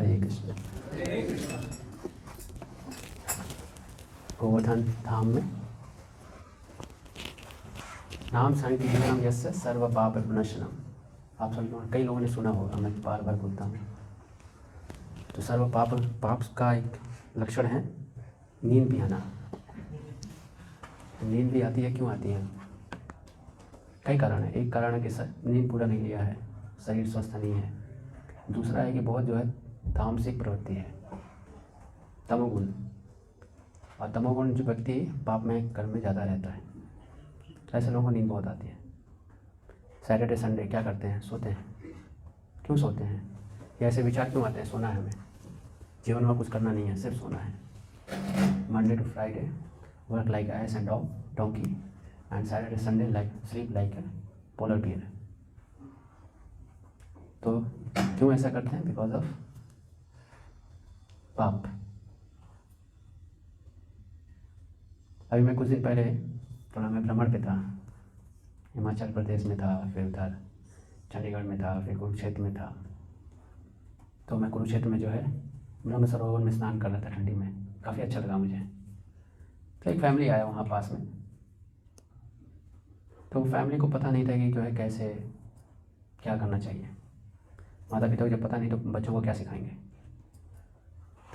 हरे कृष्ण। गोवर्धन धाम में नाम संकीर्तनम यस्य सर्व पाप विनाशनम। आप सब कई लोगों ने सुना होगा, मैं बार बार बोलता हूँ। तो सर्व पाप का एक लक्षण है नींद भी आना। नींद भी आती है, क्यों आती है? कई कारण है। एक कारण है कि नींद पूरा नहीं लिया है, शरीर स्वस्थ नहीं है। दूसरा है कि बहुत जो है तामसिक प्रवृत्ति है, तमोगुण। और तमोगुण जो व्यक्ति पाप में कर्म में ज़्यादा रहता है, ऐसे लोगों को नींद बहुत आती है। सैटरडे संडे क्या करते हैं? सोते हैं। क्यों सोते हैं? ये ऐसे विचार क्यों आते हैं? सोना है, हमें जीवन में कुछ करना नहीं है, सिर्फ सोना है। Monday to Friday work like ass and donkey and Saturday Sunday like sleep like a polar bear. तो क्यों ऐसा करते हैं? बिकॉज ऑफ पाप। अभी मैं कुछ दिन पहले थोड़ा मैं भ्रमण पे था, हिमाचल प्रदेश में था, फिर उधर चंडीगढ़ में था, फिर कुरुक्षेत्र में था। तो मैं कुरुक्षेत्र में जो है ब्रह्म सरोवर में स्नान कर रहा था ठंडी में, काफ़ी अच्छा लगा मुझे। तो एक फैमिली आया वहाँ पास में, तो फैमिली को पता नहीं था कि जो है कैसे क्या करना चाहिए। माता पिता को जब पता नहीं तो बच्चों को क्या सिखाएंगे।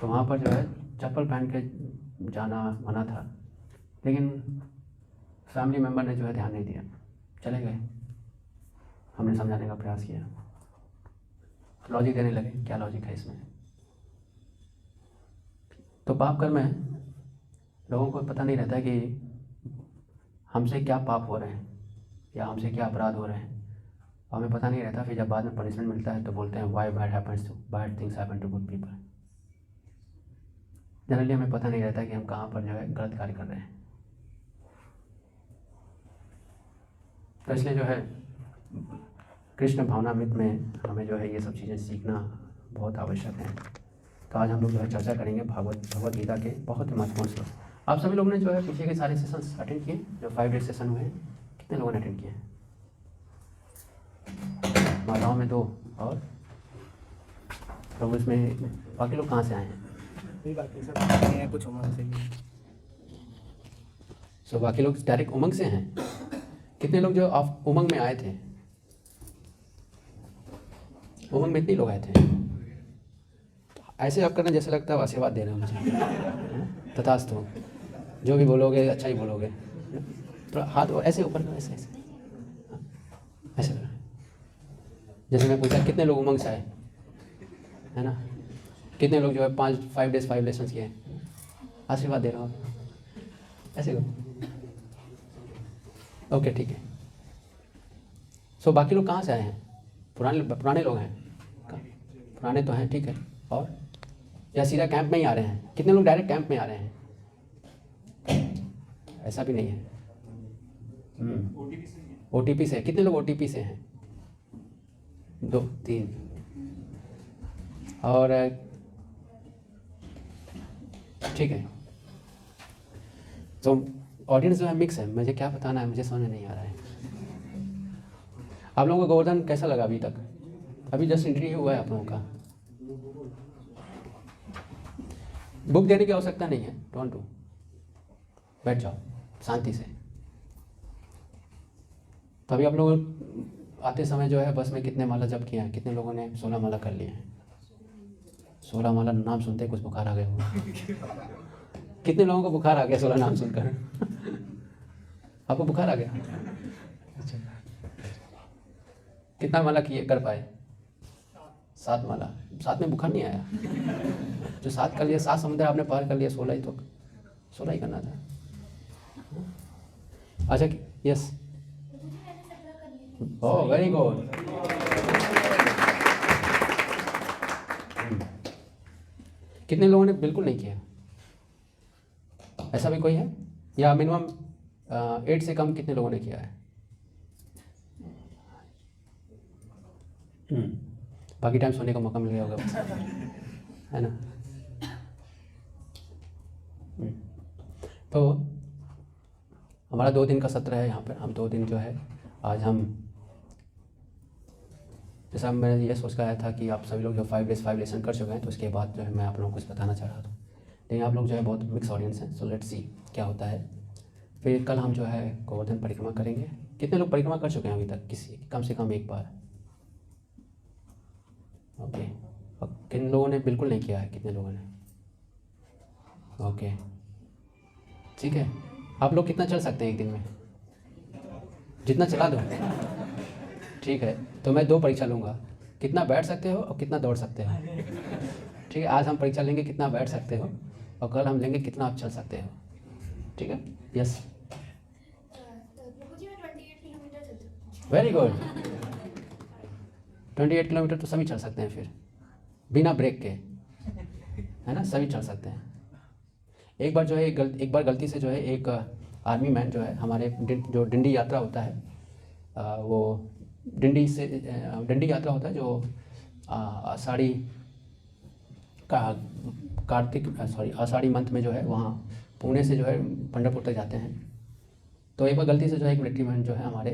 तो वहाँ पर जो है चप्पल पहन के जाना मना था, लेकिन फैमिली मेम्बर ने जो है ध्यान नहीं दिया, चले गए। हमने समझाने का प्रयास किया, लॉजिक देने लगे, क्या लॉजिक है इसमें? तो पाप कर्म है, लोगों को पता नहीं रहता कि हमसे क्या पाप हो रहे हैं या हमसे क्या अपराध हो रहे हैं, और हमें पता नहीं रहता। फिर जब बाद में पनिशमेंट मिलता है तो बोलते हैं why bad things happen to good people. Generally हमें पता नहीं रहता कि हम कहाँ पर जो है गलत कार्य कर रहे हैं। तो इसलिए जो है कृष्ण भावनामृत में हमें जो है ये सब चीज़ें सीखना बहुत आवश्यक है। तो आज हम लोग जो है चर्चा करेंगे भगवत गीता के बहुत ही महत्वपूर्ण श्लोक। आप सभी लोगों ने जो है पीछे के सारे सेशंस अटेंड किए, जो 5 डे सेशन हुए हैं? कितने लोगों ने अटेंड किए हैं? माताओं में 2, और तो इसमें बाकी लोग कहाँ से आए हैं? बाकी सब हैं, कुछ उमंग से ही। सो बाकी लोग डायरेक्ट उमंग से हैं। कितने लोग जो आप उमंग में आए थे? उमंग में इतने लोग आए थे। ऐसे आप करना जैसे लगता है आशीर्वाद दे रहे हो मुझे। तथास्तु, जो भी बोलोगे अच्छा ही बोलोगे। थोड़ा हाथ ऐसे ऊपर करो, ऐसे ऐसे ऐसे करो। जैसे मैं पूछा कितने लोग उमंग से आए, है ना? कितने लोग जो है 5 डेज 5 लेसन्स किए? आशीर्वाद दे रहे हो, ऐसे करो। ओके, ठीक है। सो बाकी लोग कहाँ से आए हैं? पुराने लोग हैं? पुराने तो हैं, ठीक है। और या सीधा कैंप में ही आ रहे हैं? कितने लोग डायरेक्ट कैंप में आ रहे हैं? ऐसा भी नहीं है। OTP से कितने लोग OTP से हैं? 2 3। और ठीक है। तो ऑडियंस जो है मिक्स है, मुझे क्या बताना है, मुझे समझ में नहीं आ रहा है। आप लोगों को गोवर्धन कैसा लगा अभी तक? अभी जस्ट इंटरव्यू हुआ है आप लोगों का। बुक देने की आवश्यकता नहीं है, डोंट डू। बैठ जाओ शांति से। तो अभी आप लोग आते समय जो है बस में कितने माला जप किए हैं? कितने लोगों ने 16 माला कर लिए हैं? 16 माला नाम सुनते कुछ बुखार आ गया होगा। कितने लोगों को बुखार आ गया 16 नाम सुनकर? आपको बुखार आ गया? अच्छा, कितना माला किए कर पाए? 7 माला। 7 में बुखार नहीं आया? जो 7 कर लिया, 7 समुद्र आपने पार कर लिया, 16 ही तो 16 ही करना था। अच्छा, यस, ओह वेरी गुड। कितने लोगों ने बिल्कुल नहीं किया? ऐसा भी कोई है? या मिनिमम 8 से कम कितने लोगों ने किया है? बाकी टाइम सोने का मौका मिल गया होगा, है ना? तो हमारा 2 दिन का सत्र है यहाँ पर। हम 2 दिन जो है आज हम जैसा मैंने ये सोच कर आया था कि आप सभी लोग जो 5 डेज़ 5 लेसन कर चुके हैं, तो उसके बाद जो है मैं आप लोगों को कुछ बताना चाह रहा था, लेकिन आप लोग जो है बहुत मिक्स ऑडियंस हैं, सो लेट्स सी क्या होता है। फिर कल हम जो है गोवर्धन परिक्रमा करेंगे। कितने लोग परिक्रमा कर चुके हैं अभी तक? किसी कम से कम एक बार? ओके। और किन लोगों ने बिल्कुल नहीं किया है? कितने लोगों ने? ओके, ठीक है। आप लोग कितना चल सकते हैं एक दिन में? जितना चला दो, ठीक है। तो मैं 2 परीक्षा लूँगा, कितना बैठ सकते हो और कितना दौड़ सकते हो। ठीक है, आज हम परीक्षा लेंगे कितना बैठ सकते हो, और कल हम लेंगे कितना आप चल सकते हो। ठीक है, यस, वेरी गुड। 28 किलोमीटर तो सभी चल सकते हैं फिर, बिना ब्रेक के, है ना, सभी चल सकते हैं। एक बार जो है एक बार गलती से जो है एक आर्मी मैन जो है हमारे जो डिंडी यात्रा होता है, वो डिंडी यात्रा होता है जो आषाढ़ी आषाढ़ी मंथ में जो है वहाँ पुणे से जो है पंढरपुर तक जाते हैं। तो एक बार गलती से जो है एक मिलिट्री मैन जो है हमारे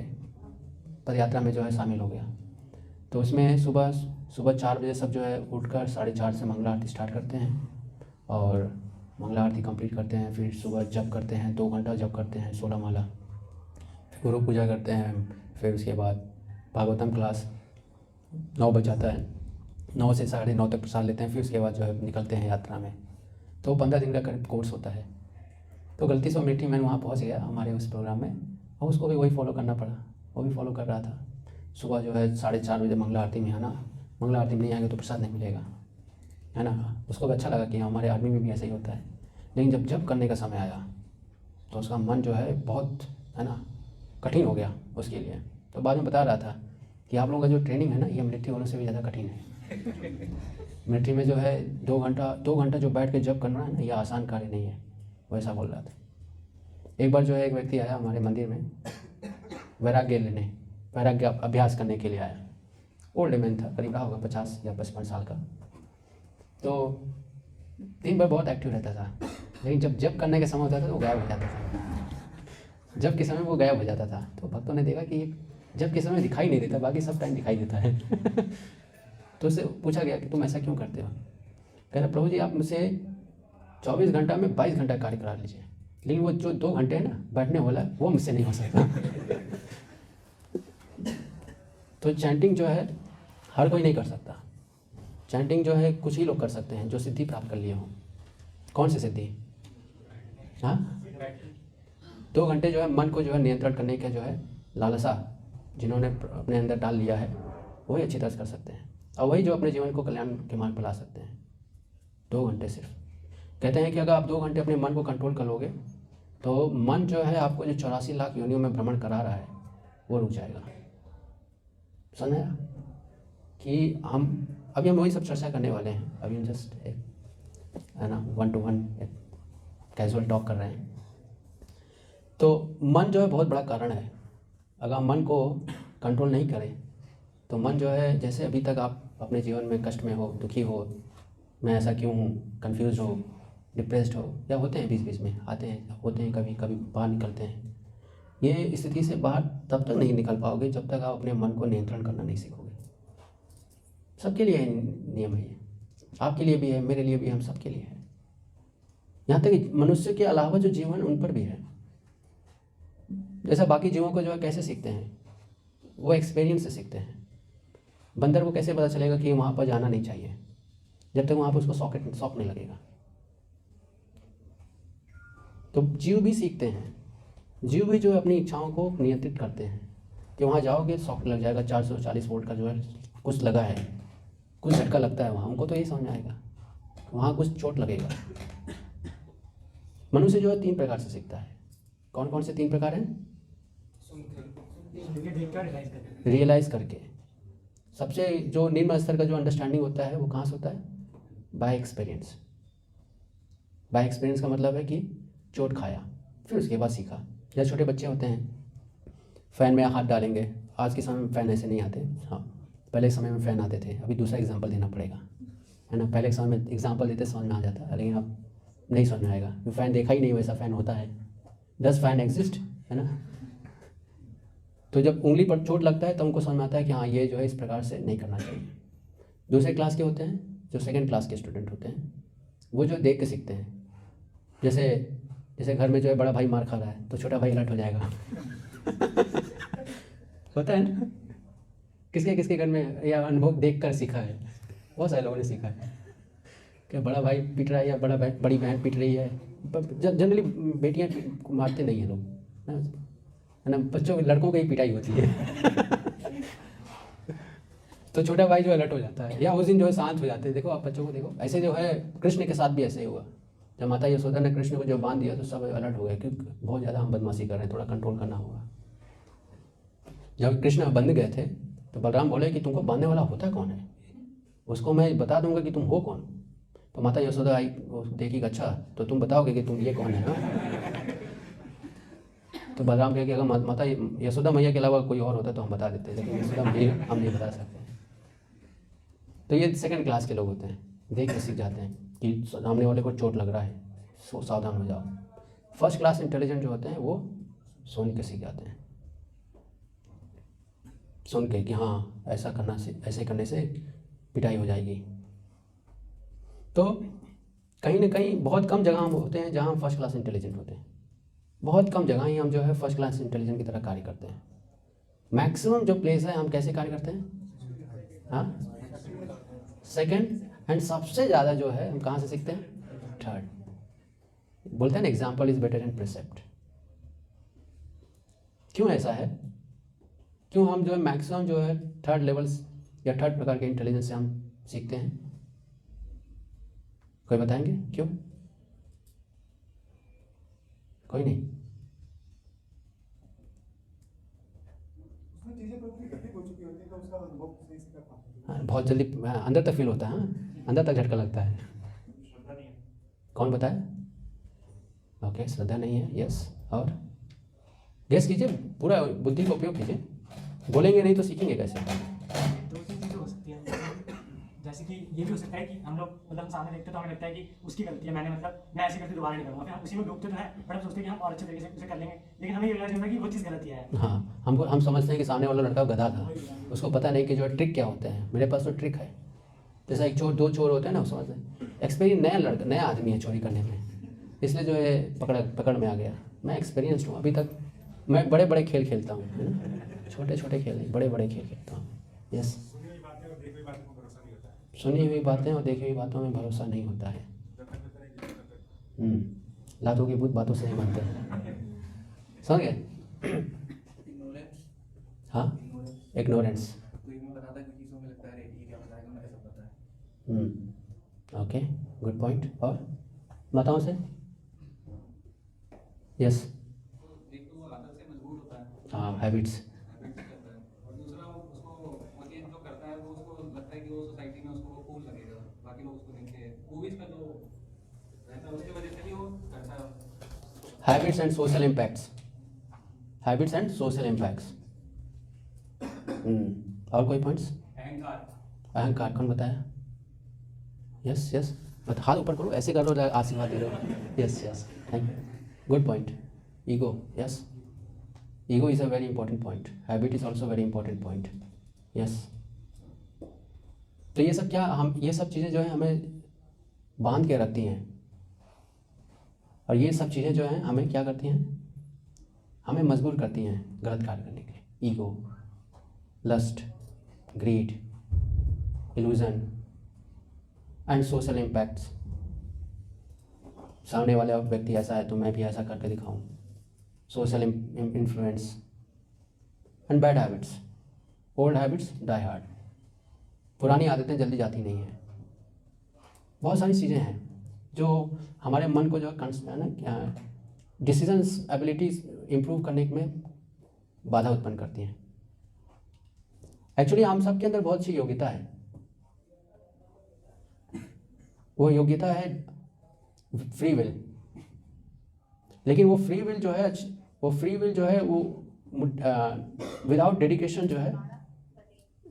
पद यात्रा में जो है शामिल हो गया। तो उसमें सुबह 4 बजे सब जो है उठकर 4:30 से मंगला आरती स्टार्ट करते हैं और मंगला आरती कंप्लीट करते हैं। फिर सुबह जप करते हैं, 2 घंटा जप करते हैं 16 माला, गुरु पूजा करते हैं। फिर उसके बाद भागवतम क्लास 9 बज जाता है, 9 से 9:30 तक प्रसाद लेते हैं। फिर उसके बाद जो है निकलते हैं यात्रा में। तो 15 दिन का करीब कोर्स होता है। तो गलती से मिलिट्री मैन वहाँ पहुँच गया हमारे उस प्रोग्राम में, और उसको भी वही फॉलो करना पड़ा। वो भी फॉलो कर रहा था। सुबह जो है 4:30 बजे मंगला आरती में आना, मंगला आरती में नहीं आएंगे तो प्रसाद नहीं मिलेगा, है ना। उसको भी अच्छा लगा कि हमारे आर्मी में भी ऐसा ही होता है। लेकिन जब जब करने का समय आया तो उसका मन जो है बहुत, है ना, कठिन हो गया उसके लिए। तो बाद में बता रहा था कि आप लोगों का जो ट्रेनिंग है ना, ये मिलिट्री वालों से भी ज़्यादा कठिन है। मिलिट्री में जो है 2 घंटा जो बैठ के जब करना है ना, यह आसान कार्य नहीं है, वैसा बोल रहा था। एक बार जो है एक व्यक्ति आया हमारे मंदिर में वैराग्य अभ्यास करने के लिए आया। ओल्ड मैन था, करीब रहा होगा 50 या 55 साल का। तो दिन भर बहुत एक्टिव रहता था, लेकिन जब करने का समय होता था तो वो गायब हो जाता था। जब के समय वो गायब हो जाता था। तो भक्तों ने देखा कि जब के समय दिखाई नहीं देता, बाकी सब टाइम दिखाई देता है। तो उससे पूछा गया कि तुम ऐसा क्यों करते हो? कह रहा, प्रभु जी आप मुझसे 24 घंटा में 22 घंटा कार्य करा लीजिए, लेकिन वो जो 2 घंटे है ना बैठने वाला, वो मुझसे नहीं हो सकता। तो चैंटिंग जो है हर कोई नहीं कर सकता। चैंटिंग जो है कुछ ही लोग कर सकते हैं जो सिद्धि प्राप्त कर लिए हों। कौन सी सिद्धि? हाँ, 2 घंटे जो है मन को जो है नियंत्रण करने का जो है लालसा जिन्होंने अपने अंदर डाल लिया है, वही अच्छी तरह से कर सकते हैं, और वही जो अपने जीवन को कल्याण के मार्ग पर ला सकते हैं। 2 घंटे सिर्फ। कहते हैं कि अगर आप 2 घंटे अपने मन को कंट्रोल कर लोगे तो मन जो है आपको जो 84 लाख योनियों में भ्रमण करा रहा है वो रुक जाएगा। समझ आया कि हम वही सब चर्चा करने वाले हैं। अभी हम जस्ट है ना 1 to 1 कैजुअल टॉक कर रहे हैं। तो मन जो है बहुत बड़ा कारण है। अगर हम मन को कंट्रोल नहीं करें तो मन जो है, जैसे अभी तक आप अपने जीवन में कष्ट में हो, दुखी हो, मैं ऐसा क्यों हूँ, कन्फ्यूज हो, डिप्रेस्ड हो, या होते हैं बीच में आते हैं, होते हैं, कभी कभी बाहर निकलते हैं। ये स्थिति से बाहर तब तक नहीं निकल पाओगे जब तक आप अपने मन को नियंत्रण करना नहीं सीखोगे। सबके लिए नियम है ये, आपके लिए भी है, मेरे लिए भी, हम सबके लिए है। यहाँ तक कि मनुष्य के अलावा जो जीवन उन पर भी है। जैसा बाकी जीवों को जो है कैसे सीखते हैं, वो एक्सपीरियंस से सीखते हैं। बंदर को कैसे पता चलेगा कि वहाँ पर जाना नहीं चाहिए, जब तक वहाँ पर उसको शौक नहीं लगेगा। तो जीव भी सीखते हैं। जीव भी जो है अपनी इच्छाओं को नियंत्रित करते हैं कि वहाँ जाओगे शौक लग जाएगा, 440 वोल्ट का जो है कुछ लगा है, कुछ झटका लगता है वहाँ, उनको तो यही समझ में आएगा वहाँ कुछ चोट लगेगा। मनुष्य जो है 3 प्रकार से सीखता है। कौन कौन से 3 प्रकार हैं? रियलाइज करके। सबसे जो निम्न स्तर का जो अंडरस्टैंडिंग होता है वो कहाँ से होता है? Bye experience. बाय एक्सपीरियंस का मतलब है कि चोट खाया फिर उसके बाद सीखा। जैसे छोटे बच्चे होते हैं, फ़ैन में हाथ डालेंगे। आज के समय में फ़ैन ऐसे नहीं आते, हाँ पहले के समय में फ़ैन आते थे। अभी दूसरा एग्जांपल देना पड़ेगा, है ना। पहले के समय में एग्जांपल देते समझ में आ जाता, लेकिन अब नहीं समझ में आएगा। फ़ैन देखा ही नहीं, वैसा फ़ैन होता है। 10 फ़ैन एग्जिस्ट, है ना। तो जब उंगली पर चोट लगता है तो हमको समझ में आता है कि हाँ ये जो है इस प्रकार से नहीं करना चाहिए। दूसरे क्लास के होते हैं, जो सेकंड क्लास के स्टूडेंट होते हैं, वो जो देख के सीखते हैं। जैसे जैसे घर में जो है बड़ा भाई मार खा रहा है तो छोटा भाई अलर्ट हो जाएगा। होता है ना, किसके किसके घर में या अनुभव देख कर सीखा है, बहुत सारे लोगों ने सीखा है कि बड़ा भाई पीट रहा है या बड़ी बहन पीट रही है। जनरली बेटियां मारते नहीं हैं लोग, है ना, बच्चों लड़कों की ही पिटाई होती है। तो छोटा भाई जो अलर्ट हो जाता है या उस दिन जो है शांत हो जाते हैं। देखो आप बच्चों को देखो, ऐसे जो है कृष्ण के साथ भी ऐसे ही हुआ। जब माता यशोदा ने कृष्ण को जब बांध दिया तो सब अलर्ट हो गए कि बहुत ज़्यादा हम बदमाशी कर रहे हैं, थोड़ा कंट्रोल करना होगा। जब कृष्ण बंध गए थे तो बलराम बोले कि तुमको बांधने वाला होता कौन है, उसको मैं बता दूंगा कि तुम हो कौन। तो माता यशोदा आई, देखी कि अच्छा तो तुम बताओगे कि तुम ये कौन है ना। तो बलराम कहे कि अगर माता यशोदा मैया के अलावा कोई और होता तो हम बता देते, लेकिन यशोदा मैया हम नहीं बता सकते। तो ये सेकंड क्लास के लोग होते हैं, देख के सीख जाते हैं कि सामने वाले को चोट लग रहा है, सावधान हो जाओ। फर्स्ट क्लास इंटेलिजेंट जो होते हैं वो सुन के सीख जाते हैं, सुन के कि हाँ ऐसा करना से, ऐसे करने से पिटाई हो जाएगी। तो कहीं ना कहीं बहुत कम जगह हम होते हैं जहाँ हम फर्स्ट क्लास इंटेलिजेंट होते हैं, बहुत कम जगह ही हम जो है फर्स्ट क्लास इंटेलिजेंट की तरह कार्य करते हैं। मैक्सिमम जो प्लेस है हम कैसे कार्य करते हैं, हाँ सेकंड, एंड सबसे ज़्यादा जो है हम कहाँ से सीखते हैं, थर्ड। बोलते हैं ना example is better and precept. क्यों ऐसा है, क्यों हम जो है मैक्सिमम जो है थर्ड लेवल्स या थर्ड प्रकार के इंटेलिजेंस से हम सीखते हैं, कोई बताएंगे क्यों? कोई नहीं। हाँ, बहुत जल्दी अंदर तक फील होता है, हाँ अंदर तक झटका लगता है। कौन बताए? ओके, श्रद्धा नहीं है, यस। और गेस कीजिए, पूरा बुद्धि का उपयोग कीजिए, बोलेंगे नहीं तो सीखेंगे कैसे? दो तीन चीज़ें हो सकती हैं, जैसे कि ये भी हो सकता है कि हम लोग मतलब सामने देखते हैं तो हमें लगता है कि उसकी गलती है, मैं ऐसी गलती दोबारा नहीं करूँगा, फिर हम उसी में डूबते तो हैं, बट हम सोचते हैं कि हम और अच्छे तरीके से उसे कर लेंगे, लेकिन हमें ये रियलाइज होता है कि वो चीज़ गलत है। हाँ, हम समझते हैं कि सामने वाला लड़का गधा था, उसको पता नहीं कि जो ट्रिक क्या होते हैं। मेरे पास तो ट्रिक है, जैसा एक चोर, दो चोर होते हैं ना, समझते हैं। एक्सपीरियंस नया लड़का, नया आदमी है चोरी करने में, इसलिए जो है पकड़ में आ गया। मैं एक्सपीरियंस्ड हूँ, अभी तक मैं बड़े बड़े खेल खेलता हूँ, है ना, छोटे छोटे खेल नहीं, बड़े बड़े खेल खेलता हूँ। यस, सुनी हुई बातें और देखी हुई बातों में भरोसा नहीं होता है। लातों की भूत बातों से नहीं बनते। समझ गए? हाँ, इग्नोरेंस। Okay, good point. और बताओ से, यस, हाँ हैबिट्स। और दूसरा उसको वो चीज़ जो करता है वो उसको लगता है कि वो सोसाइटी में उसको वो कूल लगेगा, बाकी लोग उसको देखते हैं, वो भी इसका जो रहता है उसकी वजह से भी वो करता है। Habits and social impacts, habits and social impacts. और कोई पॉइंट्स? अहंकार कौन बताया? यस यस, बट हाथ ऊपर करो, ऐसे कर लो आशीर्वाद दे रहे हो। Yes yes, thank you, good point. Ego, yes, ego is a very important point. Habit is also very important point. Yes, तो ये सब क्या, हम ये सब चीज़ें जो है हमें बांध के रखती हैं, और ये सब चीज़ें जो हैं हमें क्या करती हैं, हमें मजबूर करती हैं गलत कार्य करने के लिए। Ego, lust, greed, illusion and social impacts. सामने वाला व्यक्ति ऐसा है तो मैं भी ऐसा करके दिखाऊं। Social influence and bad habits. Old habits die hard. पुरानी आदतें जल्दी जाती नहीं हैं। बहुत सारी चीज़ें हैं जो हमारे मन को जो है ना क्या डिसीजंस एबिलिटीज इम्प्रूव करने में बाधा उत्पन्न करती हैं। एक्चुअली हम सब के अंदर बहुत सी योग्यता है, वो योग्यता है फ्री विल। लेकिन वो फ्री विल जो है वो विदाउट डेडिकेशन जो है,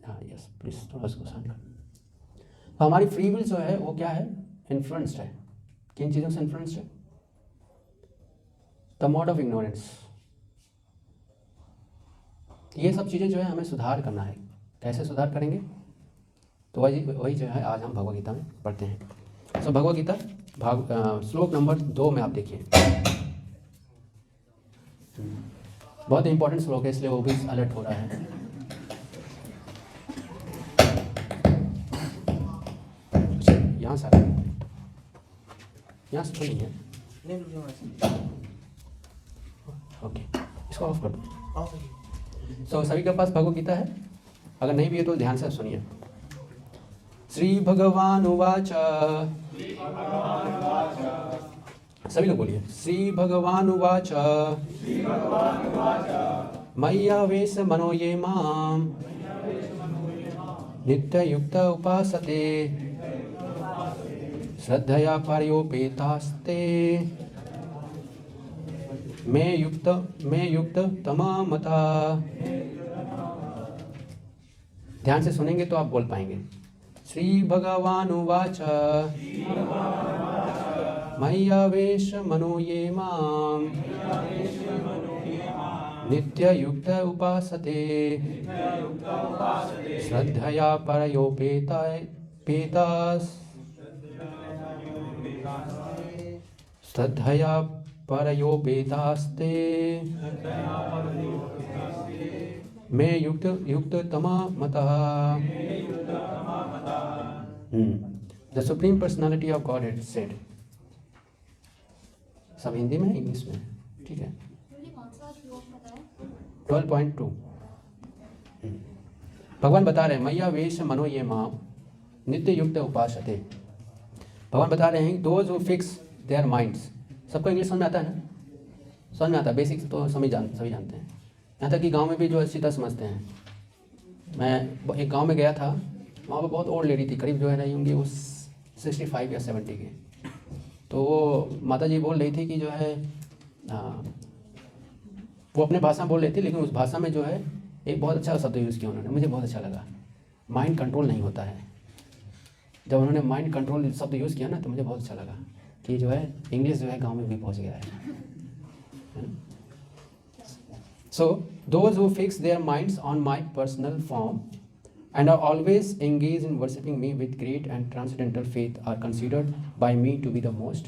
हाँ यस प्लीज थोड़ा उसको शांत कर। तो हमारी फ्री विल जो है वो क्या है, इन्फ्लुएंस्ड है। किन चीज़ों से इन्फ्लुएंस्ड है? The mode of ignorance. ये सब चीज़ें जो है हमें सुधार करना है। कैसे सुधार करेंगे? तो वही जो है आज हम भगवद गीता में पढ़ते हैं। सो भगवद गीता श्लोक नंबर 2 में आप देखिए, बहुत इंपॉर्टेंट श्लोक है, इसलिए वो भी अलर्ट हो रहा है। यहाँ से यहाँ से तो नहीं है, ओके, इसको ऑफ कर दो। सो सभी के पास भगवद गीता है? अगर नहीं भी है तो ध्यान से सुनिए। श्री भगवान उवाच, सभी लोग बोलिए, श्री भगवान उवाच मय्यावेश मनो ये माम नित्ययुक्त उपासते श्रद्धया पर्योपेतास्ते मे युक्त तमा मता। ध्यान से सुनेंगे तो आप बोल पाएंगे। श्री भगवान उवाच मय्यावेश मनो ये माम नित्ययुक्त उपासते श्रद्धया पर्योपेतास्ते मे युक्त तमा मतः। The supreme personality of God had said. सब हिंदी में, इंग्लिश में, ठीक है। 12.2 भगवान बता रहे हैं मय्यावेश मनो ये माम नित्य युक्त उपासते। भगवान बता रहे हैं those who fix their minds. सबको इंग्लिश समझ में आता है ना? समझ में आता है, बेसिक्स तो सभी जानते हैं। यहाँ तक कि गांव में भी जो अच्छी तरह समझते हैं। मैं एक गांव में गया था, वहाँ पर बहुत ओल्ड लेडी थी, करीब जो है रही होंगी उस 65 या 70 के। तो वो माता जी बोल रही थी कि जो है वो अपने भाषा बोल रही थी, लेकिन उस भाषा में जो है एक बहुत अच्छा शब्द यूज़ किया उन्होंने, मुझे बहुत अच्छा लगा। माइंड कंट्रोल नहीं होता है। जब उन्होंने माइंड कंट्रोल शब्द यूज़ किया ना तो मुझे बहुत अच्छा लगा कि जो है इंग्लिश जो है गांव में भी पहुंच गया है। So those who fix their minds on my personal form and are always engaged in worshipping me with great and transcendental faith are considered by me to be the most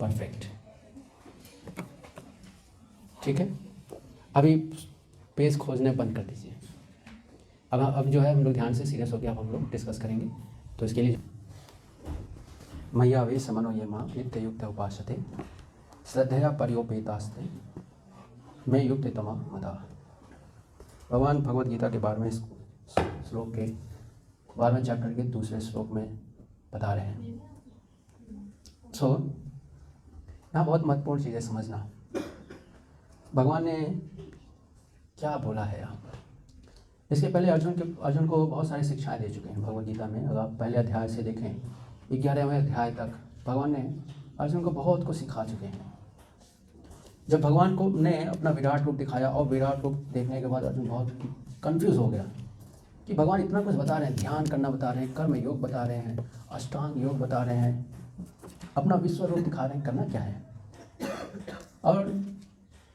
perfect। ठीक है, अभी page खोजने बंद कर दीजिए। अब जो है हम लोग ध्यान से सीरियस होकर अब हम लोग डिस्कस करेंगे। तो इसके लिए मय्यावेश मनो ये मां नित्ययुक्त उपासते श्रद्धया पर्योपेतास्ते मे युक्त तमा मता। भगवान भगवद गीता के 12वें श्लोक के 12वें चैप्टर के दूसरे श्लोक में बता रहे हैं। सो यहाँ बहुत महत्वपूर्ण चीज़ है समझना, भगवान ने क्या बोला है यहाँ पर। इसके पहले अर्जुन को बहुत सारी शिक्षाएं दे चुके हैं भगवद गीता में। अगर आप पहले अध्याय से देखें 11वें अध्याय तक भगवान ने अर्जुन को बहुत कुछ सिखा चुके हैं। जब भगवान को ने अपना विराट रूप दिखाया और विराट रूप देखने के बाद अर्जुन बहुत कंफ्यूज हो गया कि भगवान इतना कुछ बता रहे हैं, ध्यान करना बता रहे हैं, कर्म योग बता रहे हैं, अष्टांग योग बता रहे हैं, अपना विश्व रूप दिखा रहे हैं, करना क्या है। और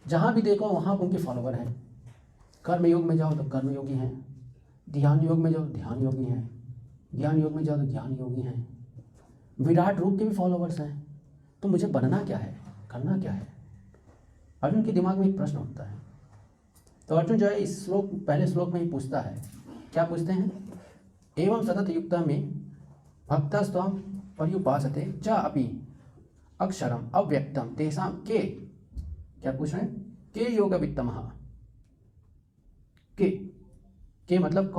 जहाँ भी देखो वहाँ उनके फॉलोवर हैं। कर्म योग में जाओ तो कर्म योगी हैं, ध्यान योग में जाओ ध्यान योगी हैं, ज्ञान योग में जाओ तो ज्ञान योगी हैं, विराट रूप के भी फॉलोवर्स हैं। तो मुझे बनना क्या है, करना क्या है। अर्जुन के दिमाग में एक प्रश्न उठता है। तो अर्जुन जो है इस पहले श्लोक में ही पूछता है, क्या पूछते हैं, एवं सतत युक्त में भक्तस्त्वं पर्युपासते च अपि अक्षरम अव्यक्तम तेषां के। क्या पूछ रहे हैं, के योग वित्तमः। के मतलब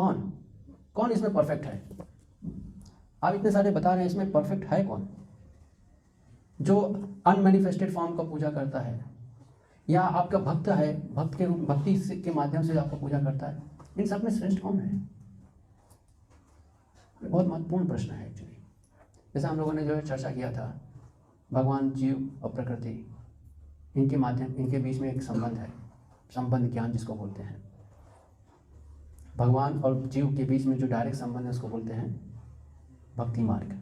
कौन इसमें परफेक्ट है। आप इतने सारे बता रहे हैं, इसमें परफेक्ट है कौन। जो अनमैनिफेस्टेड फॉर्म का पूजा करता है या आपका भक्त है, भक्ति के माध्यम से आपको पूजा करता है, इन सब में श्रेष्ठ कौन है। बहुत महत्वपूर्ण प्रश्न है एक्चुअली। जैसा हम लोगों ने जो है चर्चा किया था, भगवान, जीव और प्रकृति, इनके बीच में एक संबंध है, संबंध ज्ञान जिसको बोलते हैं। भगवान और जीव के बीच में जो डायरेक्ट संबंध है उसको बोलते हैं भक्ति मार्ग,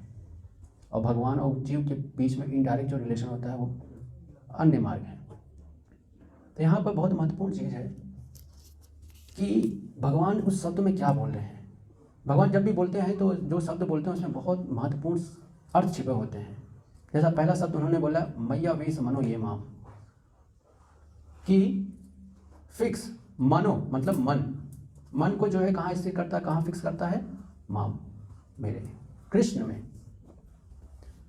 और भगवान और जीव के बीच में इनडायरेक्ट जो रिलेशन होता है वो अन्य मार्ग है। तो यहाँ पर बहुत महत्वपूर्ण चीज़ है कि भगवान उस शब्द में क्या बोल रहे हैं। भगवान जब भी बोलते हैं तो जो शब्द बोलते हैं उसमें बहुत महत्वपूर्ण अर्थ छिपे होते हैं। जैसा पहला शब्द उन्होंने बोला मैया वेश मनो ये माम, कि फिक्स मनो मतलब मन को जो है कहाँ स्थिर करता है, कहाँ फिक्स करता है, माम मेरे कृष्ण में।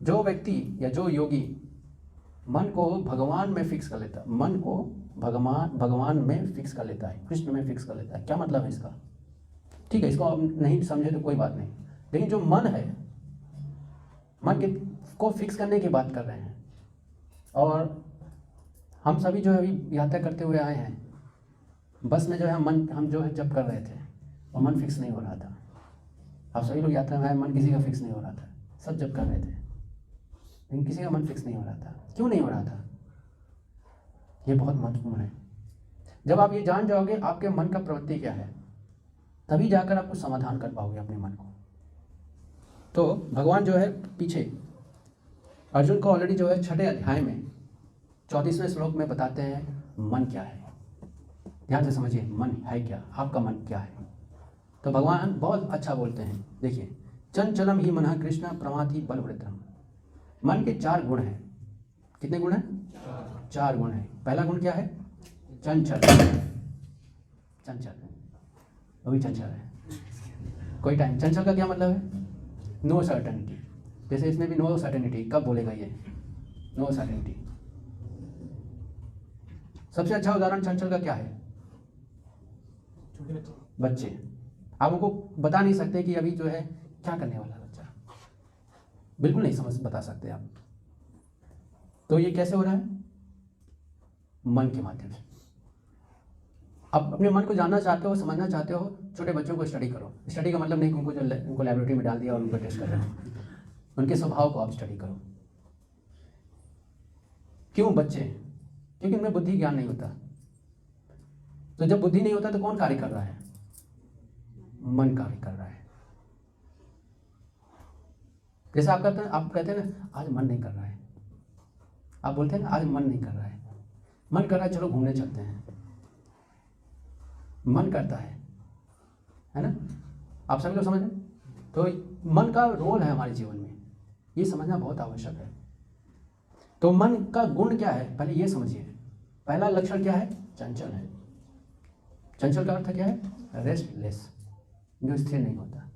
जो व्यक्ति या जो योगी मन को भगवान में फिक्स कर लेता है, मन को भगवान में फिक्स कर लेता है, कृष्ण में फिक्स कर लेता है। क्या मतलब है इसका? ठीक है, इसको आप नहीं समझे तो कोई बात नहीं, लेकिन जो मन है, मन के को फिक्स करने की बात कर रहे हैं। और हम सभी जो है अभी यात्रा करते हुए आए हैं, बस में जो है हम जो है जब कर रहे थे और मन फिक्स नहीं हो रहा था। आप सभी लोग यात्रा में आए, मन किसी का फिक्स नहीं हो रहा था, सब जब कर रहे थे, लेकिन किसी का मन फिक्स नहीं हो रहा था। क्यों नहीं हो रहा था? ये बहुत महत्वपूर्ण है। जब आप ये जान जाओगे आपके मन का प्रवृत्ति क्या है, तभी जाकर आप कुछ समाधान कर पाओगे अपने मन को। तो भगवान जो है पीछे अर्जुन को ऑलरेडी जो है 6 अध्याय में 34वें श्लोक में बताते हैं मन क्या है। ध्यान से समझिए, मन है क्या, आपका मन क्या है। तो भगवान बहुत अच्छा बोलते हैं, देखिए, चंचलम ही मनः कृष्ण प्रमाथि बलवृद्धम। मन के 4 गुण हैं। कितने गुण हैं? 4 गुण हैं। पहला गुण क्या है? चंचल। चंचल, अभी चंचल है कोई टाइम। चंचल का क्या मतलब है? No certainty. जैसे इसमें भी नो सर्टेनिटी, कब बोलेगा ये? No certainty. सबसे अच्छा उदाहरण चंचल का क्या है? छोटे बच्चे। बच्चे। आप उनको बता नहीं सकते कि अभी जो है क्या करने वाला है बच्चा, बिल्कुल नहीं समझ बता सकते आप। तो ये कैसे हो रहा है? मन के माध्यम से। आप अपने मन को जानना चाहते हो, समझना चाहते हो, छोटे बच्चों को स्टडी करो। स्टडी का मतलब नहीं कि उनको लैबोरेटरी में डाल दिया और उनको टेस्ट कर रहे हो। उनके स्वभाव को आप स्टडी करो। क्यों बच्चे? क्योंकि उनमें बुद्धि ज्ञान नहीं होता। तो जब बुद्धि नहीं होता तो कौन कार्य कर रहा है? मन कार्य कर रहा है। जैसे आप कहते हैं ना, आज मन नहीं कर रहा है। आप बोलते हैं ना, आज मन नहीं कर रहा है। मन कर रहा है, चलो घूमने चलते हैं। मन करता है ना? आप सभी लोग समझ रहे हैं? तो मन का रोल है हमारे जीवन में, ये समझना बहुत आवश्यक है। तो मन का गुण क्या है, पहले ये समझिए। पहला लक्षण क्या है? चंचल है। चंचल का अर्थ क्या है? रेस्टलेस, जो स्थिर नहीं होता।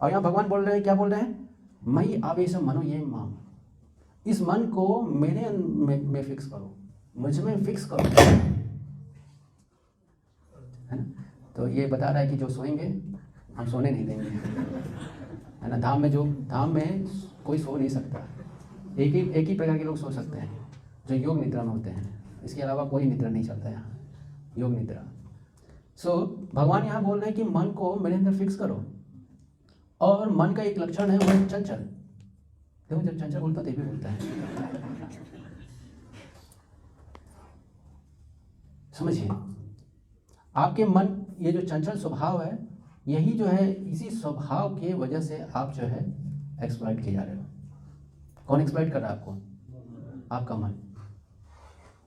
और यहाँ भगवान बोल रहे हैं, क्या बोल रहे हैं? मई आवेश मनो ये माम। इस मन को मेरे में फिक्स करो, मुझ में फिक्स करो, है ना? तो ये बता रहा है कि जो सोएंगे हम सोने नहीं देंगे, है ना? धाम में कोई सो नहीं सकता। एक ही प्रकार के लोग सो सकते हैं, जो योग निद्रा में होते हैं। इसके अलावा कोई निद्रा नहीं चलता यहाँ, योग निद्रा। भगवान यहाँ बोल रहे हैं कि मन को मेरे अंदर फिक्स करो। और मन का एक लक्षण है, वो है चंचल। देखो, जब चंचल बोलता है तो ये भी बोलता है। समझिए, आपके मन, ये जो चंचल स्वभाव है, यही जो है, इसी स्वभाव के वजह से आप जो है एक्सप्लॉइट किए जा रहे हो। कौन एक्सप्लॉइट कर रहा है आपको? आपका मन।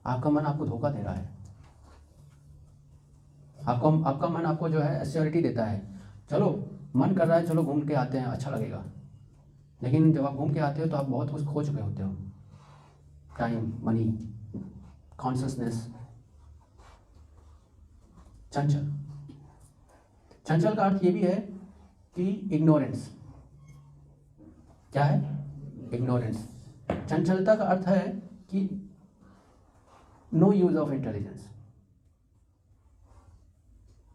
आपका मन आपको धोखा दे रहा है। आपका मन आपको जो है एश्योरिटी देता है, चलो मन कर रहा है, चलो घूम के आते हैं, अच्छा लगेगा। लेकिन जब आप घूम के आते हो तो आप बहुत कुछ खो चुके होते हो। Time, money, consciousness. चंचल का अर्थ ये भी है कि इग्नोरेंस। क्या है? इग्नोरेंस। चंचलता का अर्थ है कि नो यूज ऑफ इंटेलिजेंस।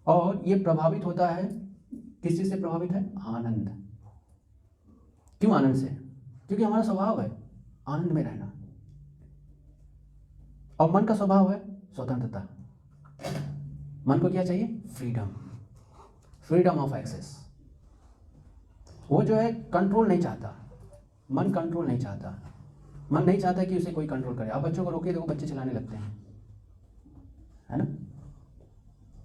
और ये प्रभावित होता है, किस चीज से प्रभावित है? आनंद। क्यों आनंद से? क्योंकि हमारा स्वभाव है आनंद में रहना। और मन का स्वभाव है स्वतंत्रता। मन को क्या चाहिए? Freedom, freedom of access. वो जो है कंट्रोल नहीं चाहता। मन कंट्रोल नहीं चाहता। मन नहीं चाहता कि उसे कोई कंट्रोल करे। आप बच्चों को रोकिए, देखो बच्चे चलाने लगते हैं, है ना?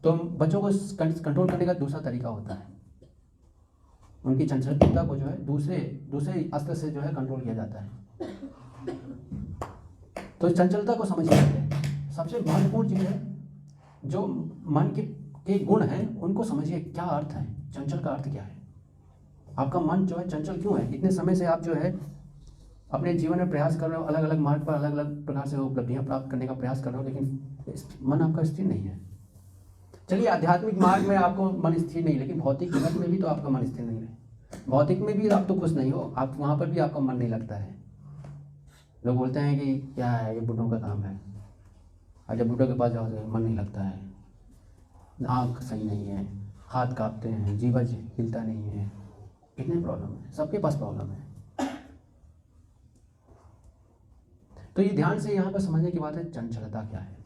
तो बच्चों को कंट्रोल करने का दूसरा तरीका होता है। उनकी चंचलता को जो है दूसरे अस्त्र से जो है कंट्रोल किया जाता है। तो चंचलता को समझिए। सबसे महत्वपूर्ण चीज़ है जो मन के के गुण हैं उनको समझिए। क्या अर्थ है चंचल का? अर्थ क्या है? आपका मन जो है चंचल क्यों है? इतने समय से आप जो है अपने जीवन में प्रयास कर रहे हो, अलग अलग मार्ग पर अलग अलग प्रकार से उपलब्धियां प्राप्त करने का प्रयास कर रहे हो, लेकिन मन आपका स्थिर नहीं है। चलिए आध्यात्मिक मार्ग में आपको मन स्थिर नहीं, लेकिन भौतिक जगत में भी तो आपका मन स्थिर नहीं है। भौतिक में भी आप तो खुश नहीं हो, आप वहाँ पर भी आपका मन नहीं लगता है। लोग बोलते हैं कि क्या है ये बुढ़ों का काम है, और जब बुढ़ों के पास जाओ तो मन नहीं लगता है, आँख सही नहीं है, हाथ कांपते हैं, जीवा हिलता नहीं है। कितने प्रॉब्लम है, सबके पास प्रॉब्लम है। तो ये ध्यान से यहाँ पर समझने की बात है, चंचलता क्या है।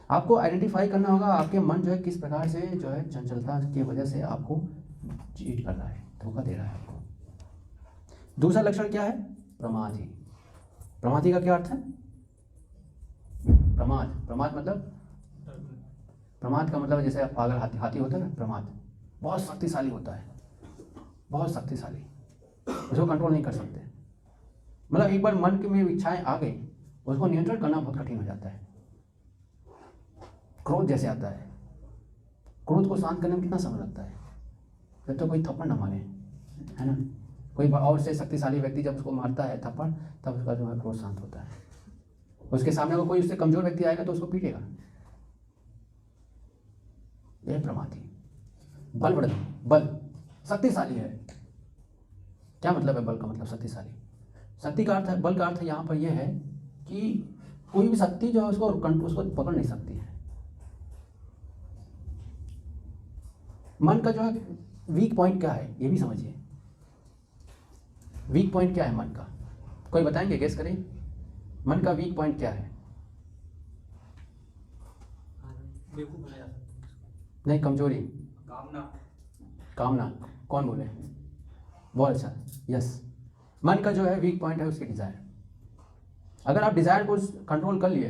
आपको आइडेंटिफाई करना होगा आपके मन जो है किस प्रकार से जो है चंचलता की वजह से आपको चीट कर रहा है, धोखा दे रहा है आपको। दूसरा लक्षण क्या है? प्रमादी। प्रमादी का क्या अर्थ है? प्रमाद। प्रमाद मतलब, प्रमाद का मतलब जैसे पागल हाथी, हाथी होता है ना, प्रमाद बहुत शक्तिशाली होता है, बहुत शक्तिशाली, उसको कंट्रोल नहीं कर सकते। मतलब एक बार मन में इच्छाएं आ गई, उसको नियंत्रण करना बहुत कठिन हो जाता है। क्रोध जैसे आता है, क्रोध को शांत करने में कितना समय लगता है? जब तो कोई थप्पड़ ना मारे, है ना। कोई और से शक्तिशाली व्यक्ति जब उसको मारता है थप्पड़, तब उसका जो है क्रोध शांत होता है। उसके सामने अगर कोई उससे कमजोर व्यक्ति आएगा तो उसको पीटेगा। यह प्रमादी। बल बढ़, बल शक्तिशाली है। क्या मतलब है बल का? मतलब शक्तिशाली। शक्ति का अर्थ है, बल का अर्थ यहाँ पर यह है कि कोई भी शक्ति जो है उसको पकड़ नहीं सकती है। मन का जो है वीक पॉइंट क्या है ये भी समझिए। वीक पॉइंट क्या है मन का? कोई बताएंगे? गेस करें, मन का वीक पॉइंट क्या है? नहीं, कमजोरी, कामना। कौन बोले? बहुत अच्छा, यस। मन का जो है वीक पॉइंट है उसकी डिजायर। अगर आप डिजायर को कंट्रोल कर लिए,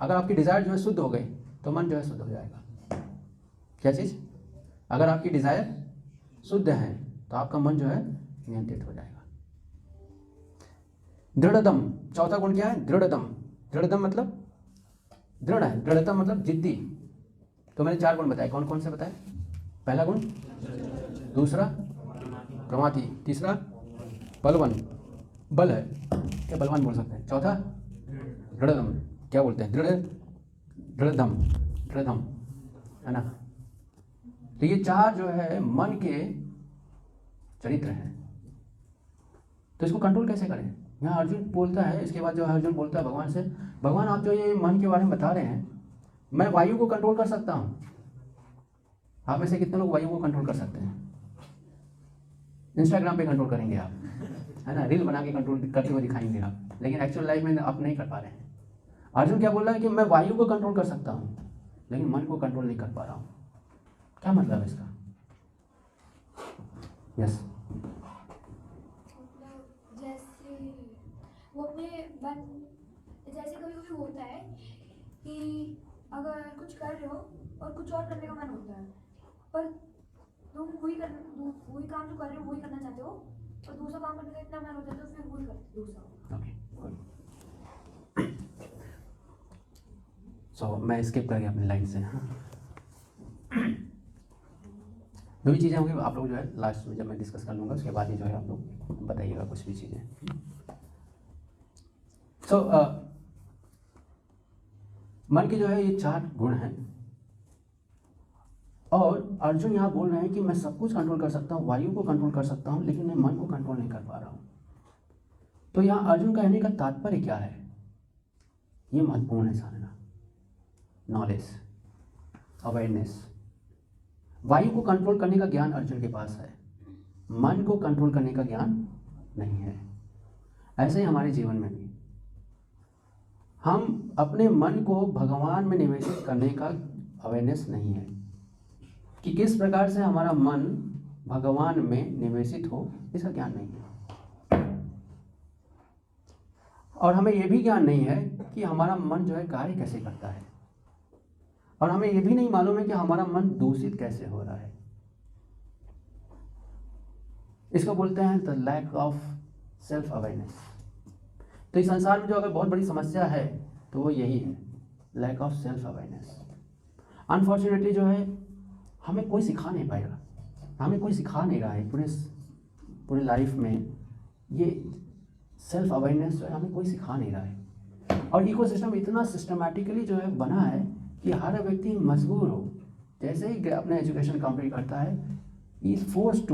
अगर आपकी डिजायर जो है शुद्ध हो गई, तो मन जो है शुद्ध हो जाएगा। क्या चीज? अगर आपकी डिजायर शुद्ध है तो आपका मन जो है नियंत्रित हो जाएगा। दृढ़दम, चौथा गुण क्या है? दृढ़दम। दृढ़दम मतलब दृढ़ है, दृढ़ता मतलब जिद्दी। तो मैंने 4 गुण बताए, कौन कौन से बताए? पहला गुण, दूसरा प्रमादी, तीसरा बलवान, बल है, क्या बलवान बोल सकते हैं। चौथा दृढ़दम, क्या बोलते हैं? दृढ़दम, दृढ़दम, है ना। तो ये 4 जो है मन के चरित्र हैं। तो इसको कंट्रोल कैसे करें? यहाँ अर्जुन बोलता है, इसके बाद जो है अर्जुन बोलता है भगवान से, भगवान आप जो ये मन के बारे में बता रहे हैं, मैं वायु को कंट्रोल कर सकता हूँ। आप में से कितने लोग वायु को कंट्रोल कर सकते हैं? इंस्टाग्राम पे कंट्रोल करेंगे आप, है ना, रील बना के कंट्रोल करते हुए दिखाएंगे आप, लेकिन एक्चुअल लाइफ में आप नहीं कर पा रहे हैं। अर्जुन क्या बोल रहा है कि मैं वायु को कंट्रोल कर सकता हूँ, लेकिन मन को कंट्रोल नहीं कर पा रहा हूँ। क्या मतलब है इसका? यस। जैसे वो अपने मन, जैसे कभी कभी होता है कि अगर कुछ कर रहे हो और कुछ और करने का मन होता है, पर तुम वही काम जो कर रहे हो वही करना चाहते हो, और दूसरा काम करने का इतना मन होता है तो फिर वही करते हो दूसरा। सो मैं स्किप कर गया अपनी लाइन से। जो भी चीज़ें होंगी आप लोग जो है लास्ट में जब मैं डिस्कस कर लूँगा उसके बाद ही जो है आप लोग बताइएगा कुछ भी चीज़ें। सो मन के जो है ये 4 गुण हैं, और अर्जुन यहाँ बोल रहे हैं कि मैं सब कुछ कंट्रोल कर सकता हूँ, वायु को कंट्रोल कर सकता हूँ, लेकिन मैं मन को कंट्रोल नहीं कर पा रहा हूँ। तो यहाँ अर्जुन कहने का तात्पर्य क्या है? ये महत्वपूर्ण है समझना। Knowledge, awareness. वायु को कंट्रोल करने का ज्ञान अर्जुन के पास है, मन को कंट्रोल करने का ज्ञान नहीं है। ऐसे ही हमारे जीवन में भी हम अपने मन को भगवान में निवेशित करने का अवेयरनेस नहीं है कि किस प्रकार से हमारा मन भगवान में निवेशित हो, इसका ज्ञान नहीं है। और हमें यह भी ज्ञान नहीं है कि हमारा मन जो है कार्य कैसे करता है, और हमें यह भी नहीं मालूम है कि हमारा मन दूषित कैसे हो रहा है। इसको बोलते हैं the lack of self awareness. तो इस संसार में जो अगर बहुत बड़ी समस्या है तो वो यही है, lack of self awareness. Unfortunately जो है हमें कोई सिखा नहीं पाएगा, हमें कोई सिखा नहीं रहा है पूरे लाइफ में। ये सेल्फ अवेयरनेस जो है हमें कोई सिखा नहीं रहा है। और इकोसिस्टम इतना सिस्टमैटिकली जो है बना है कि हर व्यक्ति मजबूर हो, जैसे ही अपना एजुकेशन कंप्लीट करता है is force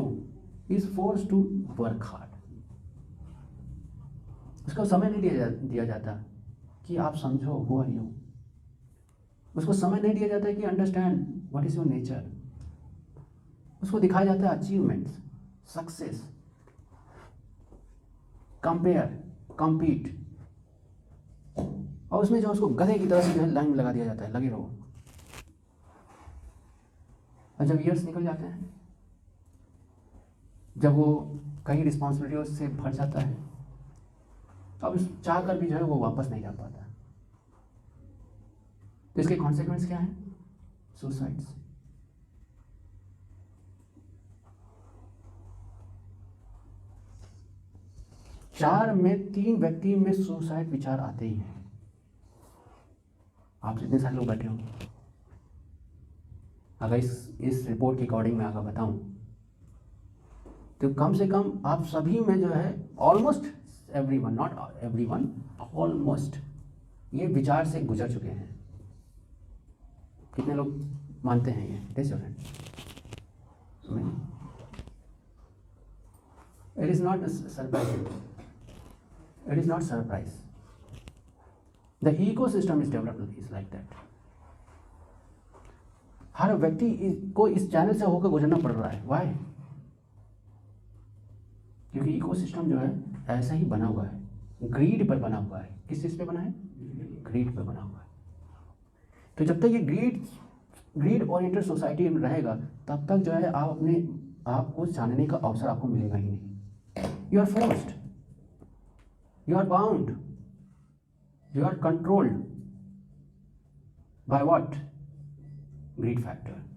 to work hard. उसको समय नहीं दिया जाता कि आप समझो हु आर यू। उसको समय नहीं दिया जाता है कि understand what is your nature. उसको दिखाया जाता है अचीवमेंट्स, सक्सेस, कंपेयर, कम्पीट, और उसमें जो उसको गधे की तरह से जो है लाइन में लगा दिया जाता है, लगे रहो। और जब ईयर्स निकल जाते हैं, जब वो कई रिस्पॉन्सिबिलिटियों से भर जाता है, अब चाह कर भी जो है वो वापस नहीं जा पाता। तो इसके कॉन्सिक्वेंस क्या है? सुसाइड्स। चार में 3 व्यक्ति में सुसाइड विचार आते ही हैं। आप जितने सारे लोग बैठे हो, अगर इस रिपोर्ट के अकॉर्डिंग मैं अगर बताऊं तो कम से कम आप सभी में जो है almost everyone, not everyone, almost ये विचार से गुजर चुके हैं। कितने लोग मानते हैं ये? Raise your hand. It is not surprising, it is not surprise. The ecosystem is developed is like that. हर व्यक्ति को इस चैनल से होकर गुजरना पड़ रहा है। वाई? क्योंकि इकोसिस्टम जो है ऐसा ही बना हुआ है, ग्रीड पर बना हुआ है। किस चीज़ पे बना है? ग्रीड पर बना हुआ है। तो जब तक ये ग्रीड ओरिएंटेड सोसाइटी में रहेगा तब तक जो है आप अपने आप को जानने का अवसर आपको मिलेगा ही नहीं। You are forced, you are bound, you are controlled by what? Greed factor.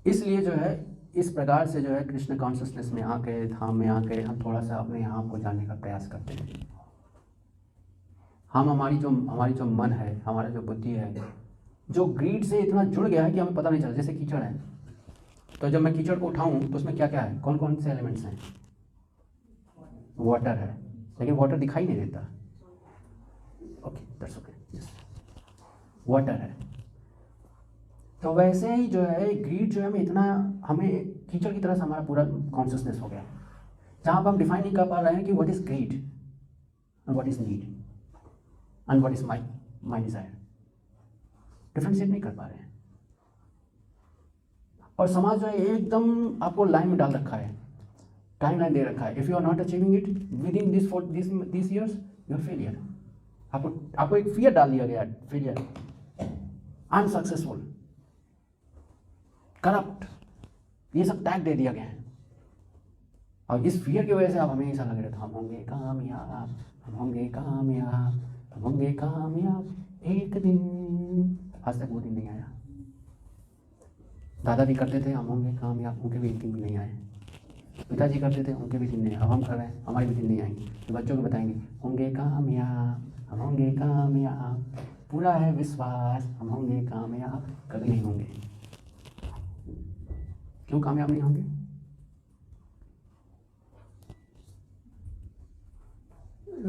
इसलिए जो है इस प्रकार से जो है कृष्ण कॉन्शियसनेस में आके, धाम में आके हम थोड़ा सा अपने आप को जानने का प्रयास करते हैं। हम हमारी जो मन है, हमारा जो बुद्धि है, जो ग्रीड से इतना जुड़ गया है कि हमें पता नहीं चलता। जैसे कीचड़ है, तो जब मैं कीचड़ को उठाऊं तो उसमें क्या क्या है, कौन कौन से एलिमेंट्स हैं? वाटर है, लेकिन वाटर दिखाई नहीं देता। Okay, that's okay, yes, water है। तो वैसे ही जो है ग्रीड जो है हमें कीचड़ की तरह से हमारा पूरा कॉन्शियसनेस हो गया, जहाँ पर हम डिफाइन नहीं कर पा रहे हैं कि what is grid and what is need and what is my desire. Differentiate नहीं कर पा रहे हैं। और समाज जो है एकदम आपको लाइन में डाल रखा है, टाइम लाइन दे रखा है। If you are not achieving it within this years you are failure. आपको एक फियर डाल दिया गया है, फेलियर, अनसक्सेसफुल, करप्ट, ये सब टैग दे दिया गया है। और इस फियर की वजह से आप हमेशा लग रहे थे हम होंगे कामयाब, हम होंगे कामयाब, हम होंगे कामयाब एक दिन। आज तक वो दिन नहीं आया। दादा भी करते थे हम होंगे कामयाब, उनके भी एक दिन भी नहीं आए। पिताजी करते थे, उनके भी दिन नहीं आए। अब हम कर रहे हैं, हमारे भी दिन नहीं आएंगे। तो बच्चों को बताएंगे होंगे कामयाब, हम होंगे कामयाब, पूरा है विश्वास, हम होंगे कामयाब। कभी नहीं होंगे। क्यों कामयाब नहीं होंगे?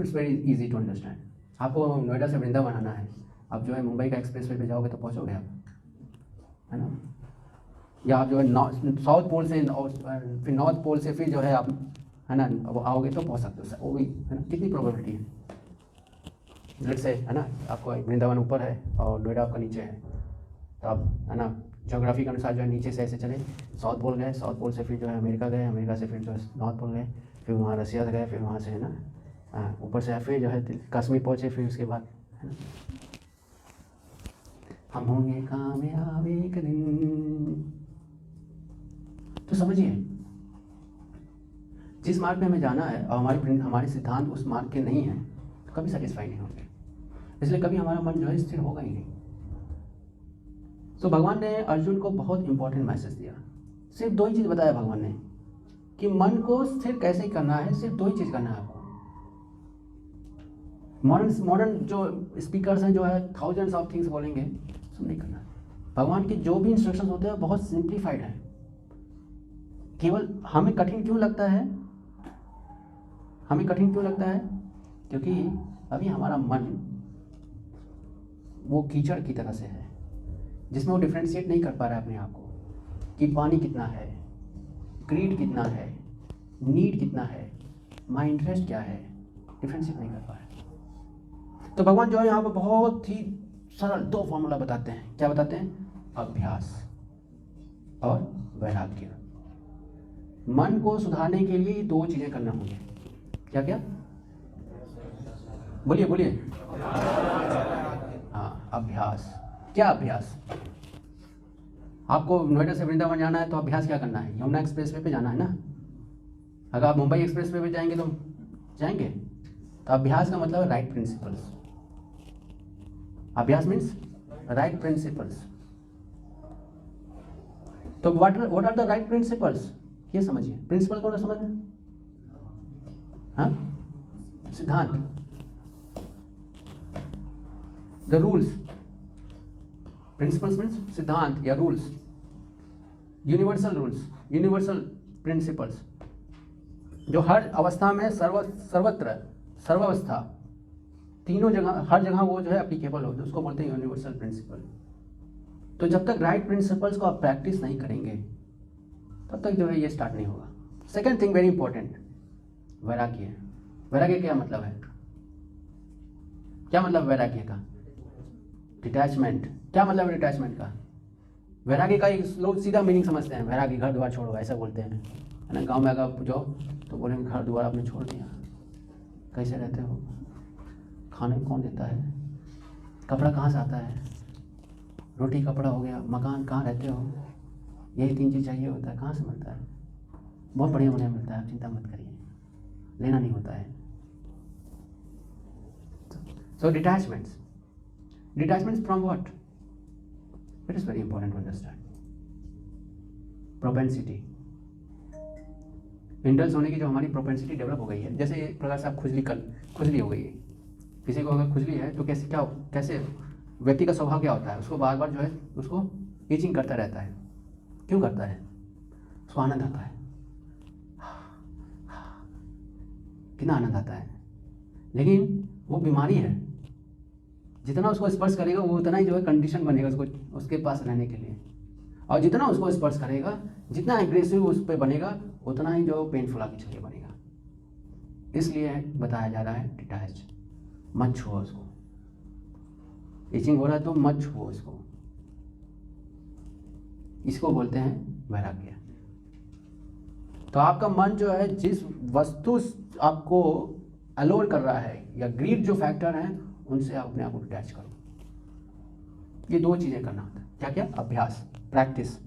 It's very easy to understand. आपको नोएडा से वृंदावन आना है, आप जो है मुंबई का एक्सप्रेस वे पे जाओगे तो पहुंचोगे आप, है ना? या आप जो है साउथ पोल से फिर नॉर्थ पोल से फिर जो है आप, है ना, वो आओगे तो पहुंच सकते हो। वो भी है ना, कितनी प्रोबेबिलिटी है? लेट्स से, है ना, आपको वृंदावन ऊपर है और नोएडा आपका नीचे है, तो आप, है ना, ज्योग्राफी के अनुसार जो है नीचे से ऐसे चले, साउथ पोल गए, साउथ पोल से फिर जो है अमेरिका गए, अमेरिका से फिर जो है नॉर्थ पोल गए, फिर वहाँ रसिया से गए, फिर वहाँ से, है ना, ऊपर से फिर जो है कश्मीर पहुँचे, फिर उसके बाद, है ना, हम होंगे कामयाब एक दिन। तो समझिए, जिस मार्ग पे हमें जाना है और हमारे सिद्धांत उस मार्ग के नहीं हैं, तो कभी सेटिस्फाई नहीं होंगे। इसलिए कभी हमारा मन जो है स्थिर होगा ही नहीं। तो भगवान ने अर्जुन को बहुत इंपॉर्टेंट मैसेज दिया। सिर्फ 2 ही चीज़ बताया भगवान ने कि मन को स्थिर कैसे करना है। सिर्फ 2 ही चीज़ करना है आपको। मॉडर्न जो स्पीकर्स हैं जो है थाउजेंड्स ऑफ थिंग्स बोलेंगे, सब नहीं करना। भगवान के जो भी इंस्ट्रक्शंस होते हैं बहुत सिंप्लीफाइड है। केवल हमें कठिन क्यों लगता है? हमें कठिन क्यों लगता है? क्योंकि अभी हमारा मन वो कीचड़ की तरह से है जिसमें वो डिफ्रेंशिएट नहीं कर पा रहा है अपने आप को कि पानी कितना है, ग्रीड कितना है, नीड कितना है, माई इंटरेस्ट क्या है, डिफ्रेंशिएट नहीं कर पा रहा है। तो भगवान जो है यहाँ पर बहुत ही सरल 2 फॉर्मूला बताते हैं। क्या बताते हैं? अभ्यास और वैराग्य। मन को सुधारने के लिए 2 चीजें करना होंगी। क्या क्या? बोलिए बोलिए। हाँ, अभ्यास। क्या अभ्यास? आपको नोएडा से वृंदावन जाना है तो अभ्यास क्या करना है? यमुना एक्सप्रेसवे पे जाना है ना। अगर आप मुंबई एक्सप्रेसवे पे जाएंगे तो जाएंगे, तो अभ्यास का मतलब है राइट प्रिंसिपल्स। अभ्यास मीन्स राइट प्रिंसिपल्स। तो what are the right principles? ये समझिए। प्रिंसिपल कौन समझ में? हाँ, सिद्धांत, द रूल्स। प्रिंसिपल्स मीन्स सिद्धांत या rules, universal rules, universal principles जो हर अवस्था में सर्वत्र सर्वावस्था तीनों जगह हर जगह वो जो है एप्लीकेबल हो, उसको बोलते हैं यूनिवर्सल प्रिंसिपल। तो जब तक राइट प्रिंसिपल्स को आप प्रैक्टिस नहीं करेंगे तब तक जो है ये स्टार्ट नहीं होगा। सेकेंड थिंग वेरी इंपॉर्टेंट, वैराग्य। वैराग्य क्या मतलब है? क्या मतलब वैराग्य का? डिटैचमेंट। क्या मतलब है डिटैचमेंट का? वैराग्य का लोग सीधा मीनिंग समझते हैं, वैराग्य घर द्वार छोड़ो, ऐसा बोलते हैं, है ना। गाँव में अगर जाओ तो बोलेंगे घर द्वार आपने छोड़ दिया, कैसे रहते हो, खाने कौन देता है, कपड़ा कहाँ से आता है, रोटी कपड़ा हो गया, मकान कहाँ रहते हो, यही 3 चीज़ चाहिए होता है, कहाँ से मिलता है? बहुत बढ़िया बढ़िया मिलता है, आप चिंता मत करिए, लेना नहीं होता है। So detachments from what? It is very important to understand. Propensity, indulge होने की जो हमारी प्रोपेंसिटी डेवलप हो गई है, जैसे एक प्रकार से आप खुजली हो गई है, किसी को अगर खुजली है तो कैसे व्यक्ति का स्वभाव क्या होता है? उसको बार बार जो है उसको ईचिंग करता रहता है। क्यों करता है? उसको आनंद आता है, कितना आनंद आता है। लेकिन वो बीमारी है, जितना उसको स्पर्श करेगा वो उतना ही जो है कंडीशन बनेगा उसको उसके पास रहने के लिए, और जितना उसको स्पर्श करेगा, जितना एग्रेसिव उस पर बनेगा, उतना ही जो पेनफुल आगे चलिए बनेगा। इसलिए बताया जा रहा है डिटैच, मत छुओ उसको। ईचिंग हो रहा है तो मत छुओ उसको। इसको बोलते हैं वैराग्य। तो आपका मन जो है जिस वस्तु आपको अलोर कर रहा है या ग्रीड जो फैक्टर हैं उनसे आप अपने आप को डिटैच करो। ये 2 चीज़ें करना होता है। क्या क्या? अभ्यास, practice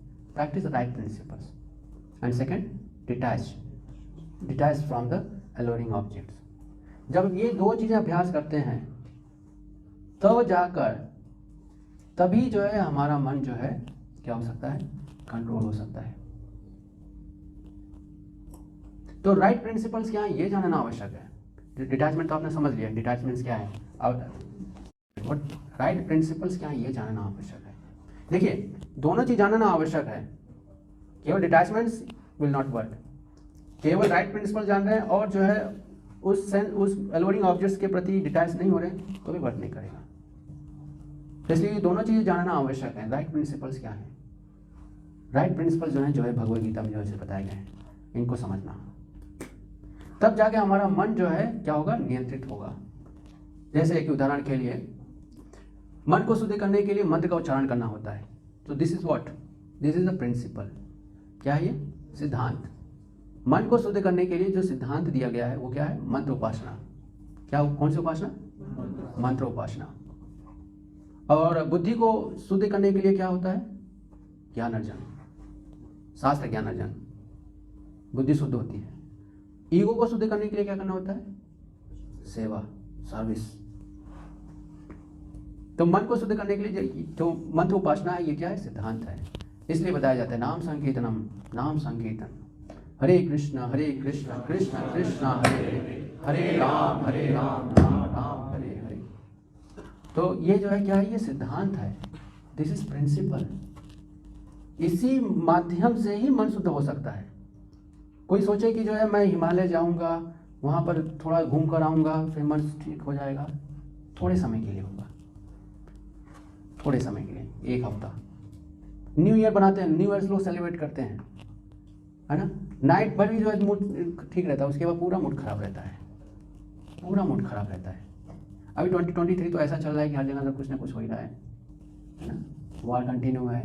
right principles, and second detach from the alluring objects. जब ये 2 चीज़ें अभ्यास करते हैं तो जाकर तभी जो है हमारा मन जो है क्या हो सकता है? कंट्रोल हो सकता है। तो राइट प्रिंसिपल्स क्या है ये जानना आवश्यक है। डिटैचमेंट तो आपने समझ लिया, डिटैचमेंट्स क्या है, और राइट प्रिंसिपल्स क्या है ये जानना आवश्यक है। देखिए, दोनों चीज जानना आवश्यक है। केवल डिटैचमेंट्स विल नॉट वर्क। केवल राइट प्रिंसिपल जान रहे हैं और जो है उस अलोरिंग ऑब्जेक्ट्स के प्रति डिटैच नहीं हो रहे तो भी वर्क नहीं करेगा। इसलिए ये दोनों चीज़ें जानना आवश्यक है। राइट प्रिंसिपल्स क्या है? राइट प्रिंसिपल जो है भगवद गीता में जो बताए गए हैं, इनको समझना, तब जाके हमारा मन जो है क्या होगा? नियंत्रित होगा। जैसे एक उदाहरण के लिए, मन को शुद्ध करने के लिए मंत्र का उच्चारण करना होता है। तो this is what? This is the principle. क्या है ये? सिद्धांत। मन को शुद्ध करने के लिए जो सिद्धांत दिया गया है वो क्या है? मंत्र उपासना। क्या? कौन सी उपासना? मंत्र उपासना। और बुद्धि को शुद्ध करने के लिए क्या होता है? ज्ञान अर्जन, शास्त्र ज्ञान अर्जन, बुद्धि शुद्ध होती है। ईगो को शुद्ध करने के लिए क्या करना होता है? सेवा, सर्विस। तो मन को शुद्ध करने के लिए जो मंत्र उपासना है ये क्या है? सिद्धांत है। इसलिए बताया जाता है नाम संकीर्तनम, नाम संकीर्तन, हरे कृष्ण कृष्ण कृष्ण हरे हरे, हरे राम राम राम हरे तो ये जो है क्या है, ये सिद्धांत है, दिस इज प्रिंसिपल। इसी माध्यम से ही मन शुद्ध हो सकता है। कोई सोचे कि जो है मैं हिमालय जाऊंगा, वहाँ पर थोड़ा घूम कर आऊँगा, फिर मन ठीक हो जाएगा, थोड़े समय के लिए होगा, थोड़े समय के लिए, 1 हफ्ता। न्यू ईयर बनाते हैं, न्यू ईयर लोग सेलिब्रेट करते हैं, है ना, नाइट भर भी जो है मूड ठीक रहता है, उसके बाद पूरा मूड खराब रहता है, पूरा मूड खराब रहता है। अभी 2023 तो ऐसा चल रहा है कि हर जगह कुछ ना कुछ हो ही रहा है ना, वॉर कंटिन्यू है,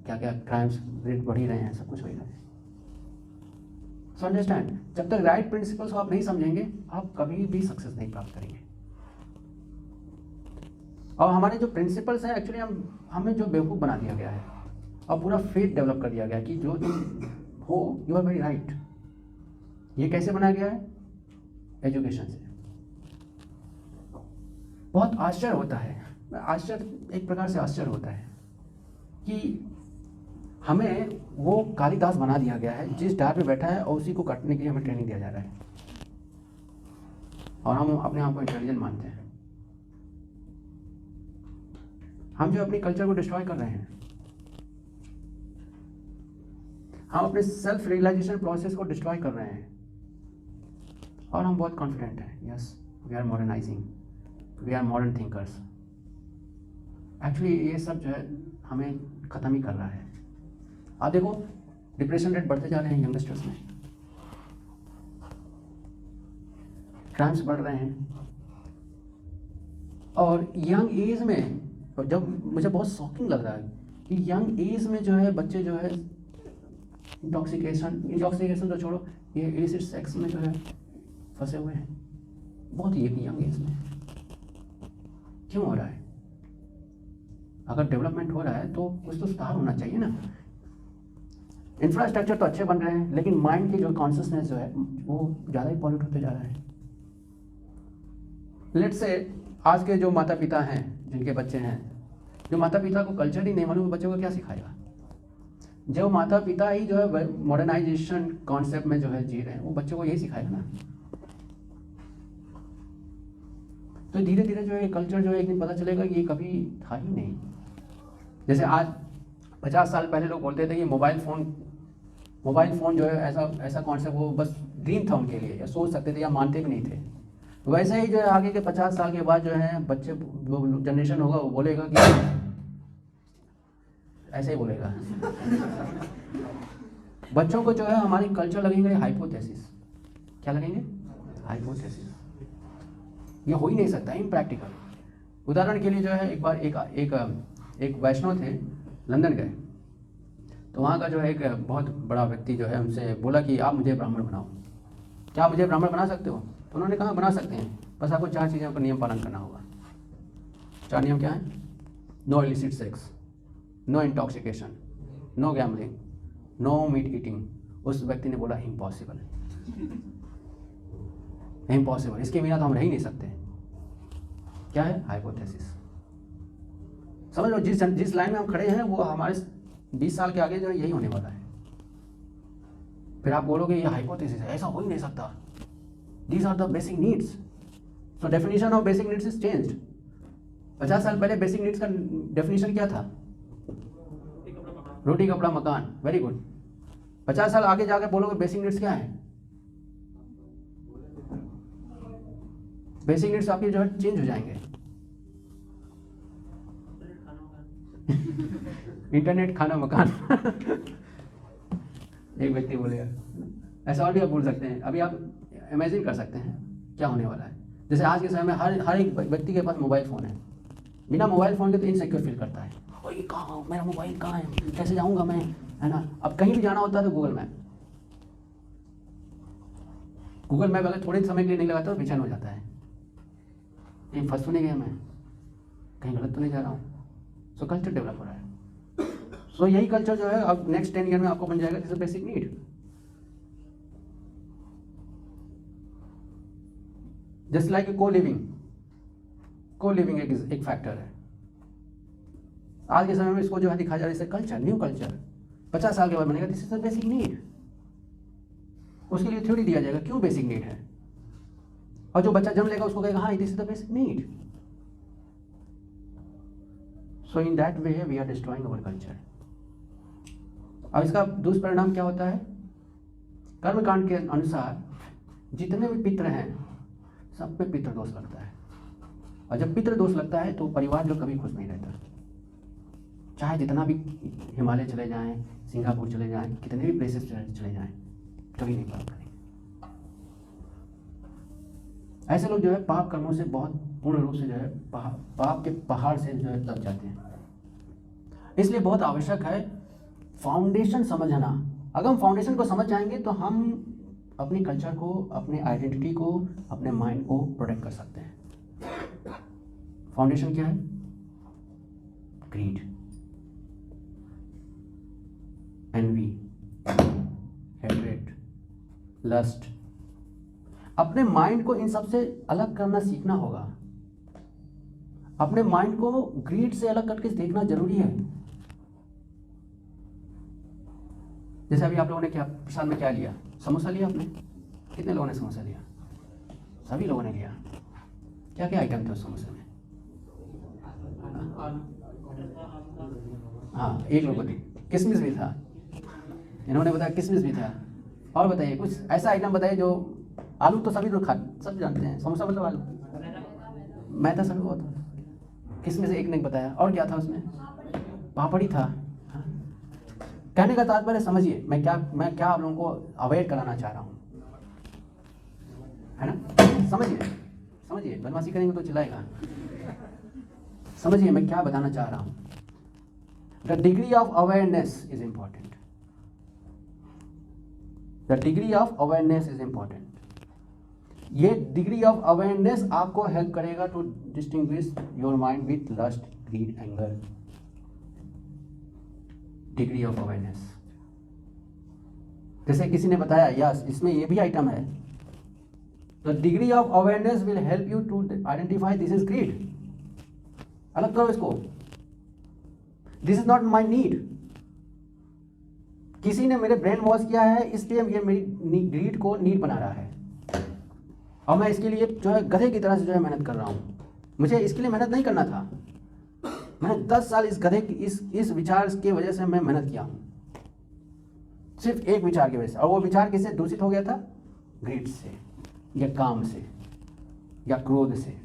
क्या क्या क्राइम्स रेट बढ़ ही रहे हैं, सब कुछ हो ही रहा है। सो अंडरस्टैंड, जब तक राइट प्रिंसिपल्स को आप नहीं समझेंगे, आप कभी भी सक्सेस नहीं प्राप्त करेंगे। और हमारे जो प्रिंसिपल्स हैं, एक्चुअली हमें जो बेवकूफ़ बना दिया गया है और पूरा फेथ डेवलप कर दिया गया है कि जो तुम हो, यू आर वेरी राइट। ये कैसे बनाया गया है? एजुकेशन से। बहुत आश्चर्य होता है, आश्चर्य एक प्रकार से आश्चर्य होता है कि हमें वो कालिदास बना दिया गया है, जिस डार पे बैठा है और उसी को काटने के लिए हमें ट्रेनिंग दिया जा रहा है, और हम अपने आप को इंटेलिजेंट मानते हैं। हम जो अपनी कल्चर को डिस्ट्रॉय कर रहे हैं, हम अपने सेल्फ रियलाइजेशन प्रोसेस को डिस्ट्रॉय कर रहे हैं, और हम बहुत कॉन्फिडेंट हैं, yes we are modernising, we are modern thinkers. Actually ये सब जो है हमें ख़त्म ही कर रहा है। आप देखो डिप्रेशन रेट बढ़ते जा रहे हैं यंगस्टर्स में, क्राइम्स बढ़ रहे हैं, और यंग एज में, जब मुझे बहुत शॉकिंग लग रहा है कि यंग एज में जो है बच्चे जो है इंटॉक्सिकेशन तो छोड़ो, ये इलिसिट सेक्स में जो है फंसे हुए हैं, बहुत ही यंग एज में। क्यों हो रहा है? अगर डेवलपमेंट हो रहा है तो कुछ तो सुधार होना चाहिए ना। इंफ्रास्ट्रक्चर तो अच्छे बन रहे हैं, लेकिन माइंड की जो कॉन्शियसनेस जो है वो ज़्यादा ही पॉल्यूट होते जा रहा है। लेट्स से आज के जो माता पिता हैं, जिनके बच्चे हैं, जो माता पिता को कल्चर ही नहीं मालूम, बच्चों को क्या सिखाएगा? जो माता पिता ही जो है मॉडर्नाइजेशन कॉन्सेप्ट में जो है जी रहे हैं, वो बच्चों को यही सिखाएगा ना। तो धीरे धीरे जो है कल्चर जो है एक दिन पता चलेगा कि ये कभी था ही नहीं। जैसे आज 50 साल पहले लोग बोलते थे कि मोबाइल फ़ोन जो है ऐसा कॉन्सेप्ट, वो बस ड्रीम था उनके लिए, या सोच सकते थे या मानते भी नहीं थे। वैसे ही जो है आगे के 50 साल के बाद जो है बच्चे, वो जनरेशन होगा, वो बोलेगा कि ऐसे ही बोलेगा। बच्चों को जो है हमारी कल्चर लगेंगे हाइपोथेसिस। क्या लगेंगे? हाइपोथेसिस। ये हो ही नहीं सकता, इम्प्रैक्टिकल। उदाहरण के लिए जो है एक बार एक वैष्णव थे, लंदन गए, तो वहाँ का जो है एक बहुत बड़ा व्यक्ति जो है उनसे बोला कि आप मुझे ब्राह्मण बनाओ, क्या आप मुझे ब्राह्मण बना सकते हो? तो उन्होंने कहा बना सकते हैं, बस आपको 4 चीज़ों का नियम पालन करना होगा। 4 नियम क्या हैं? No illicit sex, no intoxication, no gambling, no meat eating. उस व्यक्ति ने बोला इम्पॉसिबल, इम्पॉसिबल, इसके बिना तो हम रह ही नहीं सकते। क्या है? हाइपोथेसिस। समझ लो, जिस लाइन में हम खड़े हैं वो हमारे 20 साल के आगे जो है यही होने वाला है। फिर आप बोलोगे ये हाइपोथेसिस है, ऐसा हो ही नहीं सकता। These are the basic needs. So definition of basic needs is changed. 50 साल पहले बेसिक नीड्स का डेफिनेशन क्या था? रोटी कपड़ा मकान। Very good. 50 साल आगे जाकर बोलोगे बेसिक नीड्स क्या है? बेसिक नीड्स आपके जो है चेंज हो जाएंगे। इंटरनेट, खाना, मकान। एक व्यक्ति बोलेगा, ऐसा और भी आप बोल सकते हैं। अभी आप इमेजिन कर सकते हैं क्या होने वाला है। जैसे आज के समय में हर एक व्यक्ति के पास मोबाइल फ़ोन है। बिना मोबाइल फ़ोन के तो इनसिक्योर फील करता है, और ये कहाँ, मेरा मोबाइल कहाँ है, कैसे जाऊँगा मैं, है ना। अब कहीं भी जाना होता है तो गूगल मैप अगर थोड़े समय के लिए नहीं लगाता तो बेचैन हो जाता है, कहीं फंस तो नहीं गया मैं, कहीं गलत तो नहीं जा रहा हूँ। सो कल्चर डेवलप हो रहा है। सो यही कल्चर जो है अब नेक्स्ट 10 ईयर में आपको बन जाएगा, this is basic need. Just like को लिविंग एक फैक्टर है। आज के समय में इसको जो है दिखाया जा रहा है कल्चर, न्यू कल्चर 50 साल के बाद बनेगा, this is the basic need. उसके लिए थ्योरी दिया जाएगा क्यों बेसिक नीड है, और जो बच्चा जन्म लेगा उसको कहेगा हाँ this is the basic need. So in that way we are destroying our culture. अब इसका दुष्परिणाम क्या होता है? कर्मकांड के अनुसार जितने भी पितृ हैं सब पे पितृ दोष लगता है, और जब पितृ दोष लगता है तो परिवार जो कभी खुश नहीं रहता। चाहे जितना भी हिमालय चले जाएं, सिंगापुर चले जाएं, कितने भी प्लेसेस चले जाएं, कभी नहीं पाप करेंगे। ऐसे लोग जो है पाप कर्मों से बहुत पूर्ण रूप से जो है पाप के पहाड़ से जो है दब जाते हैं। इसलिए बहुत आवश्यक है फाउंडेशन समझना। अगर हम फाउंडेशन को समझ जाएंगे तो हम अपने कल्चर को, अपने आइडेंटिटी को, अपने माइंड को प्रोटेक्ट कर सकते हैं। फाउंडेशन क्या है? Greed, envy, hatred, lust. अपने माइंड को इन सब से अलग करना सीखना होगा। अपने माइंड को ग्रीड से अलग करके देखना जरूरी है। जैसे अभी आप लोगों ने क्या प्रसाद में क्या लिया? समोसा लिया आपने? कितने लोगों ने समोसा लिया? सभी लोगों ने लिया। क्या क्या आइटम थे उस समोसे में? हाँ, एक लोगों ने किशमिश भी था, इन्होंने बताया किशमिश भी था। और बताइए कुछ ऐसा आइटम बताइए जो, आलू तो सभी लोग सब जानते हैं, समोसा मतलब आलू, मैदा सभी बहुत, किशमिश एक ने बताया। और क्या था उसमें? पापड़ी था। हाँ। कहने का तात्पर्य समझिए मैं क्या आप लोगों को अवॉइड कराना चाह रहा हूँ, है ना? समझिए, बदमाशी करेंगे तो चिल्लाएगा। समझिए मैं क्या बताना चाह रहा हूँ। The degree of awareness is important. The degree of awareness is important. ये डिग्री ऑफ अवेयरनेस आपको हेल्प करेगा to distinguish your mind with lust, greed, anger. Degree of awareness. जैसे किसी ने बताया यस इसमें ये भी आइटम है, the degree of awareness will help you to identify this is greed. अलग करो इसको, this is not my need. किसी ने मेरे ब्रेन वॉश किया है, इसलिए ये मेरी ग्रीड को नीड बना रहा है, और मैं इसके लिए जो है गधे की तरह से जो है मेहनत कर रहा हूँ। मुझे इसके लिए मेहनत नहीं करना था। मैंने 10 साल इस गधे की इस विचार की वजह से मैं मेहनत किया हूँ, सिर्फ एक विचार की वजह से। और वो विचार किससे दूषित हो गया था? ग्रीड से, या काम से, या क्रोध से।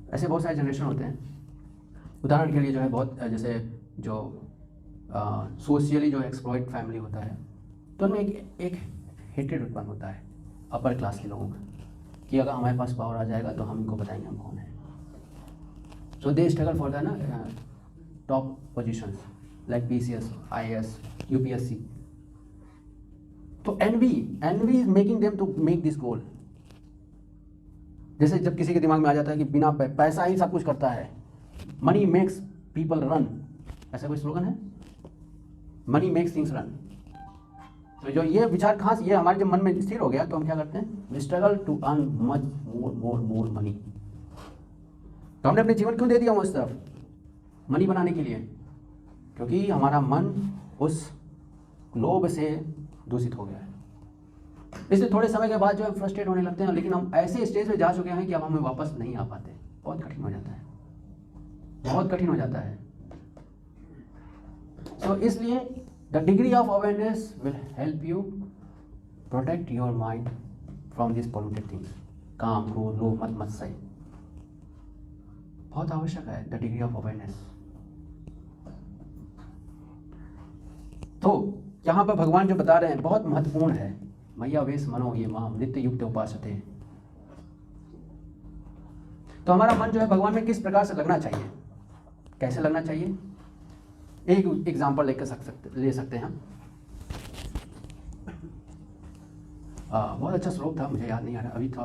ऐसे बहुत सारे जनरेशन होते हैं। उदाहरण के लिए जो है बहुत जैसे जो सोशियली जो एक्सप्लॉइट फैमिली होता है, तो उनमें एक हेट्रेड उत्पन्न होता है अपर क्लास के लोगों का, कि अगर हमारे पास पावर आ जाएगा तो हम इनको बताएंगे हम कौन है। So they struggle for the ना top positions like PCS, IAS, UPSC। तो envy is making them to make this goal. जैसे जब किसी के दिमाग में आ जाता है कि बिना पैसा ही सब कुछ करता है, मनी मेक्स पीपल रन, ऐसा कोई स्लोगन है, मनी मेक्स थिंग्स रन। तो जो ये विचार कहाँ से, ये हमारे जब मन में स्थिर हो गया तो हम क्या करते हैं? We struggle to earn much more money. तो हमने अपने जीवन क्यों दे दिया उस तरफ? मनी बनाने के लिए, क्योंकि हमारा मन उस लोभ से दूषित हो गया है। इसलिए थोड़े समय के बाद जो है फ्रस्ट्रेट होने लगते हैं, लेकिन हम ऐसे स्टेज पे जा चुके हैं कि अब हमें वापस नहीं आ पाते। बहुत कठिन हो जाता है, बहुत कठिन हो जाता है। तो इसलिए the degree of awareness will help you protect your mind from this polluted things. काम, क्रोध, लोभ, मत सही बहुत आवश्यक है, द डिग्री ऑफ अवेयरनेस। तो यहाँ पर भगवान जो बता रहे हैं बहुत महत्वपूर्ण है। मैया वेश मनो ये माम नित्य युक्त उपासते। तो हमारा मन जो है भगवान में किस प्रकार से लगना चाहिए, कैसे लगना चाहिए? एक एग्जाम्पल ले सकते हैं हम। बहुत अच्छा श्लोक था, मुझे याद नहीं आ रहा अभी था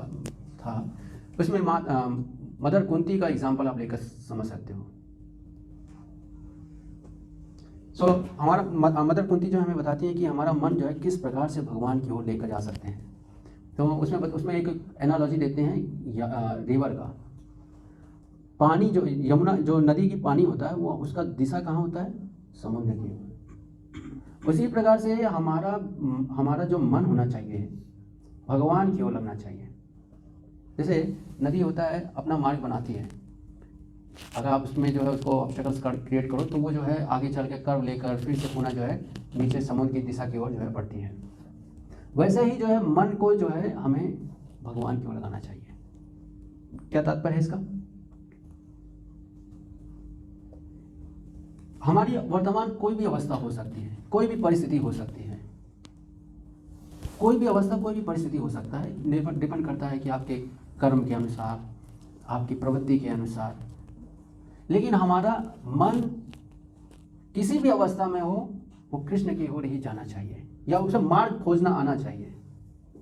उसमें मदर कुंती का एग्जाम्पल आप लेकर समझ सकते हो। सो हमारा मदर कुंती जो हमें बताती है कि हमारा मन जो है किस प्रकार से भगवान की ओर लेकर जा सकते हैं। तो उसमें एक एनालॉजी देते हैं रिवर का। पानी जो यमुना जो नदी की पानी होता है वो उसका दिशा कहाँ होता है? समुद्र की ओर। उसी प्रकार से हमारा जो मन होना चाहिए भगवान की ओर लगना चाहिए। जैसे नदी होता है अपना मार्ग बनाती है, अगर आप उसमें जो है उसको ऑब्स्टेकल्स क्रिएट करो तो वो जो है आगे चल के कर्व लेकर फिर से पुनः जो है नीचे समुद्र की दिशा की ओर जो है बढ़ती है। वैसे ही जो है मन को जो है हमें भगवान की ओर लगाना चाहिए। क्या तात्पर्य है इसका? हमारी वर्तमान कोई भी अवस्था हो सकती है, कोई भी परिस्थिति हो सकती है, कोई भी अवस्था कोई भी परिस्थिति हो सकता है, डिपेंड करता है कि आपके कर्म के अनुसार, आपकी प्रवृत्ति के अनुसार। लेकिन हमारा मन किसी भी अवस्था में हो वो कृष्ण की ओर ही जाना चाहिए, या उसे मार्ग खोजना आना चाहिए,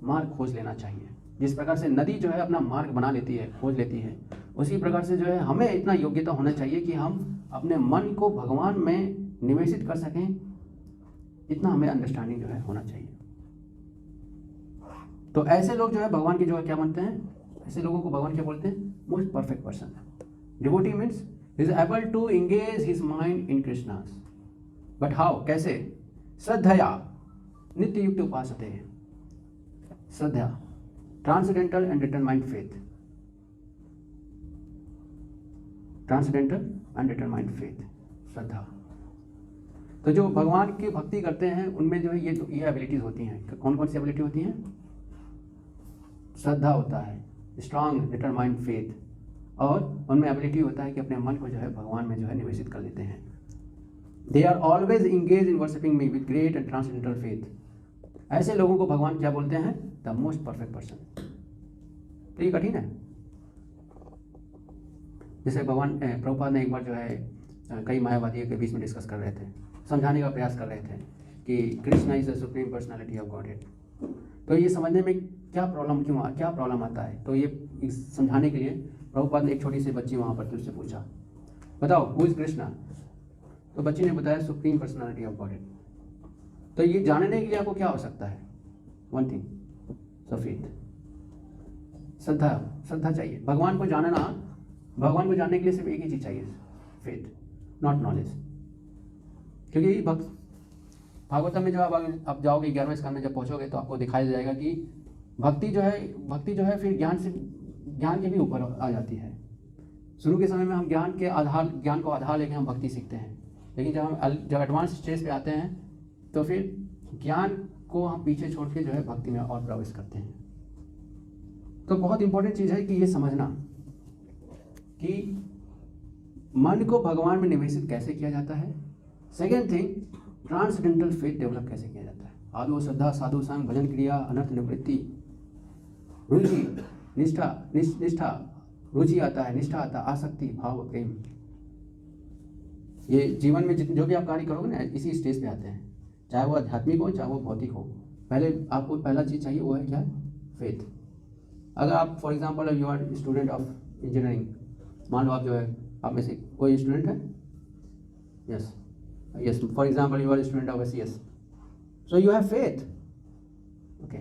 मार्ग खोज लेना चाहिए। जिस प्रकार से नदी जो है अपना मार्ग बना लेती है, खोज लेती है, उसी प्रकार से जो है हमें इतना योग्यता होना चाहिए कि हम अपने मन को भगवान में निवेशित कर सकें। इतना हमें अंडरस्टैंडिंग जो है होना चाहिए। तो ऐसे लोग जो है भगवान के जो है क्या बनते हैं? ऐसे लोगों को भगवान क्या बोलते हैं? Most perfect person. Devotee means is able to engage his mind in Krishna's. But how? कैसे? श्रद्धया नित्य युक्त उपासते। श्रद्धा, transcendental and determined faith. Transcendental and determined faith, श्रद्धा। तो जो भगवान की भक्ति करते हैं उनमें जो है ये एबिलिटीज होती हैं। कौन कौन सी एबिलिटी होती हैं? श्रद्धा होता है, स्ट्रांग डिटरमाइंड फेथ, और उनमें एबिलिटी होता है कि अपने मन को जो है भगवान में जो है निवेशित कर लेते हैं। They are always engage in worshipping me with great and transcendental faith. ऐसे लोगों को भगवान क्या बोलते हैं? The most perfect person. तो ये कठिन है। जैसे भगवान प्रभुपाद ने एक बार जो है कई मायावादियों के बीच में डिस्कस कर रहे थे, समझाने का प्रयास कर रहे थे कि Krishna is the supreme personality of godhead. तो ये समझने में क्या प्रॉब्लम आता है, तो ये समझाने के लिए प्रभुपाद ने एक छोटी सी बच्ची वहाँ पर उससे पूछा, बताओ हु इज कृष्णा? तो बच्ची ने बताया सुप्रीम पर्सनालिटी ऑफ गॉडहेड। तो ये जानने के लिए आपको क्या हो सकता है? वन थिंग, फेथ, श्रद्धा चाहिए। भगवान को जानने के लिए सिर्फ एक ही चीज़ चाहिए, फेथ, नॉट नॉलेज। क्योंकि भागवतम में जब आप जाओगे 11वें स्कंद में जब पहुँचोगे तो आपको दिखाई जाएगा कि भक्ति जो है फिर ज्ञान के भी ऊपर आ जाती है। शुरू के समय में हम ज्ञान को आधार लेके हम भक्ति सीखते हैं, लेकिन जब एडवांस स्टेज पे आते हैं तो फिर ज्ञान को हम पीछे छोड़ के जो है भक्ति में और प्रवेश करते हैं। तो बहुत इंपॉर्टेंट चीज़ है कि ये समझना कि मन को भगवान में निवेशित कैसे किया जाता है। Second thing, transcendental faith develop कैसे किया जाता है। आदो श्रद्धा, साधु संग, भजन क्रिया, अनर्थ निवृत्ति, रुचि, निष्ठा, रुचि आता है, निष्ठा आता है, आसक्ति, भाव, प्रेम। ये जीवन में जो भी आप कार्य करोगे ना इसी स्टेज पे आते हैं, चाहे वो आध्यात्मिक हो चाहे वो भौतिक हो। पहले आपको पहला चीज़ चाहिए, वो है क्या? फेथ। अगर आप for example you are student of engineering, मान लो आप जो है आप में से कोई स्टूडेंट है, yes for example you are student of SCS, so you have faith, okay,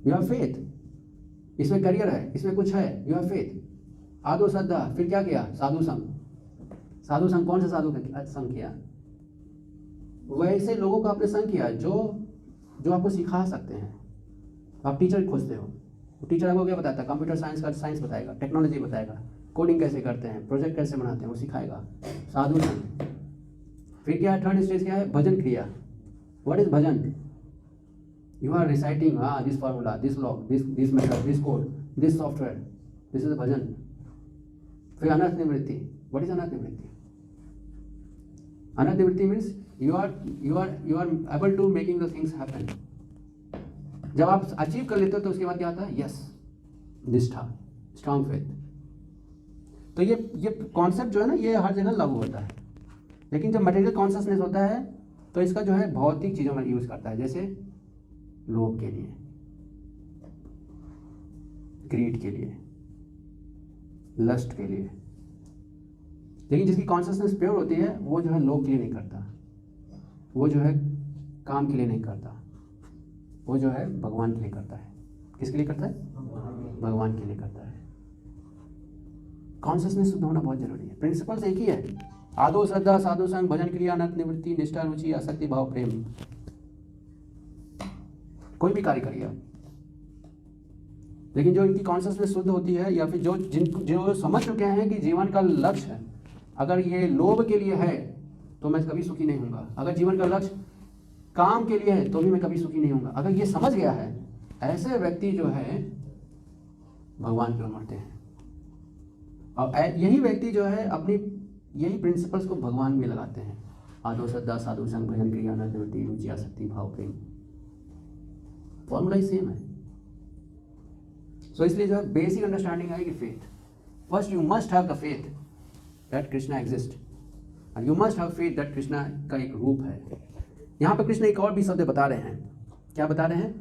you have faith, इसमें करियर है, इसमें कुछ है, यू हैव फेथ। आदो श्रद्धा, फिर क्या किया? साधु संग, कौन सा साधु का संग किया? वैसे लोगों का आपने संग किया जो आपको सिखा सकते हैं। आप टीचर खोजते हो, टीचर आपको क्या बताता है? कंप्यूटर साइंस का साइंस बताएगा, टेक्नोलॉजी बताएगा, कोडिंग कैसे करते हैं, प्रोजेक्ट कैसे बनाते हैं, वो सिखाएगा। साधु संग। फिर क्या? थर्ड स्टेज क्या है? भजन क्रिया। What is bhajan? You are reciting this formula, this law, this method, this code, this software, this is bhajan. फिर अनर्थ निवृत्ति। What is anartha nivritti? Anartha nivritti means you are able to making the things happen। जब आप अचीव कर लेते हो तो उसके बाद क्या आता है? यस, निष्ठा, स्ट्रांग फेथ। तो ये कॉन्सेप्ट जो है ना ये हर जगह लागू होता है, लेकिन जब मटेरियल कॉन्शियसनेस होता है तो इसका जो है भौतिक चीज़ों में यूज़ करता है, जैसे लोभ के लिए, ग्रीड के लिए, लस्ट के लिए। लेकिन जिसकी कॉन्शियसनेस प्योर होती है वो जो है लोभ के लिए नहीं करता, वो जो है काम के लिए नहीं करता, वो जो है भगवान के लिए करता है। किसके लिए करता है? भगवान के लिए करता है। कॉन्शियसनेस शुद्ध होना बहुत जरूरी है। प्रिंसिपल्स एक ही है, आदो श्रद्धा, साधु संग, भजन क्रिया, अनर्थ निवृत्ति, निष्ठा, रुचि, आसक्ति, भाव, प्रेम। कोई भी कार्य करिए, लेकिन जो इनकी कॉन्शियसनेस शुद्ध होती है, या फिर जो समझ चुके हैं कि जीवन का लक्ष्य अगर ये लोभ के लिए है तो मैं कभी सुखी नहीं होऊंगा, अगर जीवन का लक्ष्य काम के लिए है तो भी मैं कभी सुखी नहीं होऊंगा। अगर ये समझ गया है, ऐसे व्यक्ति जो है भगवान की ओर बढ़ते हैं। और यही व्यक्ति जो है अपनी यही प्रिंसिपल्स को भगवान में लगाते हैं। आदो श्रद्धा साधु संग भजन क्रिया नृत्य रुचि आसक्ति भाव प्रेम, फॉर्मूला ही सेम है। सो इसलिए जो है बेसिक अंडरस्टैंडिंग है कि faith, first you must have the faith that Krishna exist, and you must have faith that Krishna का एक रूप है। यहाँ पर कृष्ण एक और भी शब्द बता रहे हैं। क्या बता रहे हैं?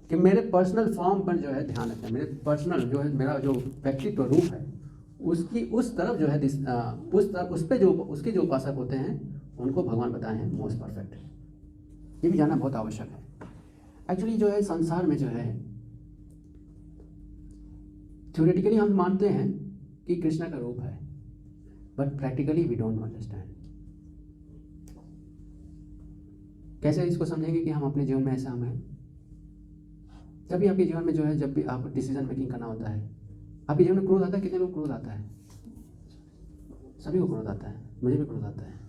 कि मेरे पर्सनल फॉर्म पर जो है ध्यान रखना, मेरे पर्सनल जो है मेरा जो व्यक्तित्व रूप है उसकी उस तरफ जो है उस पे जो उसके जो उपासक होते हैं उनको भगवान बताए हैं मोस्ट परफेक्ट। ये भी जानना बहुत आवश्यक है। एक्चुअली जो है संसार में जो है थ्योरेटिकली हम मानते हैं कि कृष्णा का रूप है, but practically we don't understand. कैसे इसको समझेंगे कि हम अपने जीवन में ऐसा हम हैं? जब भी आपके जीवन में जो है, जब भी आपको डिसीजन मेकिंग करना होता है, आपके जीवन में क्रोध आता है। कितने लोग क्रोध आता है? सभी को क्रोध आता है, मुझे भी क्रोध आता है।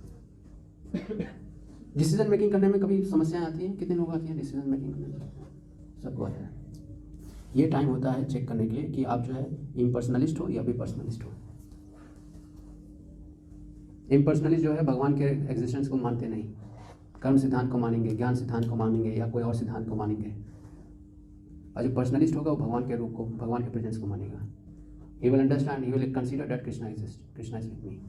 डिसीजन मेकिंग करने में कभी समस्याएं आती हैं? कितने लोग आती हैं डिसीजन मेकिंग करने में? सबको आता है। ये टाइम होता है चेक करने के लिए कि आप जो है इम्पर्सनलिस्ट हो या फिर पर्सनलिस्ट हो। इम्पर्सनलिस्ट जो है भगवान के एग्जिस्टेंस को मानते नहीं, कर्म सिद्धांत को मानेंगे, ज्ञान सिद्धांत को मानेंगे या कोई और सिद्धांत को मानेंगे। और जो पर्सनलिस्ट होगा वो भगवान के रूप को, भगवान के प्रेजेंस को मानेगा। He will understand, he will consider that Krishna exist, Krishna is with me.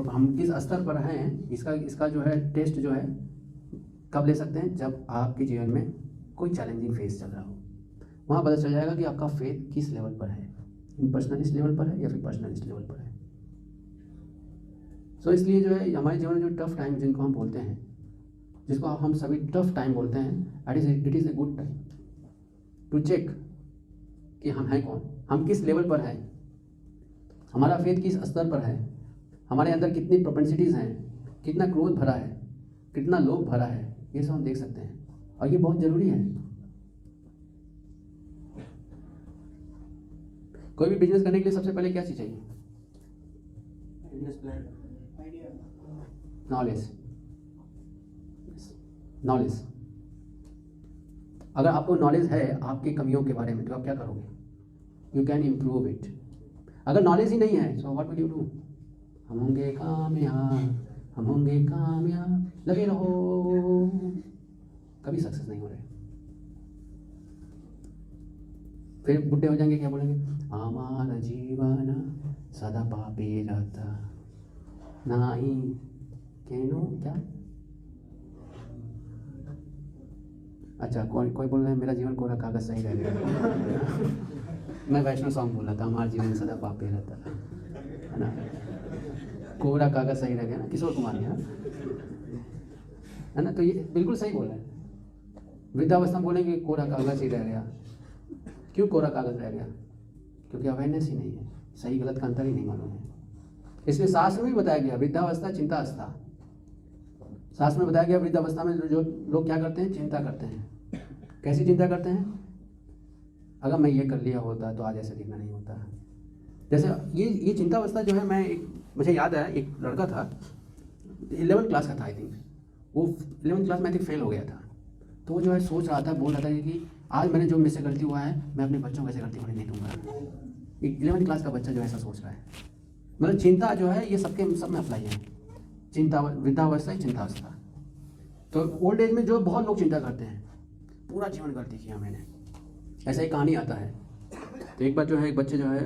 हम किस स्तर पर हैं इसका जो है टेस्ट जो है कब ले सकते हैं? जब आपके जीवन में कोई चैलेंजिंग फेज चल रहा हो, वहाँ पता चल जाएगा कि आपका फेथ किस लेवल पर है, पर्सनलिस्ट लेवल पर है या फिर पर्सनलिस्ट लेवल पर है। सो इसलिए जो है हमारे जीवन में जो टफ टाइम जिनको हम बोलते हैं, जिसको हम सभी टफ टाइम बोलते हैं, it is a good time to check कि हम हैं कौन, हम किस लेवल पर हैं, हमारा फेथ किस स्तर पर है, हमारे अंदर कितनी प्रोपेंसिटीज़ हैं, कितना क्रोध भरा है, कितना लोभ भरा है, ये सब हम देख सकते हैं। और ये बहुत ज़रूरी है। कोई भी बिजनेस करने के लिए सबसे पहले क्या चीज़ चाहिए? नॉलेज। अगर आपको नॉलेज है आपकी कमियों के बारे में तो आप क्या करोगे? You can improve it. अगर नॉलेज ही नहीं है so what will you do? हम होंगे कामयाब, हम होंगे कामयाब, लगे रहो, कभी सक्सेस नहीं हो रहे। फिर बुढ़े हो जाएंगे, क्या बोलेंगे? हमारा जीवन सदा पापी रहता नहीं केनो क्या। अच्छा, कोई बोल रहा है मेरा जीवन कोरा कागज सही रह गया। मैं वैष्णव सॉन्ग बोल रहा था, हमारा जीवन सदा पापी रहता है ना, कोरा कागज सही रह गया ना, किशोर कुमार ने, है ना। तो ये बिल्कुल सही बोल रहे हैं। वृद्धावस्था में बोलेंगे कोरा कागज ही रह गया। क्यों कोरा कागज रह गया? क्योंकि अवेयरनेस ही नहीं है, सही गलत का अंतर ही नहीं मालूम है। इसलिए शास्त्र में भी बताया गया वृद्धावस्था चिंता अवस्था। शास्त्र में बताया गया वृद्धावस्था में जो लोग क्या करते हैं? चिंता करते हैं। कैसी चिंता करते हैं? अगर मैं ये कर लिया होता तो आज ऐसे दिखना नहीं होता। जैसे ये चिंता अवस्था जो है, मुझे याद है एक लड़का था 11th क्लास का था आई थिंक, वो 11th क्लास में आई थिंक फेल हो गया था। तो वो जो है सोच रहा था, बोल रहा था कि आज मैंने जो मुझसे गलती हुआ है मैं अपने बच्चों को ऐसे गलती होने नहीं दूंगा। एक 11th क्लास का बच्चा जो ऐसा सोच रहा है। मतलब चिंता जो है ये सब में अप्लाई है। चिंता वृद्धावस्था ही चिंता अवस्था। तो ओल्ड एज में जो बहुत लोग चिंता करते हैं, पूरा जीवन गलती किया मैंने, ऐसा ही कहानी आता है। तो एक बार जो है एक बच्चे जो है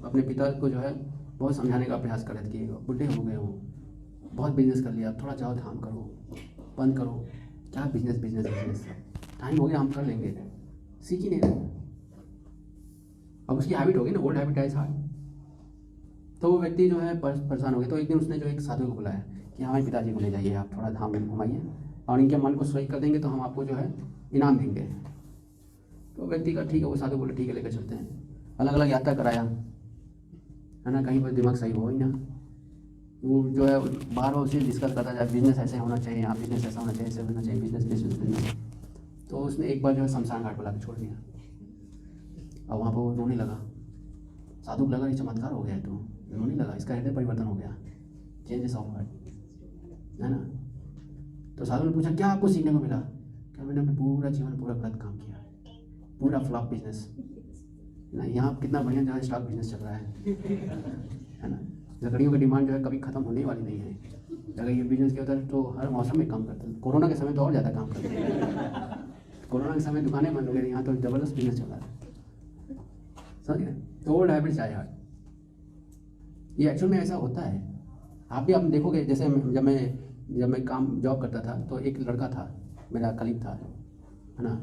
अपने पिता को जो है बहुत समझाने का प्रयास कर रहे थे कि बुढ़े हो गए हो, बहुत बिजनेस कर लिया, थोड़ा जाओ ध्यान करो, बंद करो, क्या बिजनेस टाइम हो गया, हम कर लेंगे, सीख ही नहीं रहे। अब उसकी हैबिट होगी ना, ओल्ड हैबिट डाइज हार्ड। तो वो व्यक्ति जो है परेशान हो गया। तो एक दिन उसने जो एक साधु को बुलाया कि हमारे पिताजी को ले जाइए, आप थोड़ा धाम घुमाइए और इनके मन को सही कर देंगे तो हम आपको जो है इनाम देंगे। तो व्यक्ति का ठीक है, वो साधु बोले ठीक है लेकर चलते हैं। अलग अलग यात्रा कराया, है ना, कहीं पर दिमाग सही हो ही ना। वो जो है बार बार उसे डिस्कस करता जाए, बिजनेस ऐसे होना चाहिए, यहाँ बिजनेस ऐसा होना चाहिए, ऐसे होना चाहिए, बिजनेस। तो उसने एक बार जो है शमशान घाट बुला के छोड़ दिया और वहाँ पर वो रोने लगा। साधु को लगा ये चमत्कार हो गया, तो नहीं लगा, इसका हृदय परिवर्तन हो गया, चेंजेस ऑफ हार्ट, है ना। तो साधु ने पूछा क्या आपको सीखने को मिला? क्या मैंने अपने पूरा जीवन पूरा गलत काम किया, पूरा फ्लॉप बिजनेस ना। यहाँ कितना बढ़िया जो है स्टॉक बिजनेस चल रहा है ना। लकड़ियों की डिमांड जो है कभी खत्म होने वाली नहीं है। अगर ये बिजनेस क्या होता है तो हर मौसम में काम करता है। कोरोना के समय तो और ज़्यादा काम करते हैं। कोरोना के समय दुकानें बंद हो गई, यहाँ तो ज़बरदस्त बिजनेस चल रहा है, समझ गए। तो ओल्ड हैबिट्स डाई हार्ड, ये एक्चुअल में ऐसा होता है। आप भी आप देखोगे, जैसे जब मैं काम जॉब करता था तो एक लड़का था मेरा कलीग था, है ना।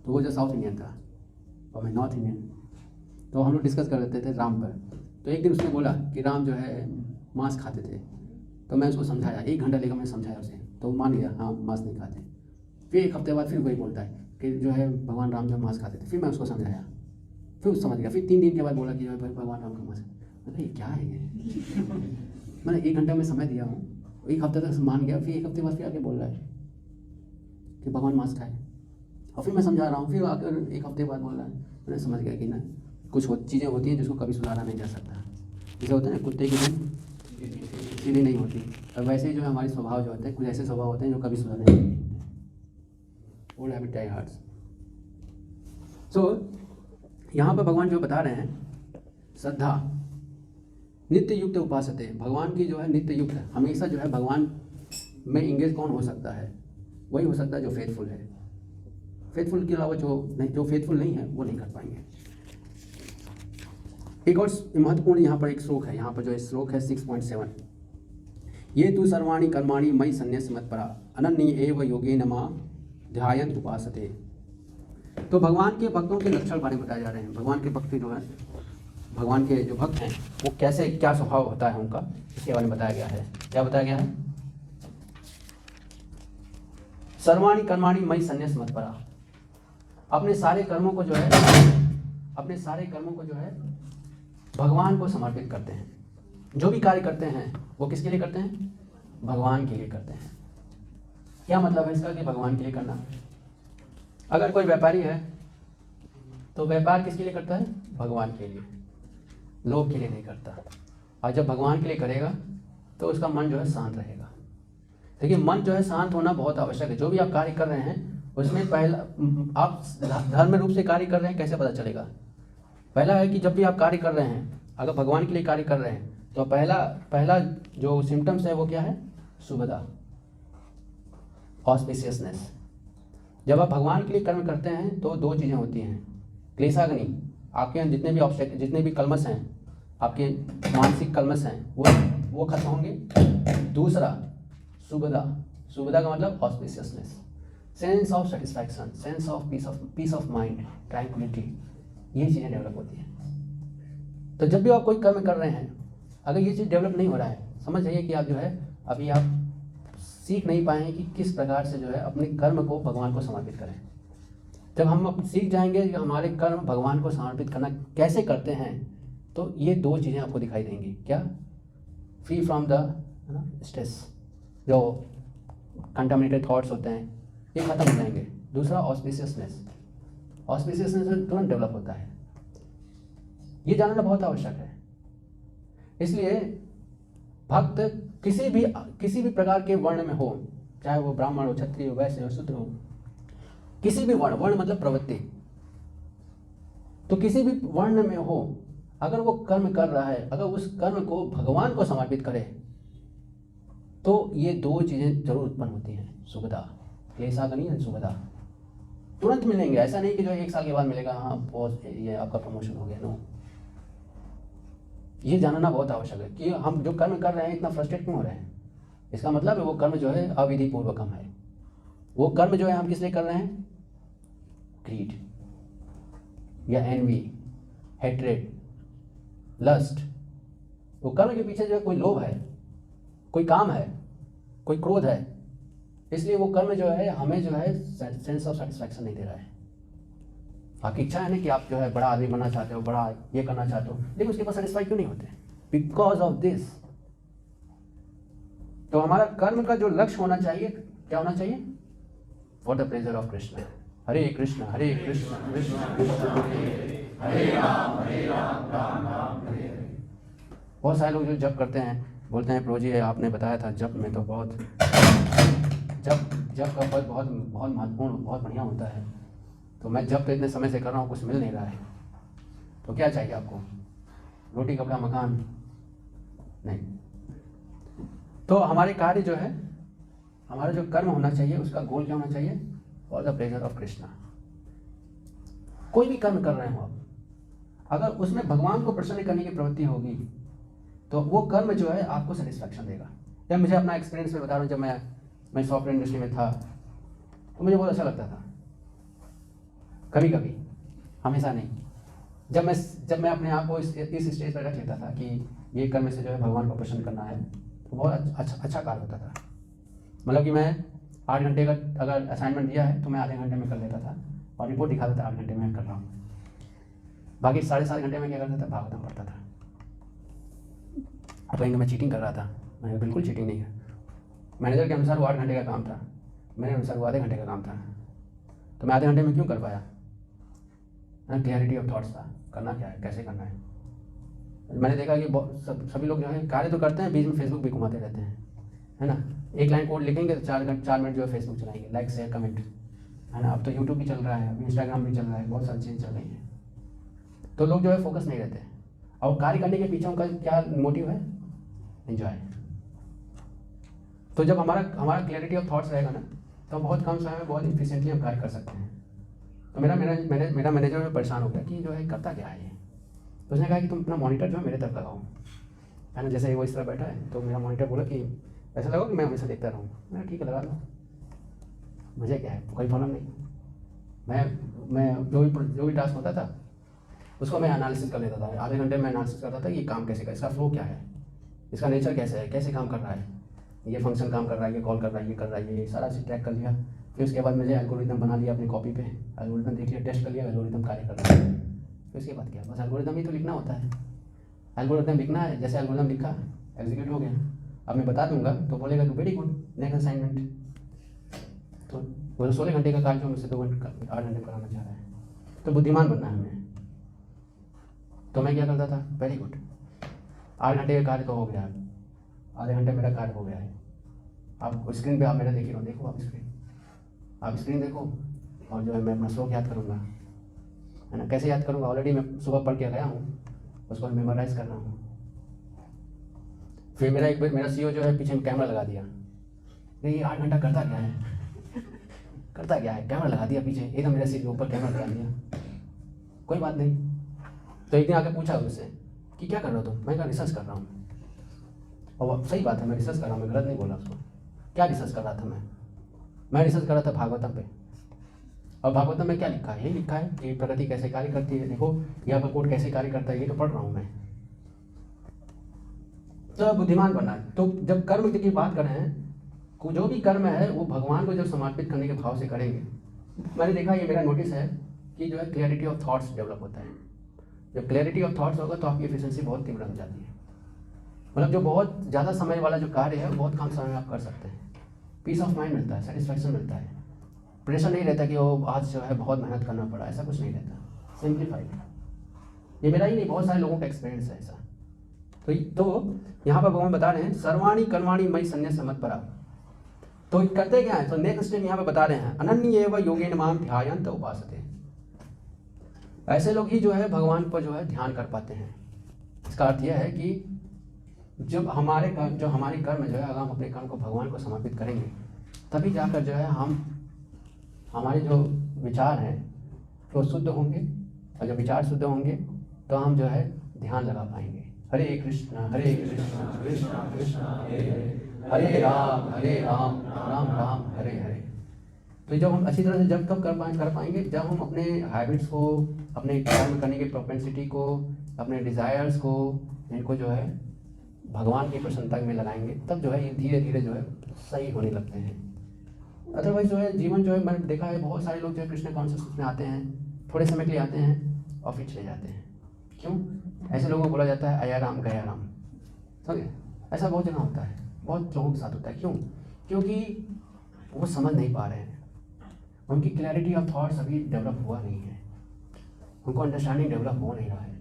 तो वो जो साउथ इंडियन था और मैं नॉर्थ इंडियन, तो हम लोग डिस्कस कर लेते थे राम पर। तो एक दिन उसने बोला कि राम जो है मांस खाते थे। तो मैं उसको समझाया, 1 घंटा लेकर मैं समझाया उसे, तो वो मान गया हाँ मांस नहीं खाते। फिर 1 हफ्ते बाद फिर वही बोलता है कि जो है भगवान राम जो मांस खाते थे। फिर मैं उसको समझाया, फिर उसको समझ गया। फिर 3 दिन के बाद बोला कि जो है भगवान राम का मांस। मतलब ये क्या है ये मैंने 1 घंटा में समय दिया हूँ, 1 हफ्ते तक मान गया, फिर 1 हफ्ते बाद फिर आके बोल रहा है कि भगवान मांस खाए। और फिर मैं समझा रहा हूँ, फिर आकर 1 हफ्ते बाद बोल रहा है। मैंने समझ गया कि ना कुछ चीज़ें होती हैं जिसको कभी सुधारा नहीं जा सकता। जैसे होता है ना कुत्ते की सीधी नहीं होती, और वैसे ही जो है हमारे स्वभाव जो होते हैं, कुछ ऐसे स्वभाव होते हैं जो कभी सुधारे नहीं होते। Old habit die hard. So यहाँ पर भगवान जो बता रहे हैं श्रद्धा नित्य युक्त उपासते, भगवान की जो है नित्य युक्त है, हमेशा जो है भगवान में इंगेज कौन हो सकता है? वही हो सकता है जो फेथफुल है। फेथफुल के अलावा जो फेथफुल नहीं है वो नहीं कर पाएंगे। एक और महत्वपूर्ण यहाँ पर एक श्लोक है, यहाँ पर जो श्लोक है 6.7, ये तु सर्वाणि कर्माणि मयि सन्न्यस्य मत्परा अनन्य एव योगेन मां ध्यायन्त उपासते। तो भगवान के भक्तों के लक्षण बारे में बताए जा रहे हैं। भगवान के भक्त जो है, भगवान के जो भक्त हैं वो कैसे, क्या स्वभाव होता है उनका, इसके बारे में बताया गया है। क्या बताया गया है? सर्वाणि कर्माणि मयि सन्न्यस्य मत्परा, अपने सारे कर्मों को जो है भगवान को समर्पित करते हैं। जो भी कार्य करते हैं वो किसके लिए करते हैं? भगवान के लिए करते हैं। क्या मतलब है इसका कि भगवान के लिए करना? अगर कोई व्यापारी है तो व्यापार किसके लिए करता है? भगवान के लिए, लोग के लिए नहीं करता। और जब भगवान के लिए करेगा तो उसका मन जो है शांत रहेगा। देखिए मन जो है शांत होना बहुत आवश्यक है। जो भी आप कार्य कर रहे हैं उसमें पहला, आप धर्म रूप से कार्य कर रहे हैं कैसे पता चलेगा? पहला है कि जब भी आप कार्य कर रहे हैं, अगर भगवान के लिए कार्य कर रहे हैं तो पहला जो सिम्टम्स है वो क्या है? शुभदा, ऑस्पिशियसनेस। जब आप भगवान के लिए कर्म करते हैं तो 2 चीज़ें होती हैं। क्लेशाग्नि, आपके जितने भी ऑब्स्टेकल, जितने भी कलमश हैं, आपके मानसिक कलमश हैं वो खत्म होंगे। दूसरा शुभदा, शुभदा का मतलब auspiciousness, sense of satisfaction, sense of peace of mind, tranquillity, ये चीज़ें डेवलप होती हैं। तो जब भी आप कोई कर्म कर रहे हैं, अगर ये चीज़ डेवलप नहीं हो रहा है, समझ जाइए कि आप जो है अभी आप सीख नहीं पाए हैं कि किस प्रकार से जो है अपने कर्म को भगवान को समर्पित करें। जब हम सीख जाएंगे कि हमारे कर्म भगवान को समर्पित करना कैसे करते हैं, तो ये 2 चीज़ें आपको दिखाई देंगी। क्या? फ्री फ्रॉम द स्ट्रेस, जो कंटामिनेटेड थॉट्स होते हैं ये खत्म हो जाएंगे। दूसरा ऑस्पिशियसनेस, ऑस्पिशियसनेस तुरंत डेवलप होता है। ये जानना बहुत आवश्यक है। इसलिए भक्त किसी भी प्रकार के वर्ण में हो, चाहे वो ब्राह्मण हो, क्षत्रिय हो, वैश्य हो, शूद्र हो, किसी भी वर्ण मतलब प्रवृत्ति, तो किसी भी वर्ण में हो, अगर वो कर्म कर रहा है, अगर उस कर्म को भगवान को समर्पित करे तो ये 2 चीज़ें जरूर उत्पन्न होती हैं। सुखदा, क्लेशाग्नि और सुखदा तुरंत मिलेंगे। ऐसा नहीं कि जो 1 साल के बाद मिलेगा, हाँ बहुत ये आपका प्रमोशन हो गया। नो, ये जानना बहुत आवश्यक है कि हम जो कर्म कर रहे हैं इतना फ्रस्ट्रेट क्यों हो रहे हैं। इसका मतलब है वो कर्म जो है अविधि पूर्वकम है। वो कर्म जो है हम किस लिए कर रहे हैं? ग्रीड या एनवी, हेट्रेड, लस्ट। वो कर्म के पीछे जो है कोई लोभ है, कोई काम है, कोई क्रोध है। इसलिए वो कर्म जो है हमें जो है सेंस ऑफ सेटिस्फैक्शन नहीं दे रहा है। आपकी इच्छा है ना कि आप जो है बड़ा आदमी बनना चाहते हो, बड़ा ये करना चाहते हो, लेकिन उसके पास सेटिस्फाई क्यों नहीं होते? Because of this. तो हमारा कर्म का जो लक्ष्य होना चाहिए, क्या होना चाहिए? For the pleasure of Krishna. Hare Krishna Krishna Krishna बहुत सारे लोग जो जप करते हैं बोलते हैं प्रभु जी आपने बताया था जप में तो बहुत जप का फल बहुत बहुत महत्वपूर्ण बहुत बढ़िया होता है, तो मैं जप तो इतने समय से कर रहा हूँ कुछ मिल नहीं रहा है, तो क्या चाहिए आपको? रोटी कपड़ा मकान? नहीं। तो हमारे कार्य जो है, हमारा जो कर्म होना चाहिए उसका गोल क्या होना चाहिए? For the pleasure of Krishna. कोई भी कर्म कर रहे हो आप, अगर उसमें भगवान को प्रसन्न करने की प्रवृत्ति होगी तो वो कर्म जो है आपको सेटिस्फैक्शन देगा। या मुझे अपना एक्सपीरियंस में बता रहा हूँ, जब मैं सॉफ्टवेयर इंडस्ट्री में था तो मुझे बहुत अच्छा लगता था, कभी कभी, हमेशा नहीं। जब मैं अपने आप को इस स्टेज पर रख लेता था कि ये कर्म से जो है भगवान को प्रसन्न करना है, तो बहुत अच्छा कार्य होता था। मतलब कि मैं 8 घंटे का अगर असाइनमेंट दिया है तो मैं आधे घंटे में कर लेता था और रिपोर्ट दिखा देता 8 घंटे में कर रहा हूँ। बाकी 7.5 घंटे में क्या करता था? भागवतम पढ़ता था। अब कहेंगे मैं चीटिंग कर रहा था, मैं बिल्कुल चीटिंग नहीं है। मैनेजर के अनुसार वो 8 घंटे का काम था, मेरे अनुसार वो आधे घंटे का काम था, तो मैं आधे घंटे में क्यों कर पाया? क्लैरिटी ऑफ थॉट्स था, करना क्या है, कैसे करना है। मैंने देखा कि सभी लोग जो है कार्य तो करते हैं, बीच में फेसबुक भी घुमाते रहते हैं, है ना। एक लाइन कोड लिखेंगे तो 4 मिनट जो है फेसबुक चलाएंगे, लाइक शेयर कमेंट, है ना। अब तो यूट्यूब भी चल रहा है, अब इंस्टाग्राम भी चल रहा है, बहुत सारी चीज़ें चल रही हैं। तो लोग जो है फोकस नहीं रहते, और कार्य करने के पीछे उनका क्या मोटिव है? एंजॉय। तो जब हमारा क्लैरिटी ऑफ थॉट्स रहेगा ना, तो हम बहुत कम समय में बहुत इफिशिएंटली हम कार्य कर सकते हैं। तो मेरा मैनेजर में परेशान हो गया कि जो है करता क्या है ये। तो उसने कहा कि तुम अपना मॉनिटर जो है मेरे तरफ लगाओ, है ना। जैसे वो इस तरह बैठा है तो मेरा मॉनिटर बोला कि ऐसा लगा कि मैं हमेशा देखता रहूँ। मैं ठीक है लगा लो, मुझे क्या है, कोई प्रॉब्लम नहीं। मैं जो भी टास्क होता था उसको मैं एनालिसिस कर लेता था। आधे घंटे में एनालिसिस करता था कि ये काम कैसे का, इसका फ्लो क्या है, इसका नेचर कैसे है, कैसे काम कर रहा है, ये फंक्शन काम कर रहा है, ये कॉल कर रहा है, ये कर रहा है, ये सारा चीज़ ट्रैक कर लिया। फिर उसके बाद मुझे एल्गोरिथम बना लिया अपनी कॉपी पे, एल्गोरिथम देख लिया, टेस्ट कर लिया, एल्गोरिथम कार्य कर रहा है। फिर उसके बाद क्या, बस एल्गोरिथम ही तो लिखना होता है। एल्गोरिथम लिखना है, जैसे एल्गोरिथम लिखा, एग्जीक्यूट हो गया। अब मैं बता दूंगा तो बोलेगा तो वेरी गुड, नेक्स्ट असाइनमेंट। तो वो 16 घंटे का कार्य जो मुझसे 8 घंटे में कराना चाह रहा है, तो बुद्धिमान बनना है हमें। तो मैं क्या करता था, वेरी गुड, 8 घंटे का कार्य तो हो गया, आधे घंटे मेरा कार्य हो गया है। आप स्क्रीन पे आप मेरा देखिए ना, देखो आप स्क्रीन देखो, और जो है मैं अपना श्लोक याद करूँगा, है ना। कैसे याद करूँगा? ऑलरेडी मैं सुबह पढ़ के गया हूँ, उसको मेमोराइज कर रहा हूँ। फिर मेरा सीईओ जो है पीछे में कैमरा लगा दिया, ये 8 घंटा करता क्या है करता क्या है, कैमरा लगा दिया पीछे, एकदम मेरे सिर के ऊपर कैमरा लगा दिया। कोई बात नहीं। तो एक दिन आके पूछा उससे कि क्या कर रहे हो तुम? मैं कहा रिसर्च कर रहा हूँ। और सही बात है, मैं रिसर्च कर रहा हूँ, मैं गलत नहीं बोला उसको। क्या रिसर्च कर रहा था मैं रिसर्च कर रहा था भागवतम पे। और भागवतम में क्या लिखा है? यही लिखा है कि प्रकृति कैसे कार्य करती है, देखो यहाँ पर कोड कैसे कार्य करता है, ये तो पढ़ रहा हूँ मैं। तो बुद्धिमान बनना है। तो जब कर्म की बात कर रहे हैं, जो भी कर्म है वो भगवान को जब समर्पित करने के भाव से करेंगे, मैंने देखा, ये मेरा नोटिस है कि जो है क्लैरिटी ऑफ थॉट्स डेवलप होता है। जब क्लैरिटी ऑफ थॉट्स होगा तो आपकी एफिशिएंसी बहुत तीव्र हो जाती है। मतलब जो बहुत ज़्यादा समय वाला जो कार्य है बहुत कम समय में आप कर सकते हैं। पीस ऑफ माइंड मिलता है, सेटिस्फैक्शन मिलता है, प्रेशर नहीं रहता कि वो आज जो है बहुत मेहनत करना पड़ा, ऐसा कुछ नहीं रहता, सिंप्लीफाइड। ये मेरा ही नहीं, बहुत सारे लोगों का एक्सपीरियंस है ऐसा। तो यहाँ पर भगवान बता रहे हैं सर्वाणी कर्माणि मयि सन्न्यस्य मत्परा। तो करते क्या है? तो नेक्स्ट स्टेप यहाँ पे बता रहे हैं अनन्य एव योगेन माम ध्यायन्त उपासते। ऐसे लोग ही जो है भगवान पर जो है ध्यान कर पाते हैं। इसका अर्थ यह है कि जब हमारी कर्म जो है, अगर हम अपने कर्म को भगवान को समर्पित करेंगे, तभी जाकर जो है हमारे जो विचार हैं वो शुद्ध होंगे, और जब विचार शुद्ध होंगे तो हम जो है ध्यान लगा पाएंगे। हरे कृष्णा कृष्णा कृष्णा हरे राम राम राम हरे हरे। तो जब हम अच्छी तरह से जब कब कर पाएंगे, जब हम अपने हैबिट्स को, अपने कर्म करने की प्रोपेंसिटी को, अपने डिज़ायर्स को, इनको जो है भगवान की प्रसन्नता में लगाएंगे, तब जो है ये धीरे धीरे जो है सही होने लगते हैं। अदरवाइज जो है जीवन जो है, मैंने देखा है बहुत सारे लोग जो है कृष्ण कॉन्शियसनेस में आते हैं, थोड़े समय के लिए आते हैं और फिर चले जाते हैं। क्यों? ऐसे लोगों को बोला जाता है आया राम गया राम, समझे? ऐसा बहुत जगह होता है, बहुत लोगों के साथ होता है। क्यों? क्योंकि वो समझ नहीं पा रहे हैं, उनकी क्लैरिटी ऑफ थॉट्स अभी डेवलप हुआ नहीं है, उनको अंडरस्टैंडिंग डेवलप हो नहीं रहा है।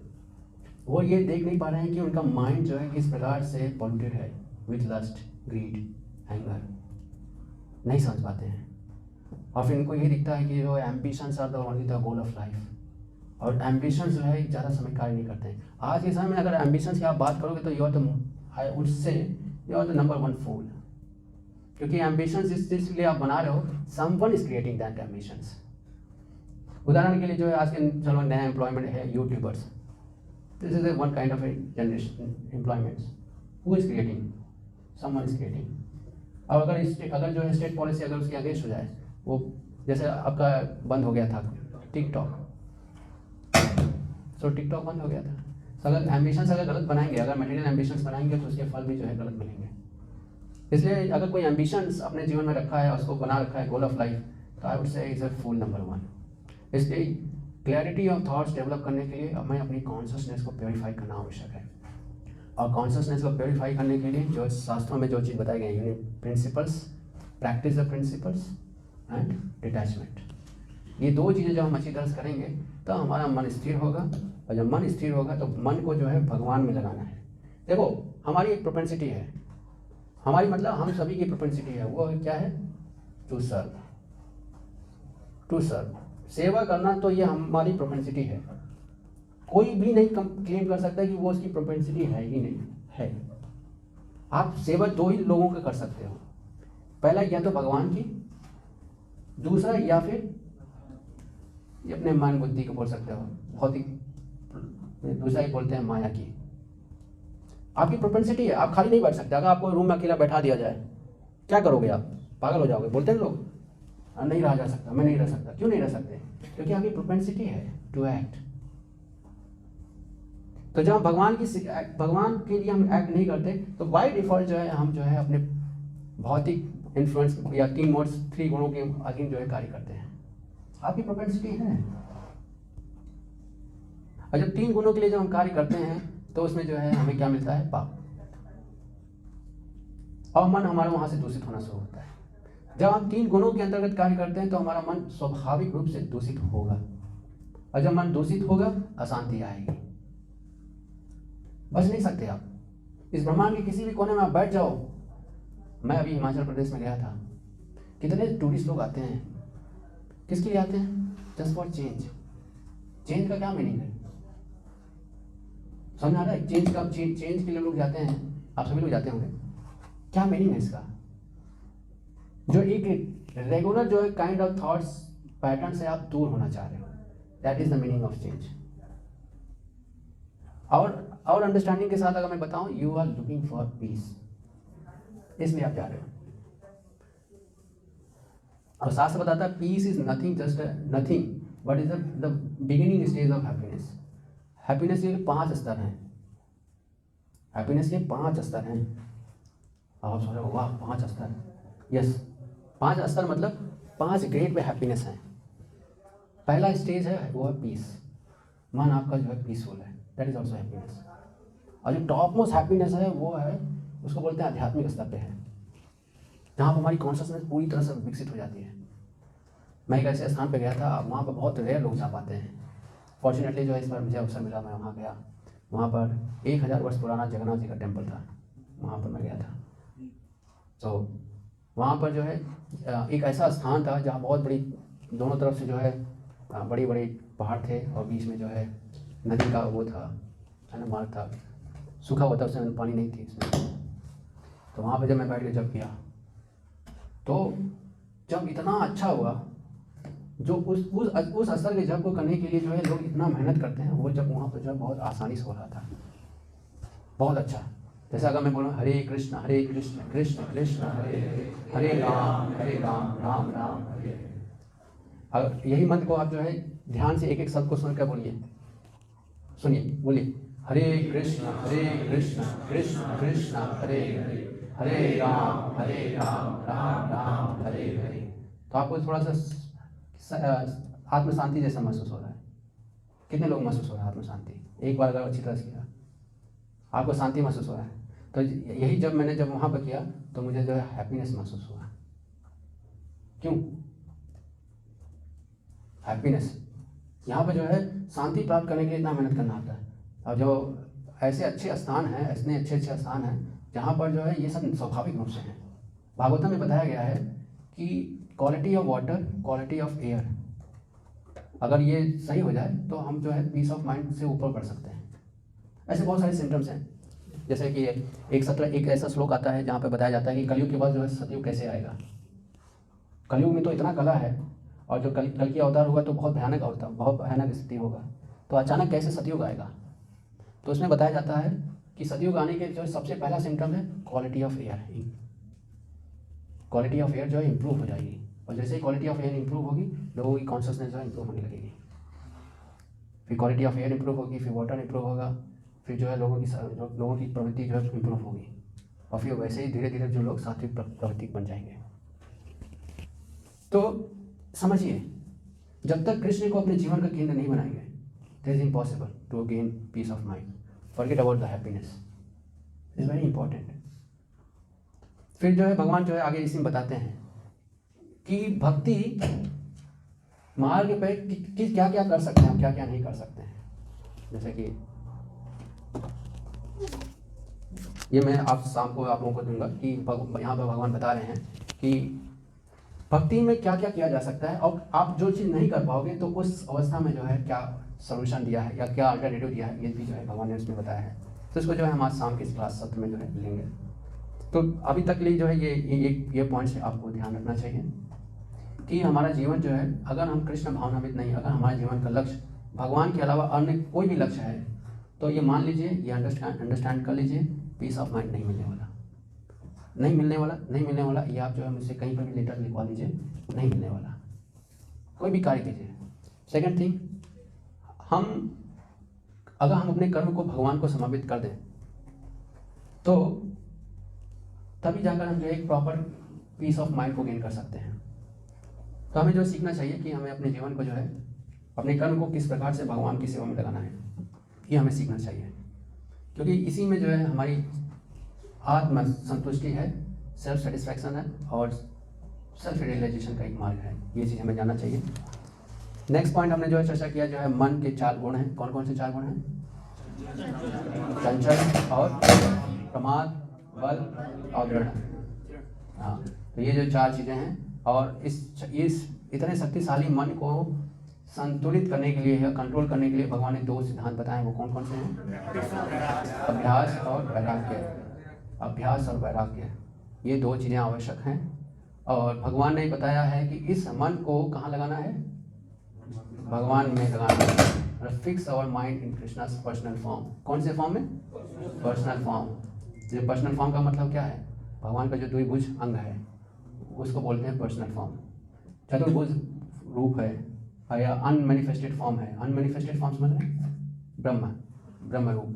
वो ये देख नहीं पा रहे हैं कि उनका माइंड जो है किस प्रकार से पॉल्यूटेड है विथ लस्ट, ग्रीड, एंगर, नहीं समझ पाते हैं। और फिर इनको ये दिखता है कि जो ambitions are the only the goal of life, और एम्बिशंस जो है ज़्यादा समय कार्य नहीं करते हैं। आज के समय में अगर एम्बिशंस की आप बात करोगे तो you are the, I would say you are the number 1 fool, क्योंकि एम्बिशंस इस चीज़ के लिए आप बना रहे हो, someone is creating that ambitions. उदाहरण के लिए जो है आज के चलो नया एम्प्लॉयमेंट है YouTubers, this is one kind of A generation employments, who is creating, someone is creating. अब अगर जो है स्टेट पॉलिसी अगर उसके अगेंस्ट हो जाए, वो जैसे आपका बंद हो गया था टिकटॉक, सो टिकटॉक बंद हो गया था। तो अगर एम्बिशंस अगर गलत बनाएंगे, अगर मटेरियल एम्बिशंस बनाएंगे तो उसके फल भी जो है गलत मिलेंगे। इसलिए अगर कोई एम्बिशंस अपने जीवन में रखा है, उसको बना रखा है गोल ऑफ लाइफ, तो I would say is a fool number 1। इसलिए क्लैरिटी ऑफ थॉट्स डेवलप करने के लिए हमें अपनी कॉन्शियसनेस को प्योरीफाई करना आवश्यक है। और कॉन्शियसनेस को प्योरीफाई करने के लिए जो शास्त्रों में जो चीज़ बताई गई है, principles, practice the principles and detachment, ये 2 चीज़ें जब हम अच्छी तरह से करेंगे तो हमारा मन स्थिर होगा। और जब मन स्थिर होगा तो मन को जो है भगवान में लगाना है। देखो हमारी एक प्रोपेंसिटी है, हमारी मतलब हम सभी की प्रोपेंसिटी है, वो क्या है, टू सर्व, टू सर्व, सेवा करना। तो ये हमारी प्रोपेंसिटी है, कोई भी नहीं क्लेम कर सकता कि वो उसकी प्रोपेंसिटी है ही नहीं है। आप सेवा 2 ही लोगों का कर सकते हो, पहला या तो भगवान की, दूसरा या फिर ये अपने मन बुद्धि को बोल सकते हो, भौतिक, दूसरा ही बोलते हैं माया की। आपकी प्रोपेंसिटी है, आप खाली नहीं बैठ सकते। अगर आपको रूम में अकेला बैठा दिया जाए, क्या करोगे आप, पागल हो जाओगे। बोलते हैं लोग नहीं रहा जा सकता, मैं नहीं रह सकता। क्यों नहीं रह सकते, क्योंकि आपकी प्रोपेंसिटी है टू एक्ट। तो जब भगवान के लिए हम एक्ट नहीं करते तो बाय डिफॉल्ट जो है हम जो है अपने भौतिक इन्फ्लुएंस या 3 मोड्स 3 गुणों के अधीन जो है कार्य करते हैं। आपकी प्रोपेंसिटी है। और जब 3 गुणों के लिए जब हम कार्य करते हैं तो उसमें जो है हमें क्या मिलता है, पाप, और मन हमारा वहां से दूषित होना शुरू होता है। जब हम 3 गुणों के अंतर्गत कार्य करते हैं तो हमारा मन स्वाभाविक रूप से दूषित होगा, और जब मन दूषित होगा अशांति आएगी। बच नहीं सकते आप। इस ब्रह्मांड के किसी भी कोने में आप बैठ जाओ। मैं अभी हिमाचल प्रदेश में गया था, कितने टूरिस्ट लोग आते हैं, किसके लिए आते हैं, जस्ट फॉर चेंज। चेंज का क्या मीनिंग है, समझ आ रहा है? चेंज के लिए लोग जाते हैं, आप सभी लोग जाते होंगे। क्या मीनिंग है इसका, जो एक रेगुलर जो है काइंड ऑफ थॉट्स पैटर्न से आप दूर होना चाह रहे हो, that is the meaning of change. और अंडरस्टैंडिंग के साथ अगर मैं बताऊं, you are looking for peace, इसलिए आप जा रहे हो। और शास्त्र बताता है peace is nothing, just nothing, but is the beginning stage of happiness. Happiness के 5 स्तर हैं, हैप्पीनेस के 5 स्तर हैं। आप सोच रहे हो वाह 5 स्तर, यस 5 स्तर मतलब 5 ग्रेड पे हैप्पीनेस है। पहला स्टेज है वो है पीस, मन आपका जो है पीसफुल है, दैट इज ऑल्सो हैप्पीनेस। और जो टॉप मोस्ट हैप्पीनेस है वो है, उसको बोलते हैं आध्यात्मिक स्तर पे है, जहाँ पर हमारी कॉन्शियसनेस पूरी तरह से विकसित हो जाती है। मैं एक ऐसे स्थान पे गया था, वहाँ पर बहुत रेयर लोग जा पाते हैं। फॉर्चुनेटली जो है इस बार मुझे अवसर मिला, मैं वहाँ गया। वहाँ पर 1000 वर्ष पुराना जगन्नाथ जी का टेम्पल था, वहाँ पर मैं गया था। तो वहाँ पर जो है एक ऐसा स्थान था जहाँ बहुत बड़ी, दोनों तरफ से जो है बड़ी बड़ी पहाड़ थे, और बीच में जो है नदी का वो था, है ना, मार्ग था, सूखा हुआ था, उसमें पानी नहीं थी इसमें। तो वहाँ पर जब मैं बैठ के जब किया, तो जब इतना अच्छा हुआ, जो उस स्तर के जप को करने के लिए जो है लोग इतना मेहनत करते हैं, वो जब वहाँ पर जो है बहुत आसानी से हो रहा था, बहुत अच्छा। जैसे अगर मैं बोलूँ हरे कृष्ण कृष्ण कृष्ण हरे हरे राम राम राम हरे। अगर यही मंत्र को आप जो है ध्यान से एक एक शब्द को सुनकर बोलिए, सुनिए, बोलिए हरे कृष्ण कृष्ण कृष्ण हरे हरे राम राम राम हरे हरे। तो आपको थोड़ा सा आत्म शांति जैसा महसूस हो रहा है। कितने लोग महसूस हो रहा है आत्म शांति? एक बार अगर अच्छी तरह से किया आपको शांति महसूस हो रहा है। तो यही जब वहाँ पर किया तो मुझे जो है हैप्पीनेस महसूस हुआ। क्यों हैप्पीनेस? यहाँ पर जो है शांति प्राप्त करने के लिए इतना मेहनत करना होता है। और जो ऐसे अच्छे स्थान हैं, ऐसे अच्छे स्थान हैं जहाँ पर जो है ये सब स्वाभाविक रूप से हैं। भागवतम में बताया गया है कि quality of water, quality of air, अगर ये सही हो जाए तो हम जो है पीस ऑफ माइंड से ऊपर बढ़ सकते हैं। ऐसे बहुत सारे सिम्टम्स हैं, जैसे कि एक ऐसा श्लोक आता है जहाँ पे बताया जाता है कि कलयुग के बाद जो है सतयुग कैसे आएगा। कलयुग में तो इतना कला है, और जो कल की अवतार होगा तो बहुत भयानक स्थिति होगा, तो अचानक कैसे सतयुग आएगा। तो उसमें बताया जाता है कि सतयुग आने के जो सबसे पहला सिम्टम है quality of air. Quality of air जो है इम्प्रूव हो जाएगी, और जैसे ही क्वालिटी ऑफ एयर इम्प्रूव होगी लोगों की कॉन्शियसनेस जो है इम्प्रूव होने लगेगी। फिर क्वालिटी ऑफ एयर इम्प्रूव होगी, फिर वाटर इम्प्रूव होगा, फिर जो है लोगों की प्रवृत्ति जो है इम्प्रूव होगी, और फिर वैसे ही धीरे धीरे जो लोग सात्विक प्रवृत्ति बन जाएंगे। तो समझिए, जब तक कृष्ण को अपने जीवन का केंद्र नहीं बनाएंगे, it is impossible to gain peace of mind. Forget about the happiness, is very important. फिर जो है भगवान जो है आगे इसी में बताते हैं कि भक्ति मार्ग पे क्या क्या कर सकते हैं, क्या क्या नहीं कर सकते हैं। जैसे कि ये मैं आप शाम को आप लोगों को दूंगा कि यहाँ पर भगवान बता रहे हैं कि भक्ति में क्या क्या किया जा सकता है, और आप जो चीज़ नहीं कर पाओगे तो उस अवस्था में जो है क्या सोल्यूशन दिया है या क्या अल्टरनेटिव दिया है, ये भी जो है भगवान ने उसमें बताया है। तो इसको जो है हम आज शाम के इस क्लास सत्र में जो है लेंगे। तो अभी तक लिए जो है ये पॉइंट्स आपको ध्यान रखना चाहिए कि हमारा जीवन जो है, अगर हम कृष्ण भावनामृत नहीं, अगर हमारे जीवन का लक्ष्य भगवान के अलावा अन्य कोई भी लक्ष्य है, तो ये मान लीजिए, ये अंडरस्टैंड कर लीजिए, पीस ऑफ माइंड नहीं मिलने वाला। ये आप जो है मुझसे कहीं पर भी लेटर लिखवा लीजिए, नहीं मिलने वाला। कोई भी कार्य कीजिए। सेकंड थिंग, अगर हम अपने कर्म को भगवान को समर्पित कर दें तो तभी जाकर हम जो है एक प्रॉपर पीस ऑफ माइंड को गेन कर सकते हैं। तो हमें जो सीखना चाहिए कि हमें अपने जीवन को जो है, अपने कर्म को किस प्रकार से भगवान की सेवा में लगाना है, ये हमें सीखना चाहिए, क्योंकि इसी में जो है हमारी आत्म संतुष्टि है, सेल्फ सेटिस्फैक्शन है, और सेल्फ रियलाइजेशन का एक मार्ग है। ये चीज़ हमें जानना चाहिए। नेक्स्ट पॉइंट हमने जो है चर्चा किया, जो है मन के 4 गुण हैं। कौन कौन से 4 गुण हैं? चंचल और प्रमाद, बल और दृढ़। हाँ, तो ये जो 4 चीज़ें हैं, और इस इतने शक्तिशाली मन को संतुलित करने के लिए या कंट्रोल करने के लिए भगवान ने 2 सिद्धांत बताए। वो कौन कौन से हैं? अभ्यास और वैराग्य। ये 2 चीज़ें आवश्यक हैं, और भगवान ने बताया है कि इस मन को कहाँ लगाना है? भगवान में लगाना है। Fix our mind in Krishna's personal form. कौन से फॉर्म में? Personal form. ये पर्सनल फॉर्म का मतलब क्या है? भगवान का जो द्विभुज अंग है उसको बोलते हैं पर्सनल फॉर्म। चतुर्भुज रूप है या अनमैनिफेस्टेड फॉर्म है। अनमैनिफेस्टेड फॉर्म समझ रहे हैं? ब्रह्म रूप,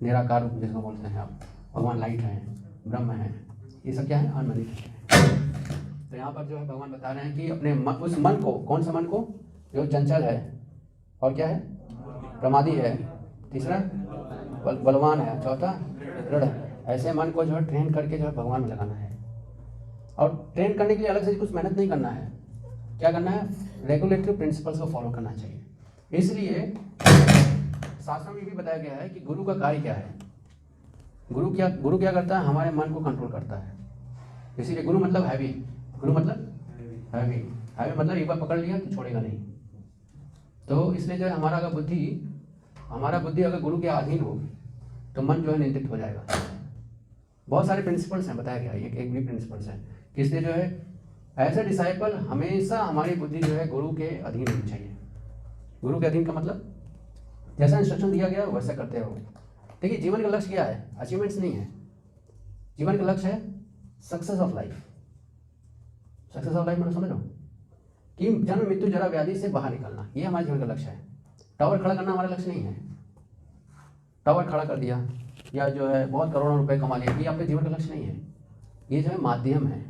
निराकार रूप जिसको बोलते हैं आप। भगवान लाइट हैं, ब्रह्म हैं, ये सब क्या है? अनमैनिफेस्टेड। तो यहाँ पर जो है भगवान बता रहे हैं कि अपने उस मन को, कौन सा मन को? जो चंचल है, और क्या है? प्रमादी है, तीसरा बलवान है, चौथा दृढ़ है। ऐसे मन को जो है ट्रेन करके जो है भगवान में लगाना है, और ट्रेन करने के लिए अलग से कुछ मेहनत नहीं करना है। क्या करना है? रेगुलेटरी प्रिंसिपल्स को फॉलो करना चाहिए। इसलिए शास्त्रों में भी बताया गया है कि गुरु का कार्य क्या है। गुरु क्या करता है? हमारे मन को कंट्रोल करता है। इसीलिए गुरु मतलब हैवी। गुरु मतलब हैवी मतलब एक बार पकड़ लिया तो छोड़ेगा नहीं। तो इसलिए जो है हमारा बुद्धि अगर गुरु के अधीन हो तो मन जो है नियंत्रित हो जाएगा। बहुत सारे प्रिंसिपल्स हैं, बताया गया एक भी प्रिंसिपल्स है। इसलिए जो है ऐसे डिसाइपल हमेशा हमारी बुद्धि जो है गुरु के अधीन होनी चाहिए। गुरु के अधीन का मतलब जैसा इंस्ट्रक्शन दिया गया वैसा करते रहो। देखिए, जीवन का लक्ष्य क्या है? अचीवमेंट्स नहीं है। जीवन का लक्ष्य है success of life. Success of life मतलब समझ लो कि जन्म मृत्यु जरा व्याधि से बाहर निकलना, ये हमारे जीवन का लक्ष्य है। टावर खड़ा करना हमारा लक्ष्य नहीं है। टावर खड़ा कर दिया या जो है बहुत करोड़ों रुपए कमा लिया, ये आपके जीवन का लक्ष्य नहीं है। ये जो है माध्यम है।